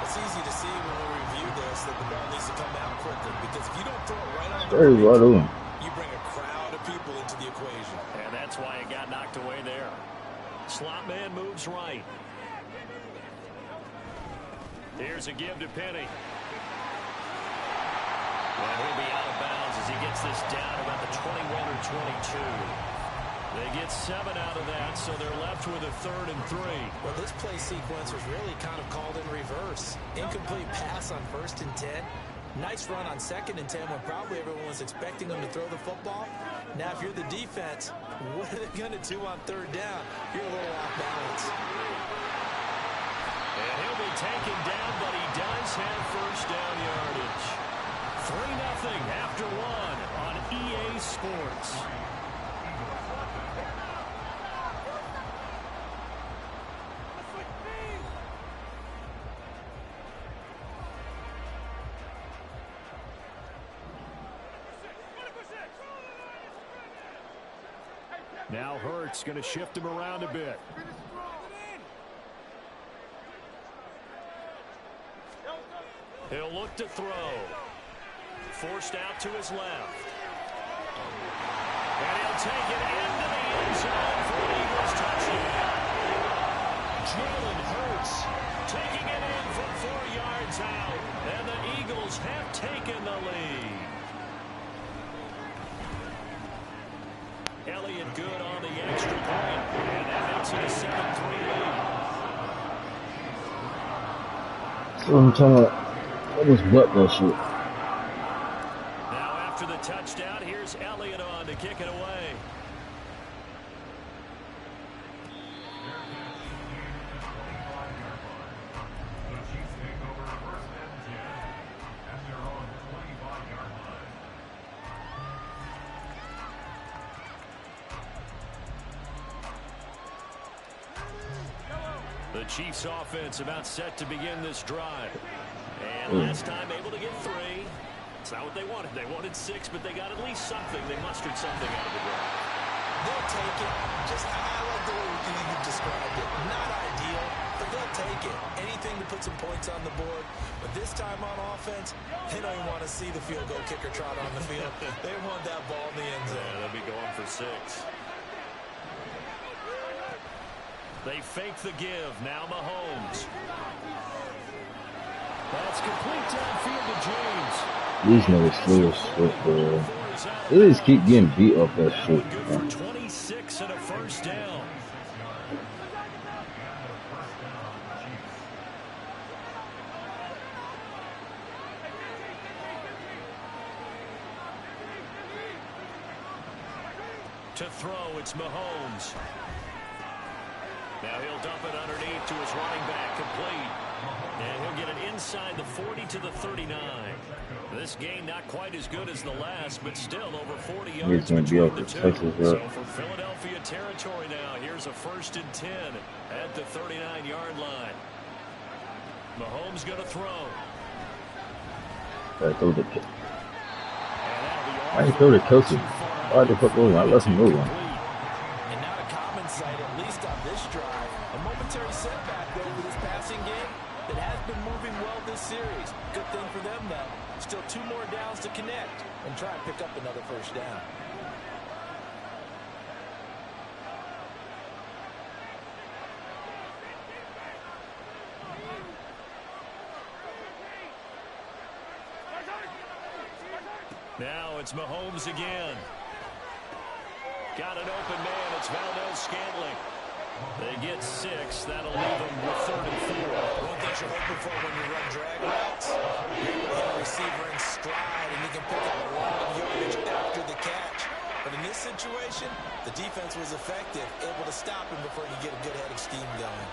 It's easy to see when we review this that the ball needs to come down quickly, because if you don't throw it right on the ground, you bring a crowd of people into the equation. And that's why it got knocked away there. Slot man moves right. Here's a give to Penny. And he'll be out of bounds as he gets this down about the 21 or 22. They get 7 out of that, so they're left with a 3rd and 3. Well, this play sequence was really kind of called in reverse. Incomplete pass on 1st and 10. Nice run on 2nd and 10 when probably everyone was expecting them to throw the football. Now, if you're the defense, what are they going to do on 3rd down? You're a little off balance. And he'll be taken down, but he does have 1st down yardage. 3-0 after one on EA Sports. Now Hurts going to shift him around a bit. He'll look to throw. Forced out to his left. And he'll take it into the end zone for an Eagles touchdown. Jalen Hurts taking it in from 4 yards out. And the Eagles have taken the lead. Elliott good on the extra point. And that makes it a 7-3 lead. So I'm trying to almost butt that shit. Now after the touchdown, here's Elliott on to kick it away. The Chiefs offense about set to begin this drive. And last time able to get 3. It's not what they wanted. They wanted 6, but they got at least something. They mustered something out of the drive. They'll take it. Just, I like the way you described it. Not ideal, but they'll take it. Anything to put some points on the board. But this time on offense, they don't even want to see the field goal kicker trot on the field. They want that ball in the end zone. Yeah, they'll be going for 6. They fake the give. Now Mahomes. That's complete downfield to James. These niggas slow as shit, bro. They just keep getting beat off that shit. Good for 26 and a first down. To throw, it's Mahomes. Now he'll dump it underneath to his running back, complete. And he'll get it inside the 40 to the 39. This game not quite as good as the last, but still over 40 yards between the two. So for Philadelphia territory now, here's a 1st and 10 at the 39-yard line. Mahomes going to throw. I didn't throw the Kelsey. Why the fuck over? I let him move on. And not a common sight, at least on this drive. A momentary setback, though, with this passing game that has been moving well this series. Good thing for them, though. Still 2 more downs to connect and try and pick up another first down. Now it's Mahomes again. Got an open man. It's Valdez-Scantling. They get 6. That'll leave them with 3rd and 4. One thing you're hoping for when you run drag routes, you hit a receiver in stride and he can pick up a lot of yardage after the catch. But in this situation, the defense was effective, able to stop him before he could get a good heading scheme going.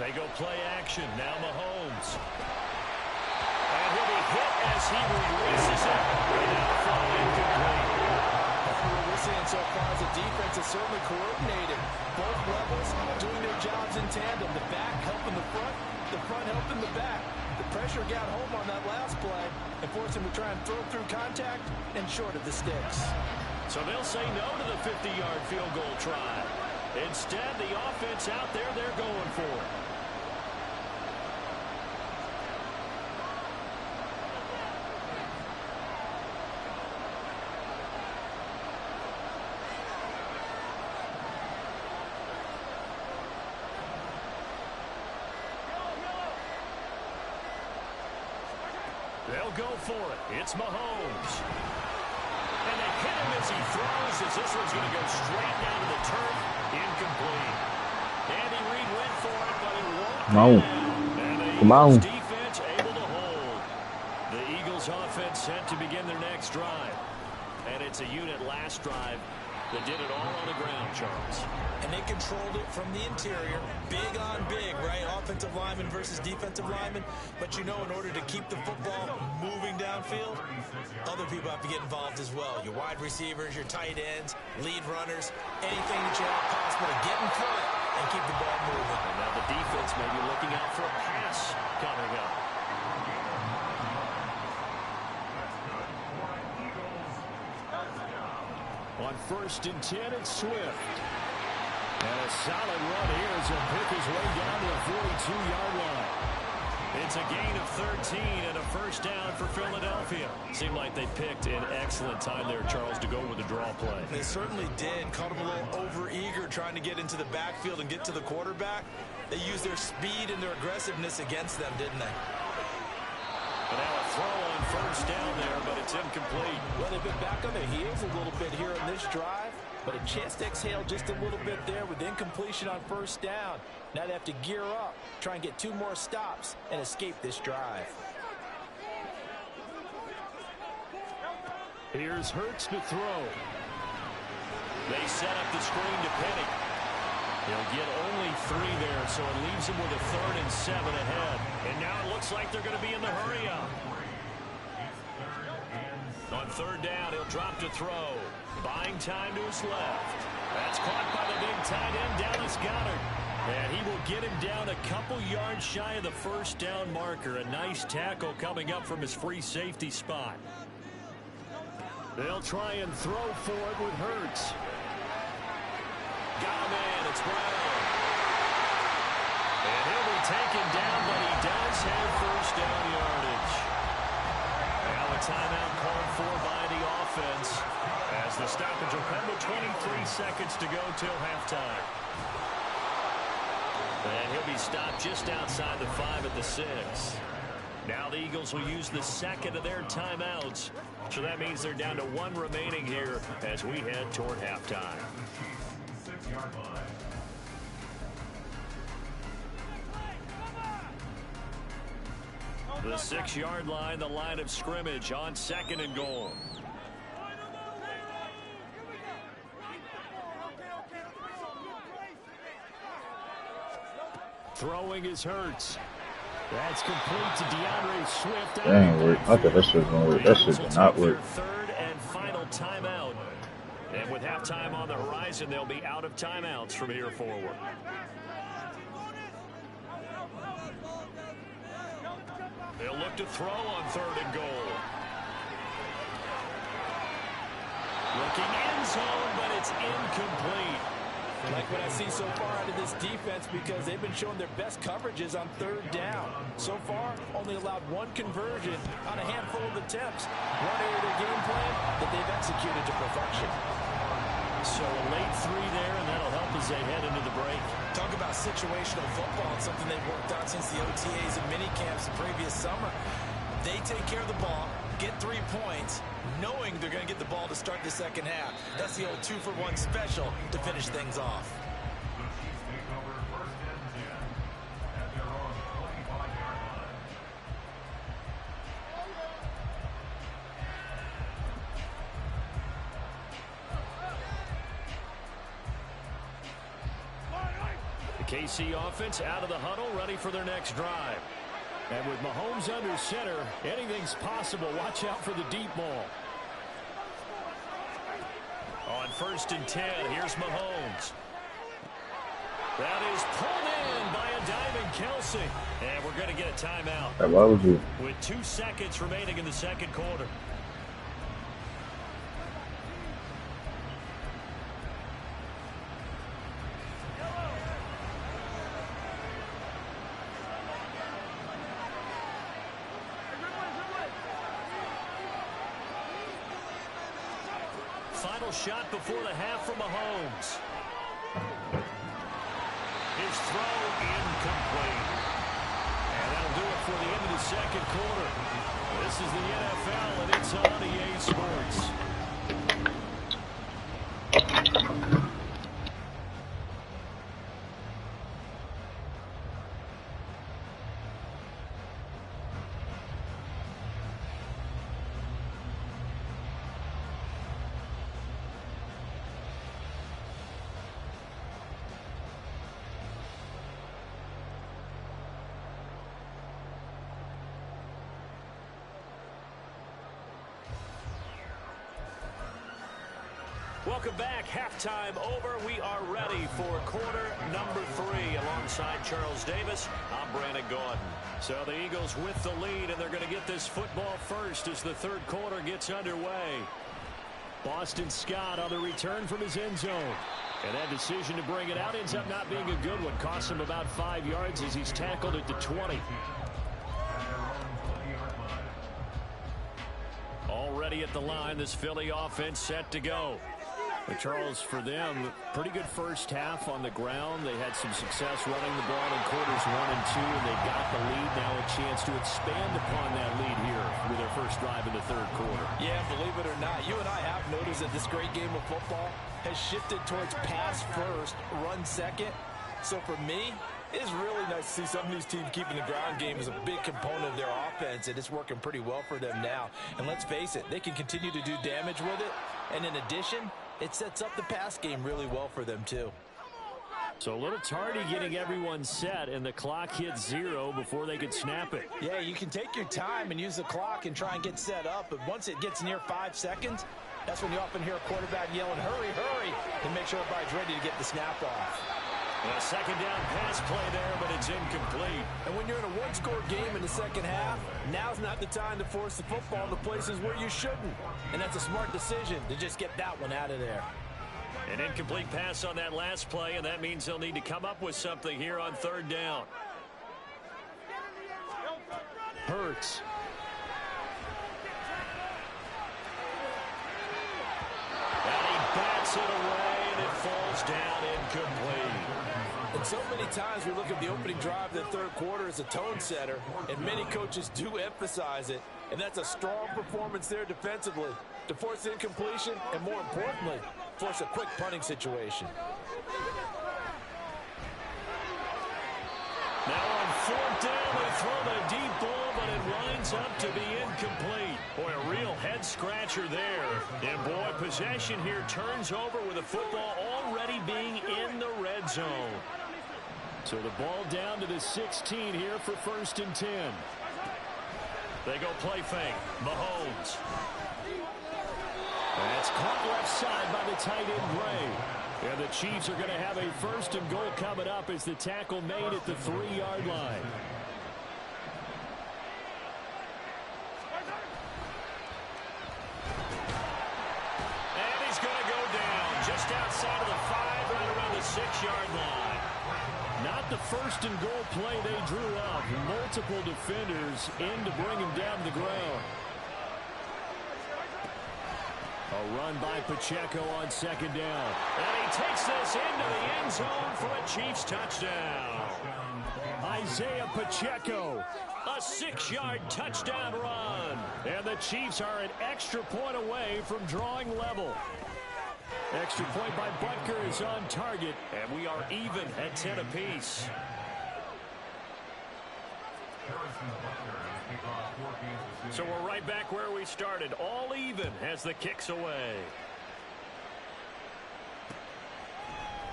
They go play action. Now Mahomes. And he'll be hit as he releases it. And now throw incomplete. What we're seeing so far is the defense is certainly coordinated. Both levels doing their jobs in tandem. The back helping the front helping the back. The pressure got home on that last play and forced him to try and throw through contact and short of the sticks. So they'll say no to the 50-yard field goal try. Instead, the offense out there, they're going for it. They'll go for it. It's Mahomes. And they hit him as he throws, as this one's going to go straight down to the turf. Incomplete. Andy Reid went for it, but it won't. Come on. And the Come on. Eagles defense able to hold. The Eagles offense set to begin their next drive. And it's a unit last drive They did it all on the ground, Charles. And they controlled it from the interior. Big on big, right? Offensive lineman versus defensive lineman. But you know, in order to keep the football moving downfield, other people have to get involved as well. Your wide receivers, your tight ends, lead runners, anything that you have possible to get in front and keep the ball moving. And now the defense may be looking out for a pass coming up. On 1st and 10, it's Swift. And a solid run here as he'll pick his way down to the 42-yard line. It's a gain of 13 and a first down for Philadelphia. Seemed like they picked an excellent time there, Charles, to go with the draw play. They certainly did. Caught them a little over-eager trying to get into the backfield and get to the quarterback. They used their speed and their aggressiveness against them, didn't they? And now a throw on first down there, but it's incomplete. Well, they've been back on their heels a little bit here on this drive, but a chance to exhale just a little bit there with incompletion on first down. Now they have to gear up, try and get 2 more stops, and escape this drive. Here's Hurts to throw. They set up the screen to Penny. He'll get only 3 there, so it leaves him with a 3rd and 7 ahead. And now it looks like they're going to be in the hurry-up. On 3rd down, he'll drop to throw. Buying time to his left. That's caught by the big tight end, Dallas Goedert. And he will get him down a couple yards shy of the first down marker. A nice tackle coming up from his free safety spot. They'll try and throw for it with Hurts. Got him in. It's Brown. And he'll be taken down, but he does have first down yardage. Now a timeout called for by the offense as the stoppage will come with 23 seconds to go till halftime. And he'll be stopped just outside the 5 at the 6. Now the Eagles will use the second of their timeouts. So that means they're down to 1 remaining here as we head toward halftime. The 6-yard line, the line of scrimmage on 2nd and goal. Throwing is Hurts. That's complete to DeAndre Swift. That ain't work. I thought that shit was gonna work. That shit did not work. 3rd and final timeout. And with halftime on the horizon, they'll be out of timeouts from here forward. They'll look to throw on 3rd and goal. Looking end zone, but it's incomplete. I like what I see so far out of this defense because they've been showing their best coverages on 3rd down. So far, only allowed 1 conversion on a handful of attempts. One area of their game plan that they've executed to perfection. So a late 3 there, and that'll help as they head into the break. Talk about situational football. It's something they've worked on since the OTAs and mini camps the previous summer. They take care of the ball, get 3 points, knowing they're going to get the ball to start the second half. That's the old 2-for-1 special to finish things off. The KC offense out of the huddle, ready for their next drive. And with Mahomes under center, anything's possible. Watch out for the deep ball. On 1st and 10, here's Mahomes. That is pulled in by a diving Kelsey. And we're going to get a timeout. Hey, why would you? With 2 seconds remaining in the second quarter. Final shot before the half from Mahomes. His throw incomplete. And that'll do it for the end of the second quarter. This is the NFL, and it's on EA Sports. Welcome back. Halftime over. We are ready for quarter number 3. Alongside Charles Davis, I'm Brandon Gordon. So the Eagles with the lead, and they're going to get this football first as the third quarter gets underway. Boston Scott on the return from his end zone. And that decision to bring it out ends up not being a good one. Costs him about 5 yards as he's tackled at the 20. Already at the line, this Philly offense set to go. But Charles, for them, pretty good first half on the ground. They had some success running the ball in quarters 1 and 2, and they got the lead. Now a chance to expand upon that lead here with their first drive in the third quarter. Yeah, believe it or not, you and I have noticed that this great game of football has shifted towards pass first, run second. So for me, it's really nice to see some of these teams keeping the ground game as a big component of their offense, and it's working pretty well for them now. And let's face it, they can continue to do damage with it. And in addition, it sets up the pass game really well for them, too. So a little tardy getting everyone set, and the clock hit 0 before they could snap it. Yeah, you can take your time and use the clock and try and get set up, but once it gets near 5 seconds, that's when you often hear a quarterback yelling, hurry, hurry, to make sure everybody's ready to get the snap off. A second down pass play there, but it's incomplete. And when you're in a one-score game in the second half, now's not the time to force the football to places where you shouldn't. And that's a smart decision to just get that one out of there. An incomplete pass on that last play, and that means they'll need to come up with something here on third down. Hurts. And he bats it away, and it falls down incomplete. And so many times we look at the opening drive of the third quarter as a tone setter, and many coaches do emphasize it, and that's a strong performance there defensively to force incompletion and, more importantly, force a quick punting situation. Now on fourth down, they throw the deep ball, but it winds up to be incomplete. Boy, a real head-scratcher there. And, boy, possession here turns over with the football already being in the red zone. So the ball down to the 16 here for 1st and 10. They go play fake. Mahomes. That's caught left side by the tight end Gray. And the Chiefs are going to have a 1st and goal coming up as the tackle made at the 3-yard line. And he's going to go down just outside of the 5, right around the 6-yard line. Not the 1st and goal play they drew up. Multiple defenders in to bring him down to the ground. A run by Pacheco on 2nd down. And he takes this into the end zone for a Chiefs touchdown. Isaiah Pacheco, a 6-yard touchdown run. And the Chiefs are an extra point away from drawing level. Extra point by Butker is on target, and we are even at 10 apiece. So we're right back where we started, all even as the kick's away.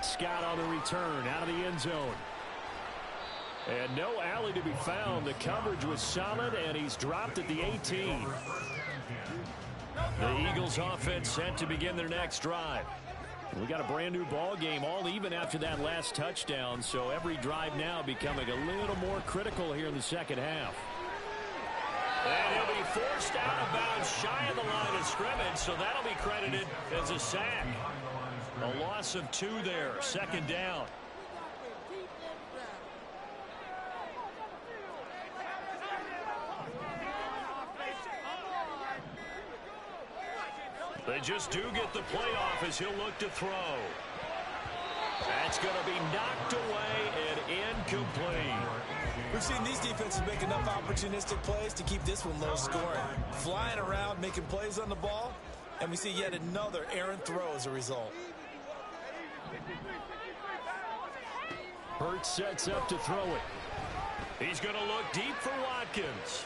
Scott on the return, out of the end zone. And no alley to be found. The coverage was solid, and he's dropped at the 18. The Eagles offense set to begin their next drive. We got a brand new ball game, all even after that last touchdown, so every drive now becoming a little more critical here in the second half. And he'll be forced out of bounds shy of the line of scrimmage, so that'll be credited as a sack. A loss of 2 there, 2nd down. They just do get the playoff as he'll look to throw. That's going to be knocked away and incomplete. We've seen these defenses make enough opportunistic plays to keep this one low scoring. Flying around, making plays on the ball, and we see yet another errant throw as a result. Hurts sets up to throw it. He's going to look deep for Watkins.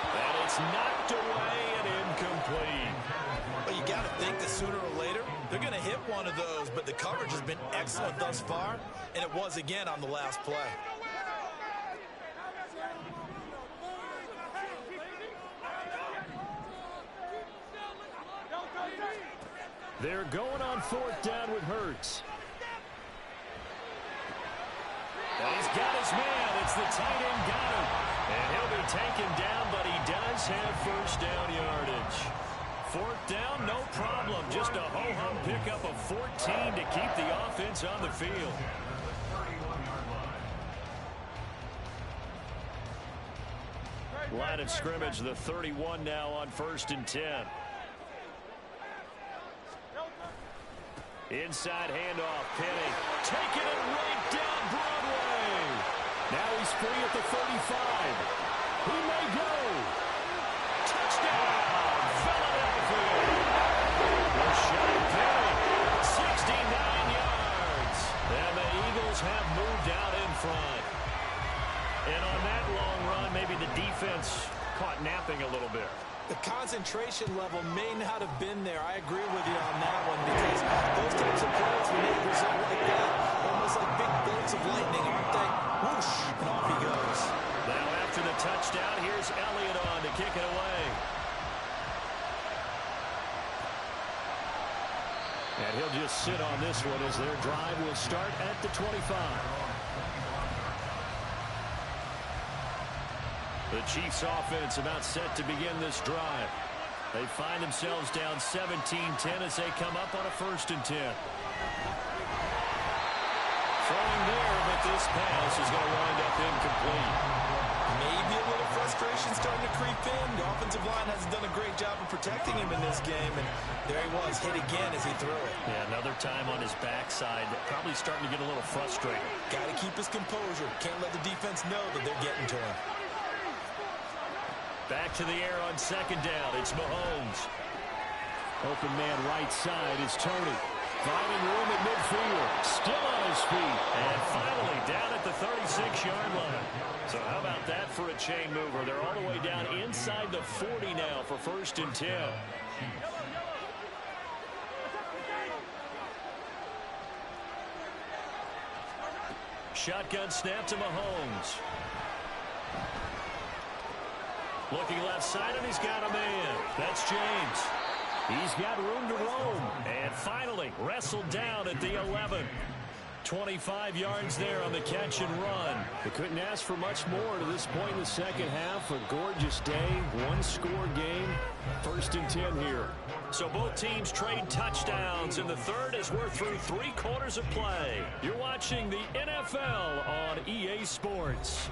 And it's knocked away and incomplete. Well, you got to think that sooner or later, they're going to hit one of those, but the coverage has been excellent thus far, and it was again on the last play. They're going on 4th down with Hurts. And he's got his man. It's the tight end, got him. And he'll be taken down, but he does have 1st down yardage. 4th down, no problem. Just a ho-hum pickup of 14 to keep the offense on the field. Line of scrimmage, the 31 now on 1st and 10. Inside handoff, Penny. Taking it right down Broadway. Now he's free at the 35. He may go. Touchdown, Philadelphia. Rashad Penny, 69 yards. And the Eagles have moved out in front. And on that long run, maybe the defense caught napping a little bit. The concentration level may not have been there. I agree with you on that one because those types of plays, when they result like that, almost like big bolts of lightning, aren't they? Whoosh, and off he goes. Now after the touchdown, here's Elliott on to kick it away. And he'll just sit on this one as their drive will start at the 25. The Chiefs offense about set to begin this drive. They find themselves down 17-10 as they come up on a 1st and 10. Throwing there, but this pass is going to wind up incomplete. Maybe a little frustration starting to creep in. The offensive line hasn't done a great job of protecting him in this game, and there he was, hit again as he threw it. Yeah, another time on his backside, probably starting to get a little frustrated. Got to keep his composure. Can't let the defense know that they're getting to him. Back to the air on 2nd down. It's Mahomes. Open man right side is Tony. Finding room at midfield. Still on his feet. And finally down at the 36-yard line. So how about that for a chain mover? They're all the way down inside the 40 now for 1st and 10. Shotgun snap to Mahomes. Looking left side, and he's got a man. That's James. He's got room to roam. And finally, wrestled down at the 11. 25 yards there on the catch and run. They couldn't ask for much more to this point in the second half. A gorgeous day, one-score game. 1st and 10 here. So both teams trade touchdowns in the third as we're through 3 quarters of play. You're watching the NFL on EA Sports.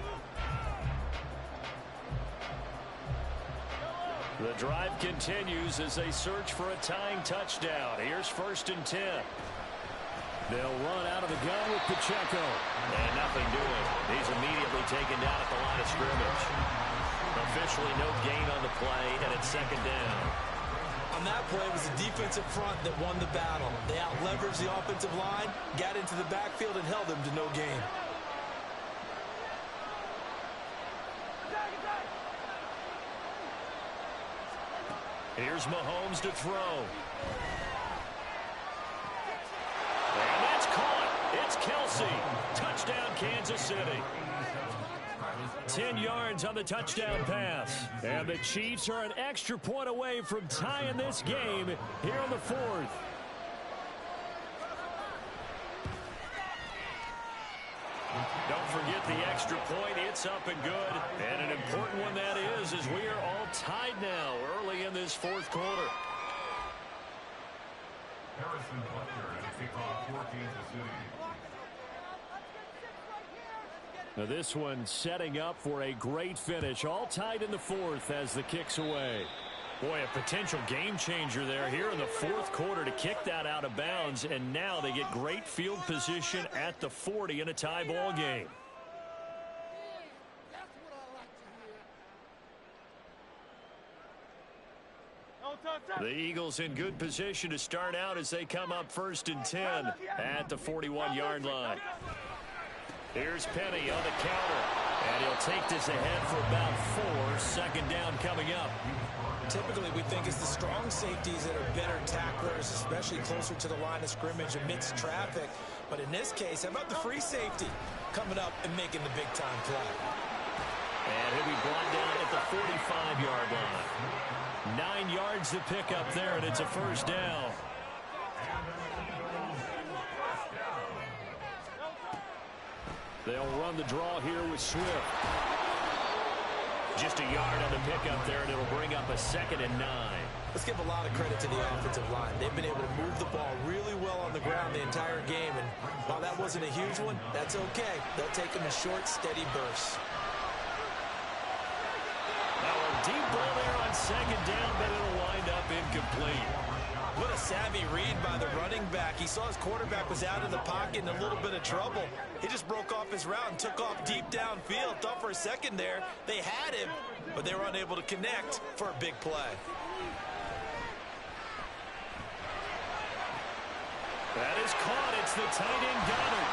The drive continues as they search for a tying touchdown. Here's 1st and 10. They'll run out of the gun with Pacheco. And nothing doing. He's immediately taken down at the line of scrimmage. Officially no gain on the play, and it's 2nd down. On that play, it was the defensive front that won the battle. They out-leveraged the offensive line, got into the backfield, and held them to no gain. Here's Mahomes to throw. And it's caught. It's Kelsey. Touchdown, Kansas City. 10 yards on the touchdown pass. And the Chiefs are an extra point away from tying this game here in the 4th. Don't forget the extra point. It's up and good. And an important one that is, as we are all tied now early in this 4th quarter. Now this one setting up for a great finish. All tied in the 4th as the kick's away. Boy, a potential game changer there here in the 4th quarter to kick that out of bounds. And now they get great field position at the 40 in a tie ball game. The Eagles in good position to start out as they come up 1st and 10 at the 41-yard line. Here's Penny on the counter. And he'll take this ahead for about 4. 2nd down coming up. Typically, we think it's the strong safeties that are better tacklers, especially closer to the line of scrimmage amidst traffic. But in this case, how about the free safety coming up and making the big-time play? And he'll be brought down at the 45-yard line. 9 yards to pick up there, and it's a 1st down. They'll run the draw here with Swift. Just a yard on the pickup there, and it'll bring up a 2nd and 9. Let's give a lot of credit to the offensive line. They've been able to move the ball really well on the ground the entire game, and while that wasn't a huge one, that's okay. They'll take them in short, steady bursts. Now a deep ball there on 2nd down, but it'll wind up incomplete. What a savvy read by the running back. He saw his quarterback was out of the pocket in a little bit of trouble. He just broke off his route and took off deep downfield. Thought for a second there they had him, but they were unable to connect for a big play. That is caught. It's the tight end Goddard.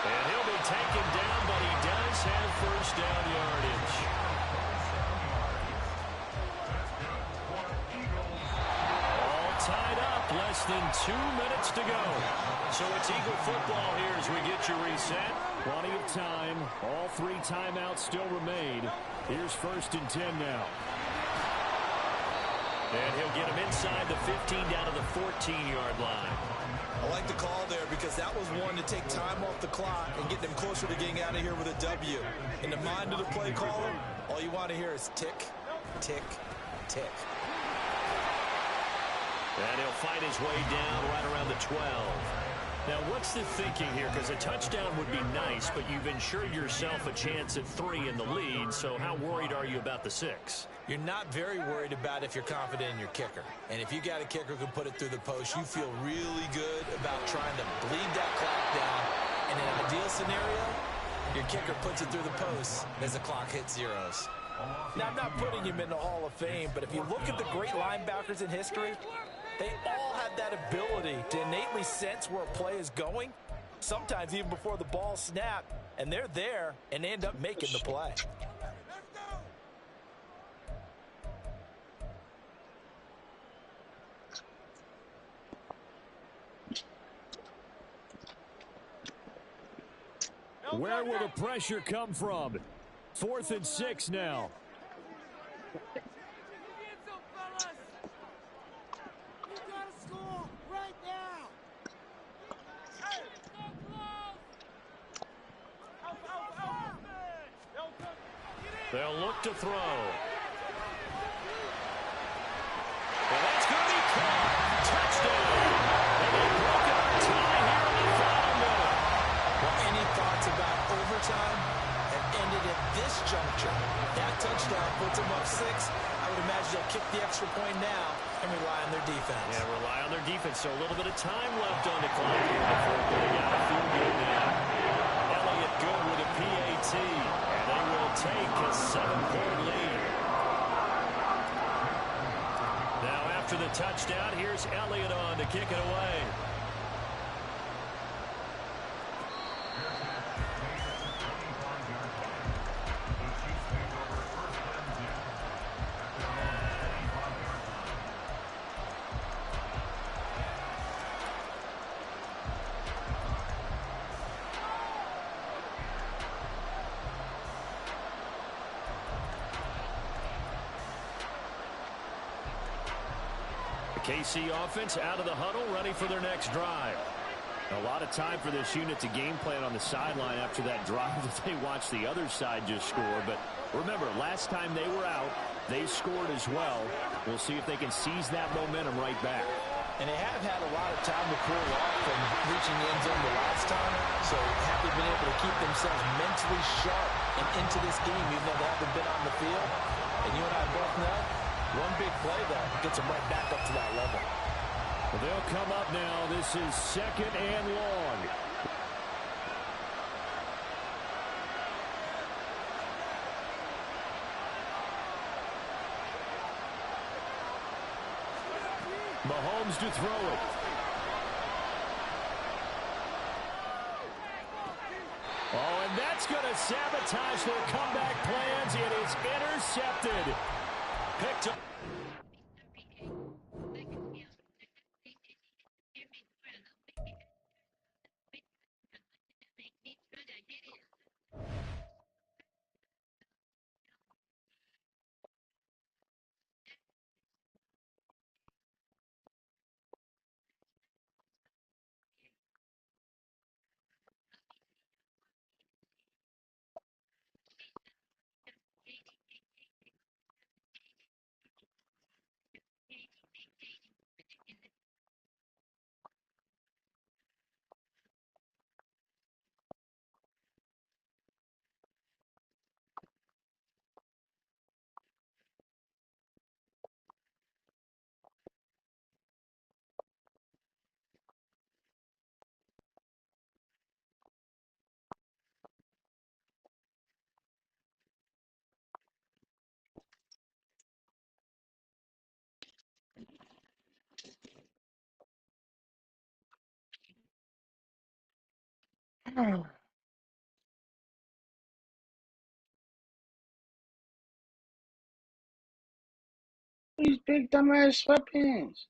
And he'll be taken down, but he does have first down yardage. All tied up. Less than 2 minutes to go. So it's Eagle football here as we get you reset. Plenty of time. All 3 timeouts still remain. Here's 1st and 10 now. And he'll get him inside the 15 down to the 14-yard line. I like the call there because that was one to take time off the clock and get them closer to getting out of here with a W. In the mind of the play caller, all you want to hear is tick, tick, tick. And he'll fight his way down right around the 12. Now, what's the thinking here? Because a touchdown would be nice, but you've ensured yourself a chance at 3 in the lead, so how worried are you about the 6? You're not very worried about if you're confident in your kicker. And if you got a kicker who can put it through the post, you feel really good about trying to bleed that clock down. And in an ideal scenario, your kicker puts it through the post as the clock hits zeros. Now, I'm not putting him in the Hall of Fame, but if you look at the great linebackers in history, they all have that ability to innately sense where a play is going, sometimes even before the ball snapped, and they're there and they end up making the play. Where will the pressure come from? 4th and 6 now. They'll look to throw. And that's going to be caught. Touchdown. And they've broken our tie here in the final minute. Well, any thoughts about overtime have ended at this juncture. That touchdown puts them up 6. I would imagine they'll kick the extra point now and rely on their defense. Yeah, rely on their defense. So a little bit of time left on the clock here before they got to feel good now. Elliott good with a PAT. And they will take a 7-point lead. Now after the touchdown, here's Elliott on to kick it away. KC offense out of the huddle, ready for their next drive. A lot of time for this unit to game plan on the sideline after that drive that they watched the other side just score. But remember, last time they were out, they scored as well. We'll see if they can seize that momentum right back. And they have had a lot of time to cool off from reaching the end zone the last time. So have they been able to keep themselves mentally sharp and into this game, even though they haven't been on the field? And you and I both know, one big play, though, gets them right back up to that level. Well, they'll come up now. This is 2nd and long. Mahomes to throw it. Oh, and that's going to sabotage their comeback plans. It is intercepted. Picked up. These big dumbass sweatpants.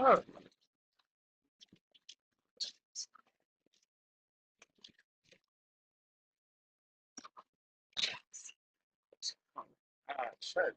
Oh, shit.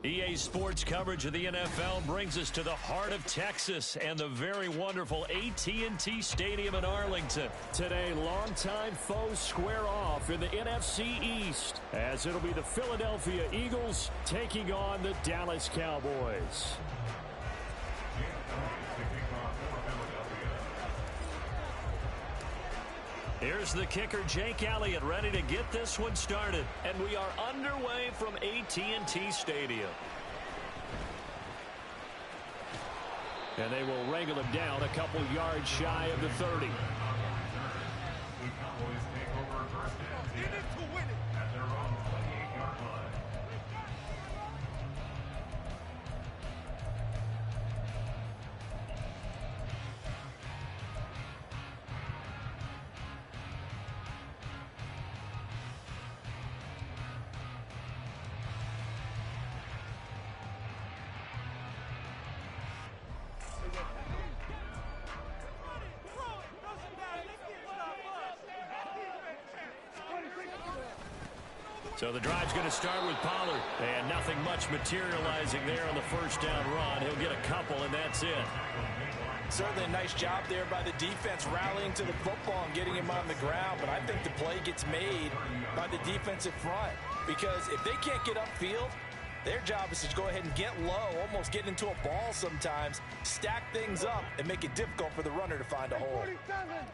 EA Sports coverage of the NFL brings us to the heart of Texas and the very wonderful AT&T Stadium in Arlington. Today, longtime foes square off in the NFC East, as it'll be the Philadelphia Eagles taking on the Dallas Cowboys. Here's the kicker, Jake Elliott, ready to get this one started. And we are underway from AT&T Stadium. And they will wrangle him down a couple yards shy of the 30. So the drive's going to start with Pollard. And nothing much materializing there on the first down run. He'll get a couple, and that's it. Certainly a nice job there by the defense rallying to the football and getting him on the ground. But I think the play gets made by the defensive front. Because if they can't get upfield, their job is to go ahead and get low, almost get into a ball sometimes, stack things up, and make it difficult for the runner to find a hole.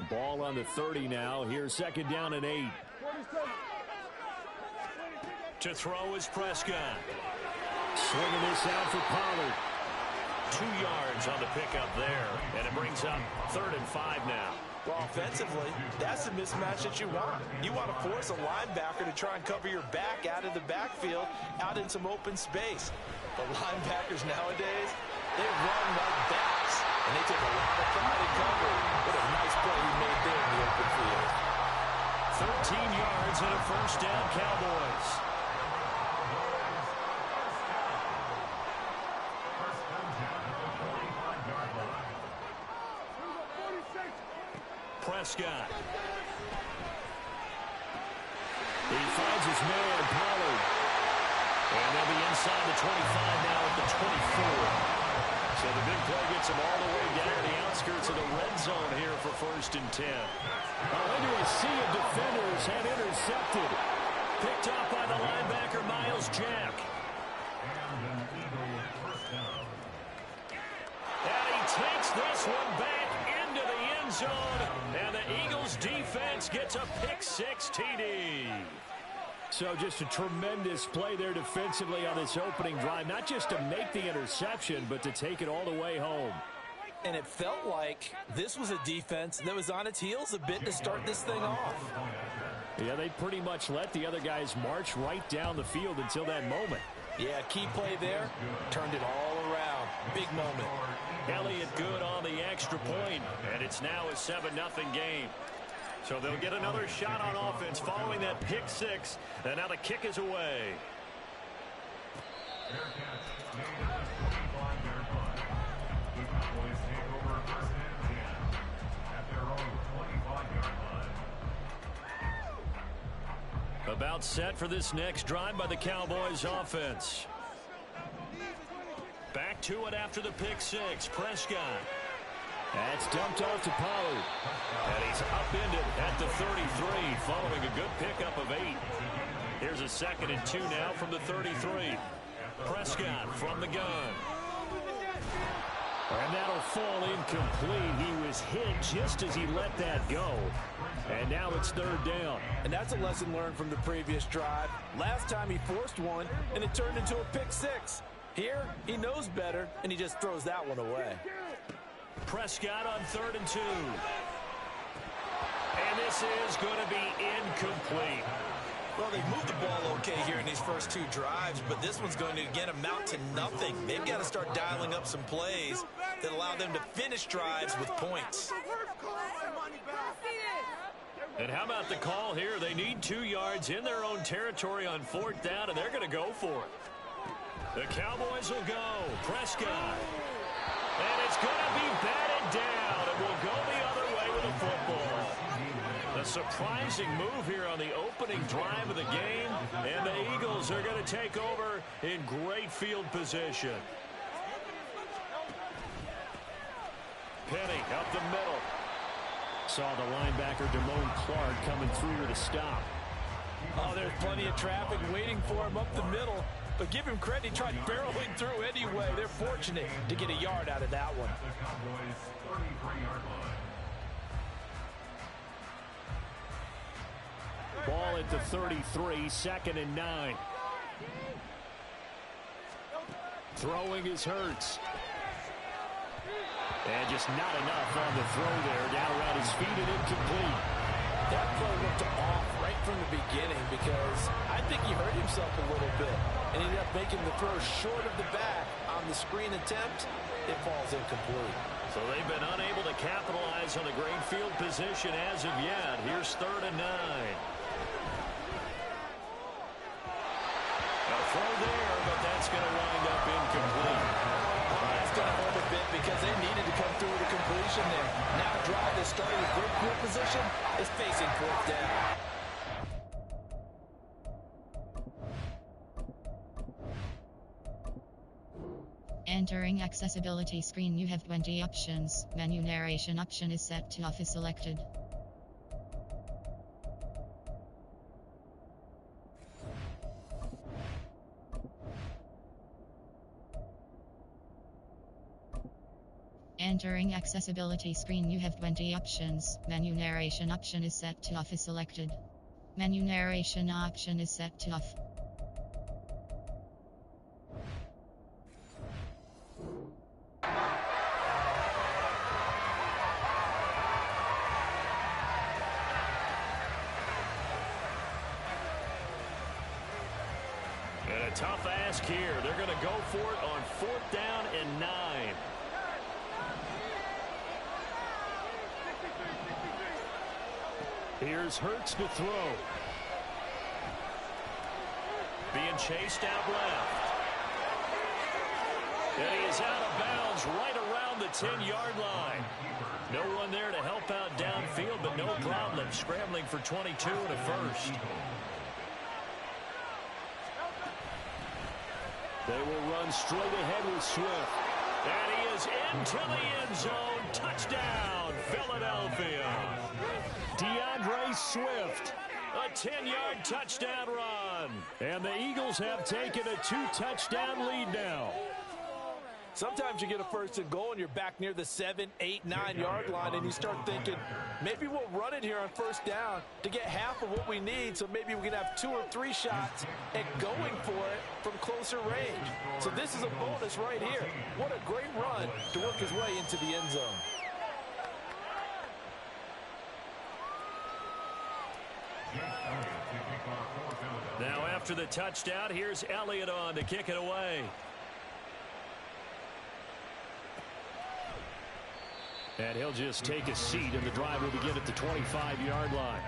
Ball on the 30 now. Here's second down and 8. To throw is Prescott. Swinging this out for Pollard. 2 yards on the pickup there. And it brings up 3rd and 5 now. Well, offensively, that's the mismatch that you want. You want to force a linebacker to try and cover your back out of the backfield, out in some open space. But linebackers nowadays, they run like backs, and they take a lot of pride in cover. What a nice play he made there in the open field. 13 yards and a first down, Cowboys. Prescott. He finds his man, Pollard. And they'll be inside the 25 now at the 24. So the big play gets him all the way down to the outskirts of the red zone here for 1st and 10. Into a sea of defenders and intercepted. Picked up by the linebacker, Miles Jack. And he takes this one back into the end zone. And the Eagles defense gets a pick-6 TD. So just a tremendous play there defensively on this opening drive. Not just to make the interception, but to take it all the way home. And it felt like this was a defense that was on its heels a bit to start this thing off. Yeah, they pretty much let the other guys march right down the field until that moment. Yeah, key play there. Turned it all around. Big moment. Elliott good on the extra point, and it's now a 7-0 game. So they'll get another shot on offense following that pick six, and now the kick is away. About set for this next drive by the Cowboys offense. Back to it after the pick six. Prescott. That's dumped off to Pollard. And he's upended at the 33 following a good pickup of 8. Here's a 2nd and 2 now from the 33. Prescott from the gun. And that'll fall incomplete. He was hit just as he let that go. And now it's 3rd down. And that's a lesson learned from the previous drive. Last time he forced one, and it turned into a pick six. Here, he knows better, and he just throws that one away. Prescott on 3rd and 2. And this is going to be incomplete. Well, they've moved the ball okay here in these first 2 drives, but this one's going to, again, amount to nothing. They've got to start dialing up some plays that allow them to finish drives with points. And how about the call here? They need 2 yards in their own territory on 4th down, and they're going to go for it. The Cowboys will go. Prescott. And it's going to be batted down, and will go the other way with the football. A surprising move here on the opening drive of the game, and the Eagles are going to take over in great field position. Penny up the middle. Saw the linebacker Damone Clark coming through with a stop. Oh, there's plenty of traffic waiting for him up the middle. But give him credit, he tried barreling through anyway. They're fortunate to get a yard out of that one. Ball at the 33, 2nd and 9. Throwing is Hurts. And just not enough on the throw there. Down around his feet and incomplete. That play looked off right from the beginning because I think he hurt himself a little bit and ended up making the throw short of the back on the screen attempt. It falls incomplete. So they've been unable to capitalize on the great field position as of yet. Here's 3rd and 9. A throw there, but that's going to wind up incomplete. That's going to hold a bit because they needed to come through with a completion there. Now a drive that started with great field position is facing 4th down. Entering accessibility screen, you have 20 options. Menu narration option is set to off is selected. Entering accessibility screen, you have 20 options. Menu narration option is set to off is selected. Menu narration option is set to off. And a tough ask here. They're going to go for it on 4th down and 9. Here's Hurts to throw. Being chased out left. And he is out of bounds right around the 10-yard line. No one there to help out downfield, but no problem scrambling for 22 and a first. They will run straight ahead with Swift. And he is into the end zone. Touchdown, Philadelphia. DeAndre Swift, a 10-yard touchdown run. And the Eagles have taken a 2-touchdown lead now. Sometimes you get a 1st and goal and you're back near the 7, 8, 9-yard line, and you start thinking, maybe we'll run it here on 1st down to get half of what we need, so maybe we can have 2 or 3 shots at going for it from closer range. So this is a bonus right here. What a great run to work his way into the end zone. Now after the touchdown, here's Elliott on to kick it away. And he'll just take a seat, and the drive will begin at the 25-yard line.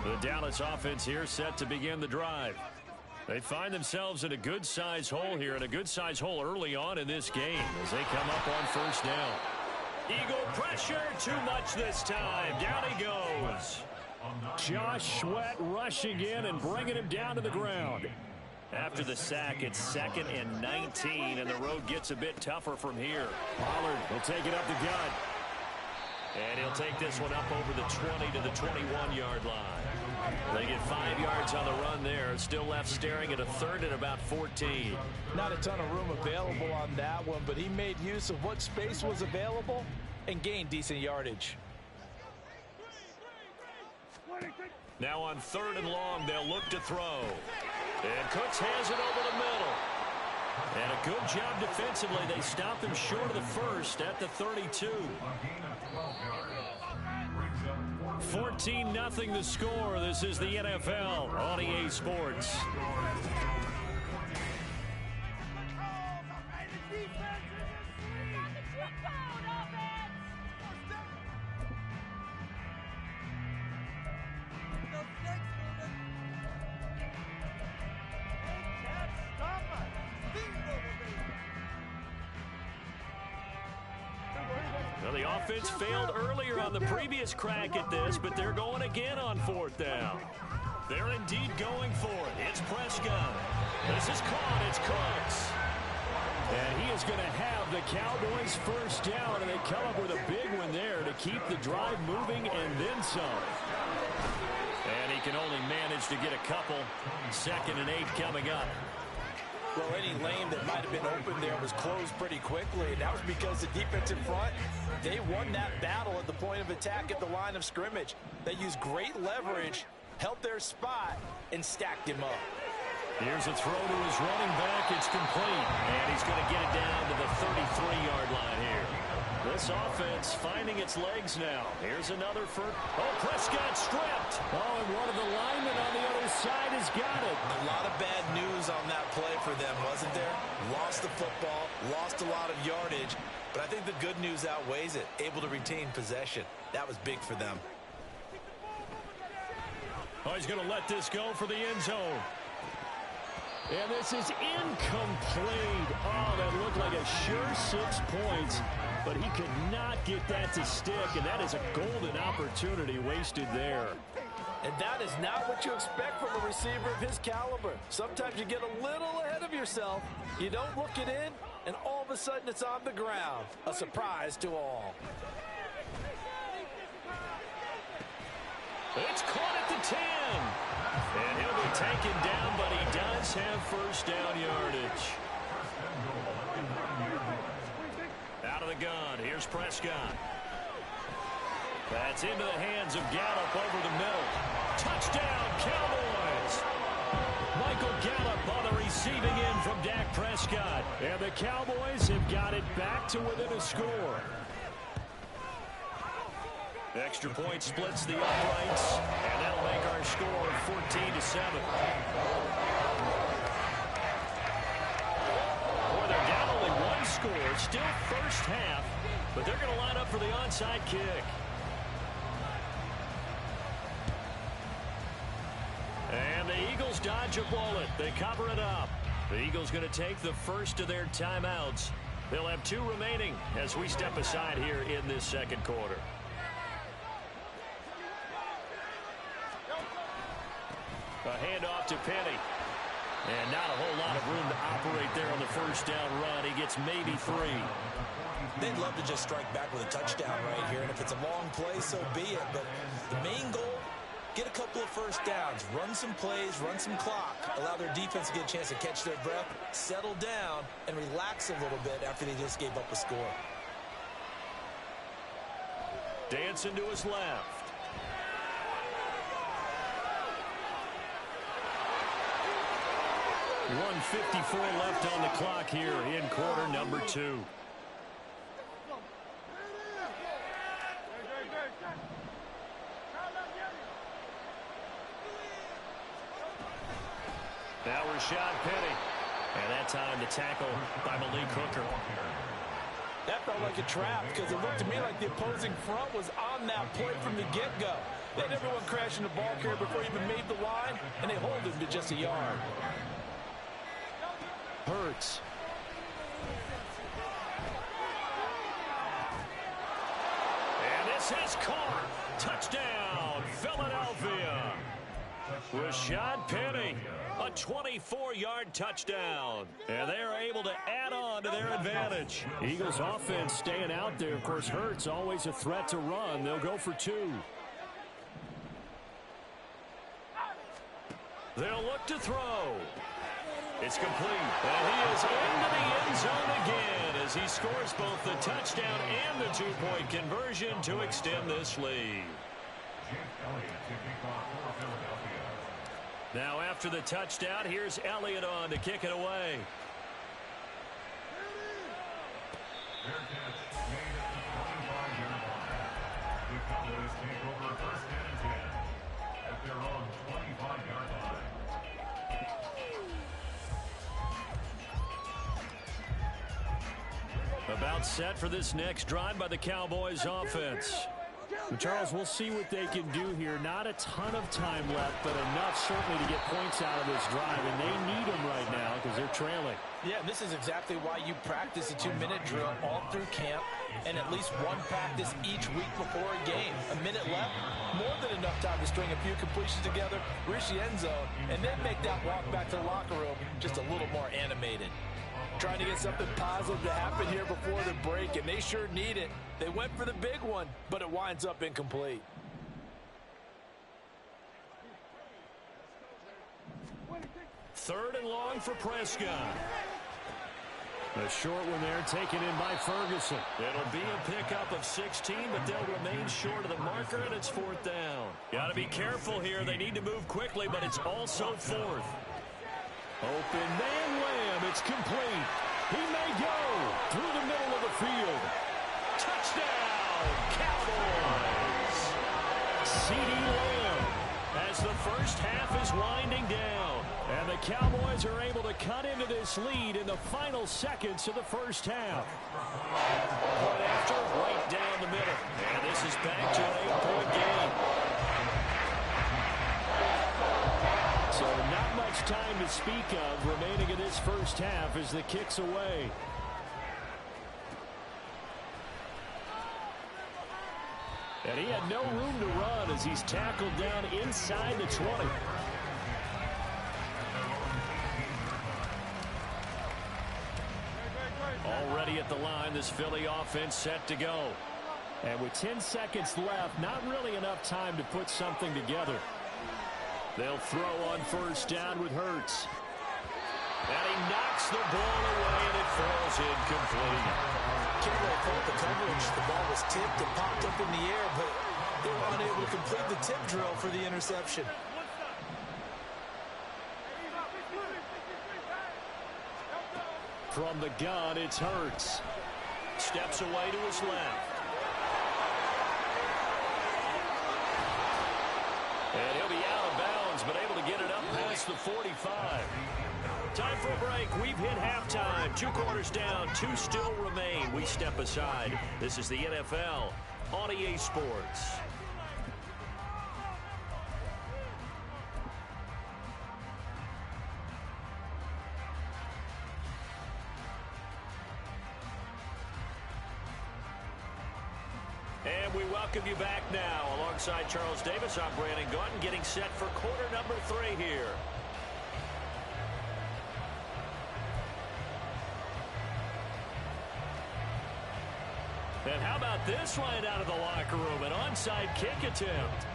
The Dallas offense here set to begin the drive. They find themselves in a good-sized hole here, and a good-sized hole early on in this game as they come up on 1st down. Eagle pressure, too much this time. Down he goes. Josh Sweat rushing in and bringing him down to the ground. After the sack, it's 2nd and 19, and the road gets a bit tougher from here. Pollard will take it up the gut. And he'll take this one up over the 20 to the 21-yard line. They get 5 yards on the run there. Still left staring at a 3rd and about 14. Not a ton of room available on that one, but he made use of what space was available and gained decent yardage. Now on 3rd and long, they'll look to throw. And Cooks has it over the middle. And a good job defensively. They stop him short of the 1st at the 32. 14-0 the score. This is the NFL on EA Sports. Well, the offense failed earlier on the previous crack at this, but they're going again on 4th down. They're indeed going for it. It's Prescott. This is caught. It's Cooks. And he is going to have the Cowboys 1st down, and they come up with a big one there to keep the drive moving and then some. And he can only manage to get a couple. 2nd and 8 coming up. Well, any lane that might have been open there was closed pretty quickly, and that was because the defensive front, they won that battle at the point of attack at the line of scrimmage. They used great leverage, held their spot, and stacked him up. Here's a throw to his running back. It's complete, and he's going to get it down to the 33-yard line here. This offense finding its legs now. Here's another for... Oh, Prescott stripped. Oh, and one of the linemen on the other side has got it. A lot of bad news on that play for them, wasn't there? Lost the football, lost a lot of yardage, but I think the good news outweighs it. Able to retain possession. That was big for them. Oh, he's going to let this go for the end zone. And this is incomplete. Oh, that looked like a sure 6 points, but he could not get that to stick, and that is a golden opportunity wasted there. And that is not what you expect from a receiver of his caliber. Sometimes you get a little ahead of yourself. You don't look it in, and all of a sudden it's on the ground. A surprise to all. It's caught at the 10. And he'll be taken down, but he does have 1st down yardage. Out of the gun, here's Prescott. That's into the hands of Gallup over the middle. Touchdown, Cowboys! Michael Gallup on the receiving end from Dak Prescott. And the Cowboys have got it back to within a score. Extra point splits the uprights, and that'll make our score 14-7. Boy, they're down only 1 score, still 1st half, but they're going to line up for the onside kick. And the Eagles dodge a bullet. They cover it up. The Eagles going to take the first of their timeouts. They'll have 2 remaining as we step aside here in this 2nd quarter. A handoff to Penny. And not a whole lot of room to operate there on the 1st down run. He gets maybe 3. They'd love to just strike back with a touchdown right here, and if it's a long play, so be it. But the main goal Get a couple of first downs, run some plays, run some clock, allow their defense to get a chance to catch their breath, settle down, and relax a little bit after they just gave up a score. Dancing to his left. .154 left on the clock here in quarter number 2. Now Rashad Penny. And that time the tackle by Malik Hooker. That felt like a trap because it looked to me like the opposing front was on that play from the get-go. They had everyone crashing the ball carrier before he even made the line, and they hold him to just a yard. Hurts. And this is caught. Touchdown, Philadelphia. Rashad Penny, a 24-yard touchdown. And they're able to add on to their advantage. Eagles offense staying out there. Of course, Hurts always a threat to run. They'll go for 2. They'll look to throw. It's complete. And he is into the end zone again as he scores both the touchdown and the 2-point conversion to extend this lead. Now after the touchdown, here's Elliott on to kick it away. About set for this next drive by the Cowboys offense. Charles, we'll see what they can do here. Not a ton of time left, but enough certainly to get points out of this drive, and they need them right now because they're trailing. Yeah, this is exactly why you practice a 2-minute drill all through camp and at least one practice each week before a game. A minute left, more than enough time to string a few completions together, reach the end zone, and then make that walk back to the locker room just a little more animated. Trying to get something positive to happen here before the break, and they sure need it. They went for the big one, but it winds up incomplete. Third and long for Prescott. A short one there taken in by Ferguson. It'll be a pickup of 16, but they'll remain short of the marker, and it's 4th down. Got to be careful here. They need to move quickly, but it's also 4th. Open man Lamb. It's complete. He may go through the middle of the field. Touchdown, Cowboys. CeeDee Lamb as the first half is winding down. And the Cowboys are able to cut into this lead in the final seconds of the first half. Right after, right down the middle. And this is back to an 8-point game. So not much time to speak of remaining in this first half as the kick's away. And he had no room to run as he's tackled down inside the 20. Already at the line, this Philly offense set to go. And with 10 seconds left, not really enough time to put something together. They'll throw on first down with Hurts. And he knocks the ball away, and it falls incomplete. Kimbrel caught the coverage. The ball was tipped and popped up in the air, but they were unable to complete the tip drill for the interception. From the gun, it's Hurts. Steps away to his left. And he'll be out of bounds, but able to get it up past the 45. Time for a break. We've hit halftime. 2 quarters down. 2 still remain. We step aside. This is the NFL on EA Sports. And we welcome you back now. Alongside Charles Davis, I'm Brandon Gordon, getting set for quarter number 3 here. And how about this line out of the locker room? An onside kick attempt.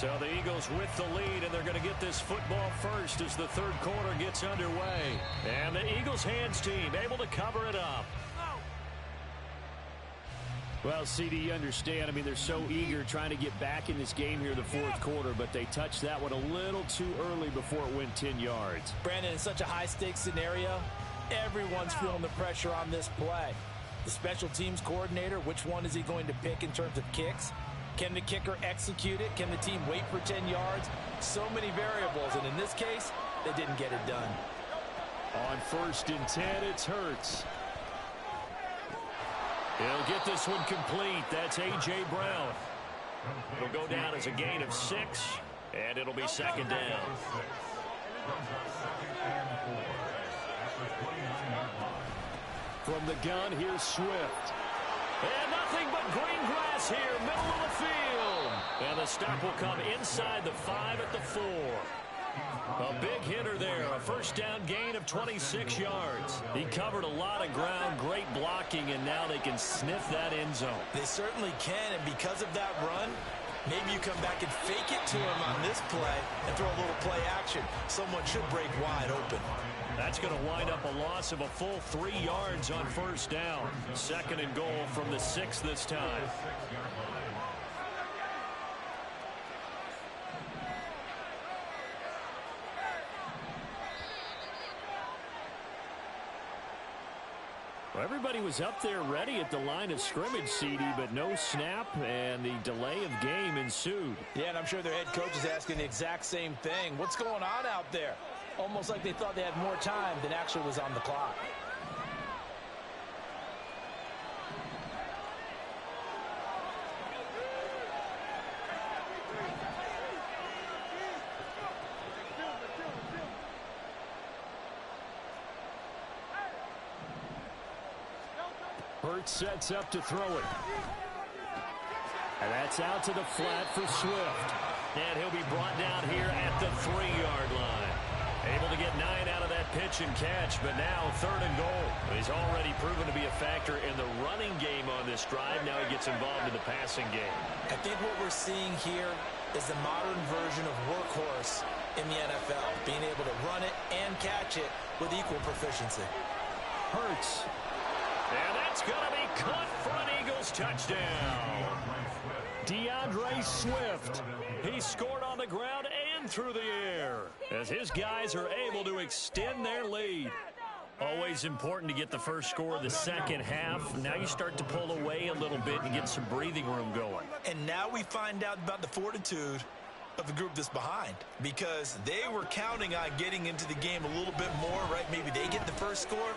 So the Eagles with the lead, and they're going to get this football first as the third quarter gets underway. And the Eagles hands team able to cover it up. Well, CD, you understand. I mean, they're so eager trying to get back in this game here in the fourth quarter, but they touched that one a little too early before it went 10 yards. Brandon, in such a high-stakes scenario, everyone's feeling the pressure on this play. The special teams coordinator, which one is he going to pick in terms of kicks? Can the kicker execute it? Can the team wait for 10 yards? So many variables, and in this case, they didn't get it done. On 1st and 10, it's Hurts. He'll get this one complete. That's A.J. Brown. It'll go down as a gain of 6, and it'll be second down. From the gun, here's Swift. And nothing but green grass here, middle of the field. And the stop will come inside the 5 at the 4. A big hitter there, a first down gain of 26 yards. He covered a lot of ground, great blocking, and now they can sniff that end zone. They certainly can, and because of that run, maybe you come back and fake it to him on this play and throw a little play action. Someone should break wide open. That's going to wind up a loss of a full 3 yards on first down. 2nd and goal from the 6 this time. Well, everybody was up there ready at the line of scrimmage, CD, but no snap, and the delay of game ensued. Yeah, and I'm sure their head coach is asking the exact same thing. What's going on out there? Almost like they thought they had more time than actually was on the clock. Hurts sets up to throw it. And that's out to the flat for Swift. And he'll be brought down here at the 3-yard line. Able to get 9 out of that pitch and catch, but now 3rd and goal. He's already proven to be a factor in the running game on this drive. Now he gets involved in the passing game. I think what we're seeing here is the modern version of workhorse in the NFL, being able to run it and catch it with equal proficiency. Hurts. And that's going to be caught for an Eagles touchdown. DeAndre Swift. He scored on the ground and through the air as his guys are able to extend their lead. Always important to get the first score of the second half. Now you start to pull away a little bit and get some breathing room going. And now we find out about the fortitude of the group that's behind, because they were counting on getting into the game a little bit more, right? Maybe they get the first score.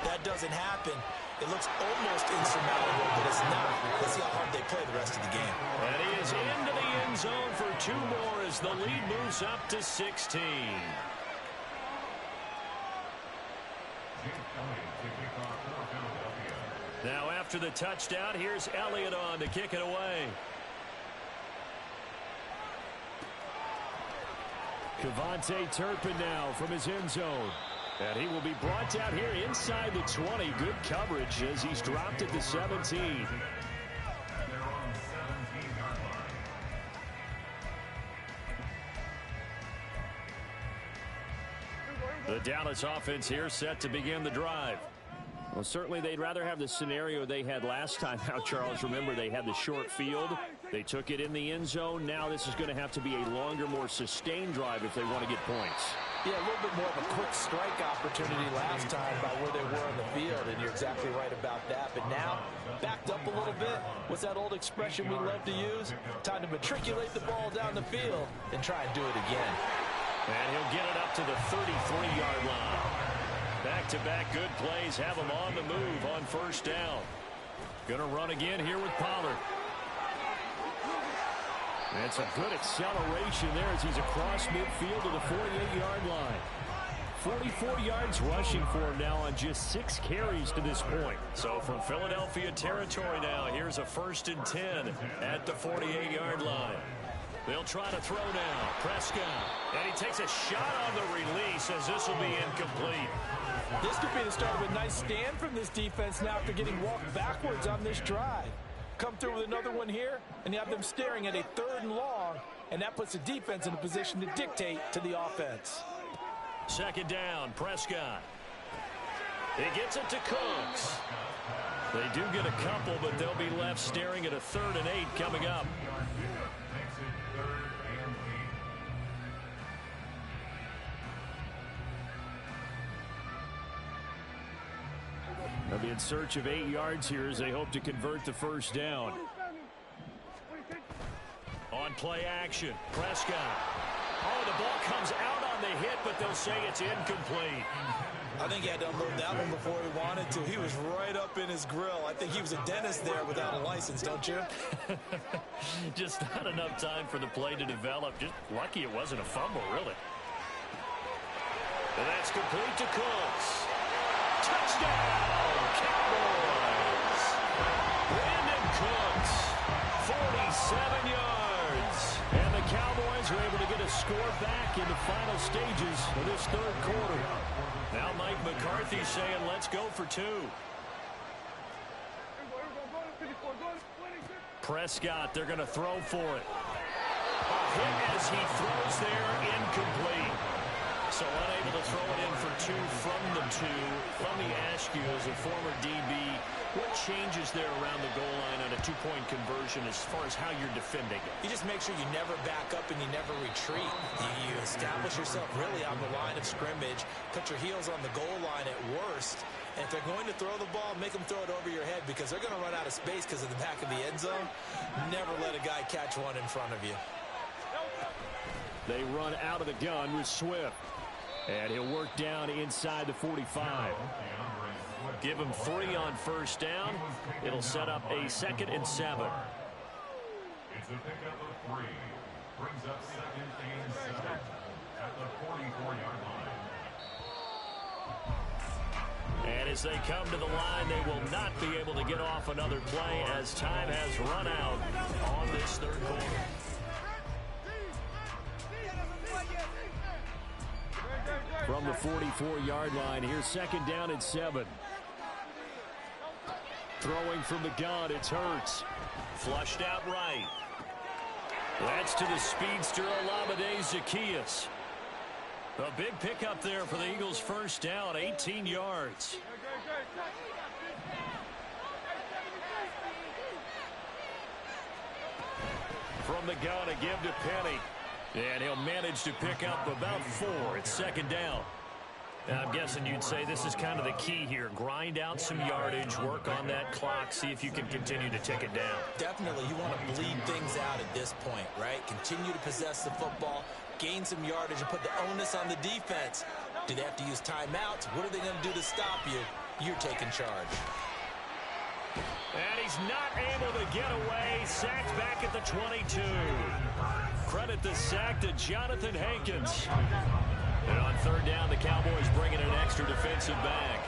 That doesn't happen. It looks almost insurmountable, but it's not. Let's see how hard they play the rest of the game. And he is into the end zone for 2 more as the lead moves up to 16. Now after the touchdown, here's Elliott on to kick it away. Kevontae Turpin now from his end zone. And he will be brought down here inside the 20. Good coverage as he's dropped at the 17. The Dallas offense here set to begin the drive. Well, certainly they'd rather have the scenario they had last time out, Charles. Remember, they had the short field. They took it in the end zone. Now this is going to have to be a longer, more sustained drive if they want to get points. Yeah, a little bit more of a quick strike opportunity last time by where they were on the field, and you're exactly right about that. But now, backed up a little bit. What's that old expression we love to use? Time to matriculate the ball down the field and try and do it again. And he'll get it up to the 33-yard line. Back-to-back good plays have him on the move on first down. Gonna run again here with Pollard. That's a good acceleration there as he's across midfield to the 48-yard line. 44 yards rushing for him now on just 6 carries to this point. So from Philadelphia territory now, here's a 1st and 10 at the 48-yard line. They'll try to throw now. Prescott. And he takes a shot on the release as this will be incomplete. This could be the start of a nice stand from this defense now after getting walked backwards on this drive. Come through with another one here, and you have them staring at a 3rd and long, and that puts the defense in a position to dictate to the offense. 2nd down, Prescott. He gets it to Cooks. They do get a couple, but they'll be left staring at a 3rd and 8 coming up. They'll be in search of 8 yards here as they hope to convert the 1st down. On play action, Prescott. Oh, the ball comes out on the hit, but they'll say it's incomplete. I think he had to unload that one before he wanted to. He was right up in his grill. I think he was a dentist there without a license, don't you? Just not enough time for the play to develop. Just lucky it wasn't a fumble, really. And that's complete to Cooks. Touchdown, Cowboys! Brandon Cooks, 47 yards. And the Cowboys are able to get a score back in the final stages of this 3rd quarter. Now Mike McCarthy saying, let's go for 2. Prescott, they're going to throw for it. A hit as he throws there, incomplete. So unable to throw it in for 2 from the 2. Let me ask you, as a former DB, what changes there around the goal line on a 2-point conversion as far as how you're defending it? You just make sure you never back up and you never retreat. You establish yourself really on the line of scrimmage, put your heels on the goal line at worst, and if they're going to throw the ball, make them throw it over your head because they're going to run out of space because of the back of the end zone. Never let a guy catch one in front of you. They run out of the gun with Swift. And he'll work down inside the 45. Give him 3 on 1st down. It'll set up a 2nd and 7. It's a pickup of 3. Brings up 2nd and 7 at the 44-yard line. And as they come to the line, they will not be able to get off another play as time has run out on this 3rd quarter. From the 44-yard line, here's 2nd down and 7. Throwing from the gun, it's Hurts. Flushed out right. That's to the speedster, Olamide Zaccheaus. A big pickup there for the Eagles' 1st down, 18 yards. From the gun, a give to Penny. And he'll manage to pick up about 4. It's 2nd down. I'm guessing you'd say this is kind of the key here. Grind out some yardage, work on that clock, see if you can continue to tick it down. Definitely. You want to bleed things out at this point, right? Continue to possess the football, gain some yardage, and put the onus on the defense. Do they have to use timeouts? What are they going to do to stop you? You're taking charge. And he's not able to get away. Sacked back at the 22. Credit the sack to Jonathan Hankins. And on 3rd down, the Cowboys bring in an extra defensive back.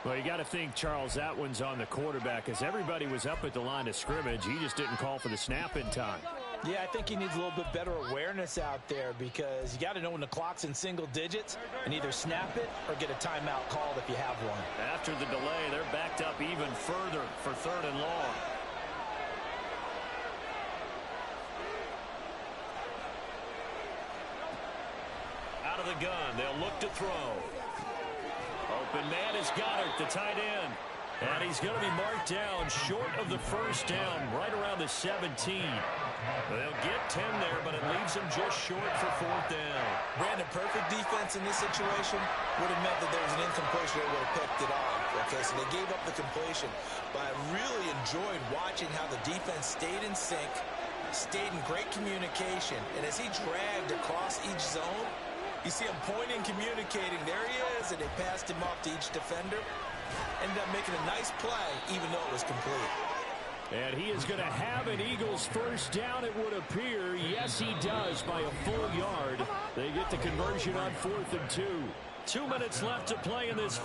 Well, you got to think, Charles, that one's on the quarterback as everybody was up at the line of scrimmage. He just didn't call for the snap in time. Yeah, I think he needs a little bit better awareness out there because you got to know when the clock's in single digits and either snap it or get a timeout called if you have one. After the delay, they're backed up even further for 3rd and long. Out of the gun, they'll look to throw. Open man is Goddard, the tight end. And he's going to be marked down short of the 1st down, right around the 17. They'll get 10 there, but it leaves them just short for 4th down. Brandon, perfect defense in this situation would have meant that there was an incompletion that would have picked it off. Okay, so they gave up the completion. But I really enjoyed watching how the defense stayed in sync, stayed in great communication. And as he dragged across each zone, you see him pointing, communicating. There he is, and they passed him off to each defender. Ended up making a nice play, even though it was complete. And he is going to have an Eagles 1st down, it would appear. Yes, he does, by a full yard. They get the conversion on 4th and 2. 2 minutes left to play in this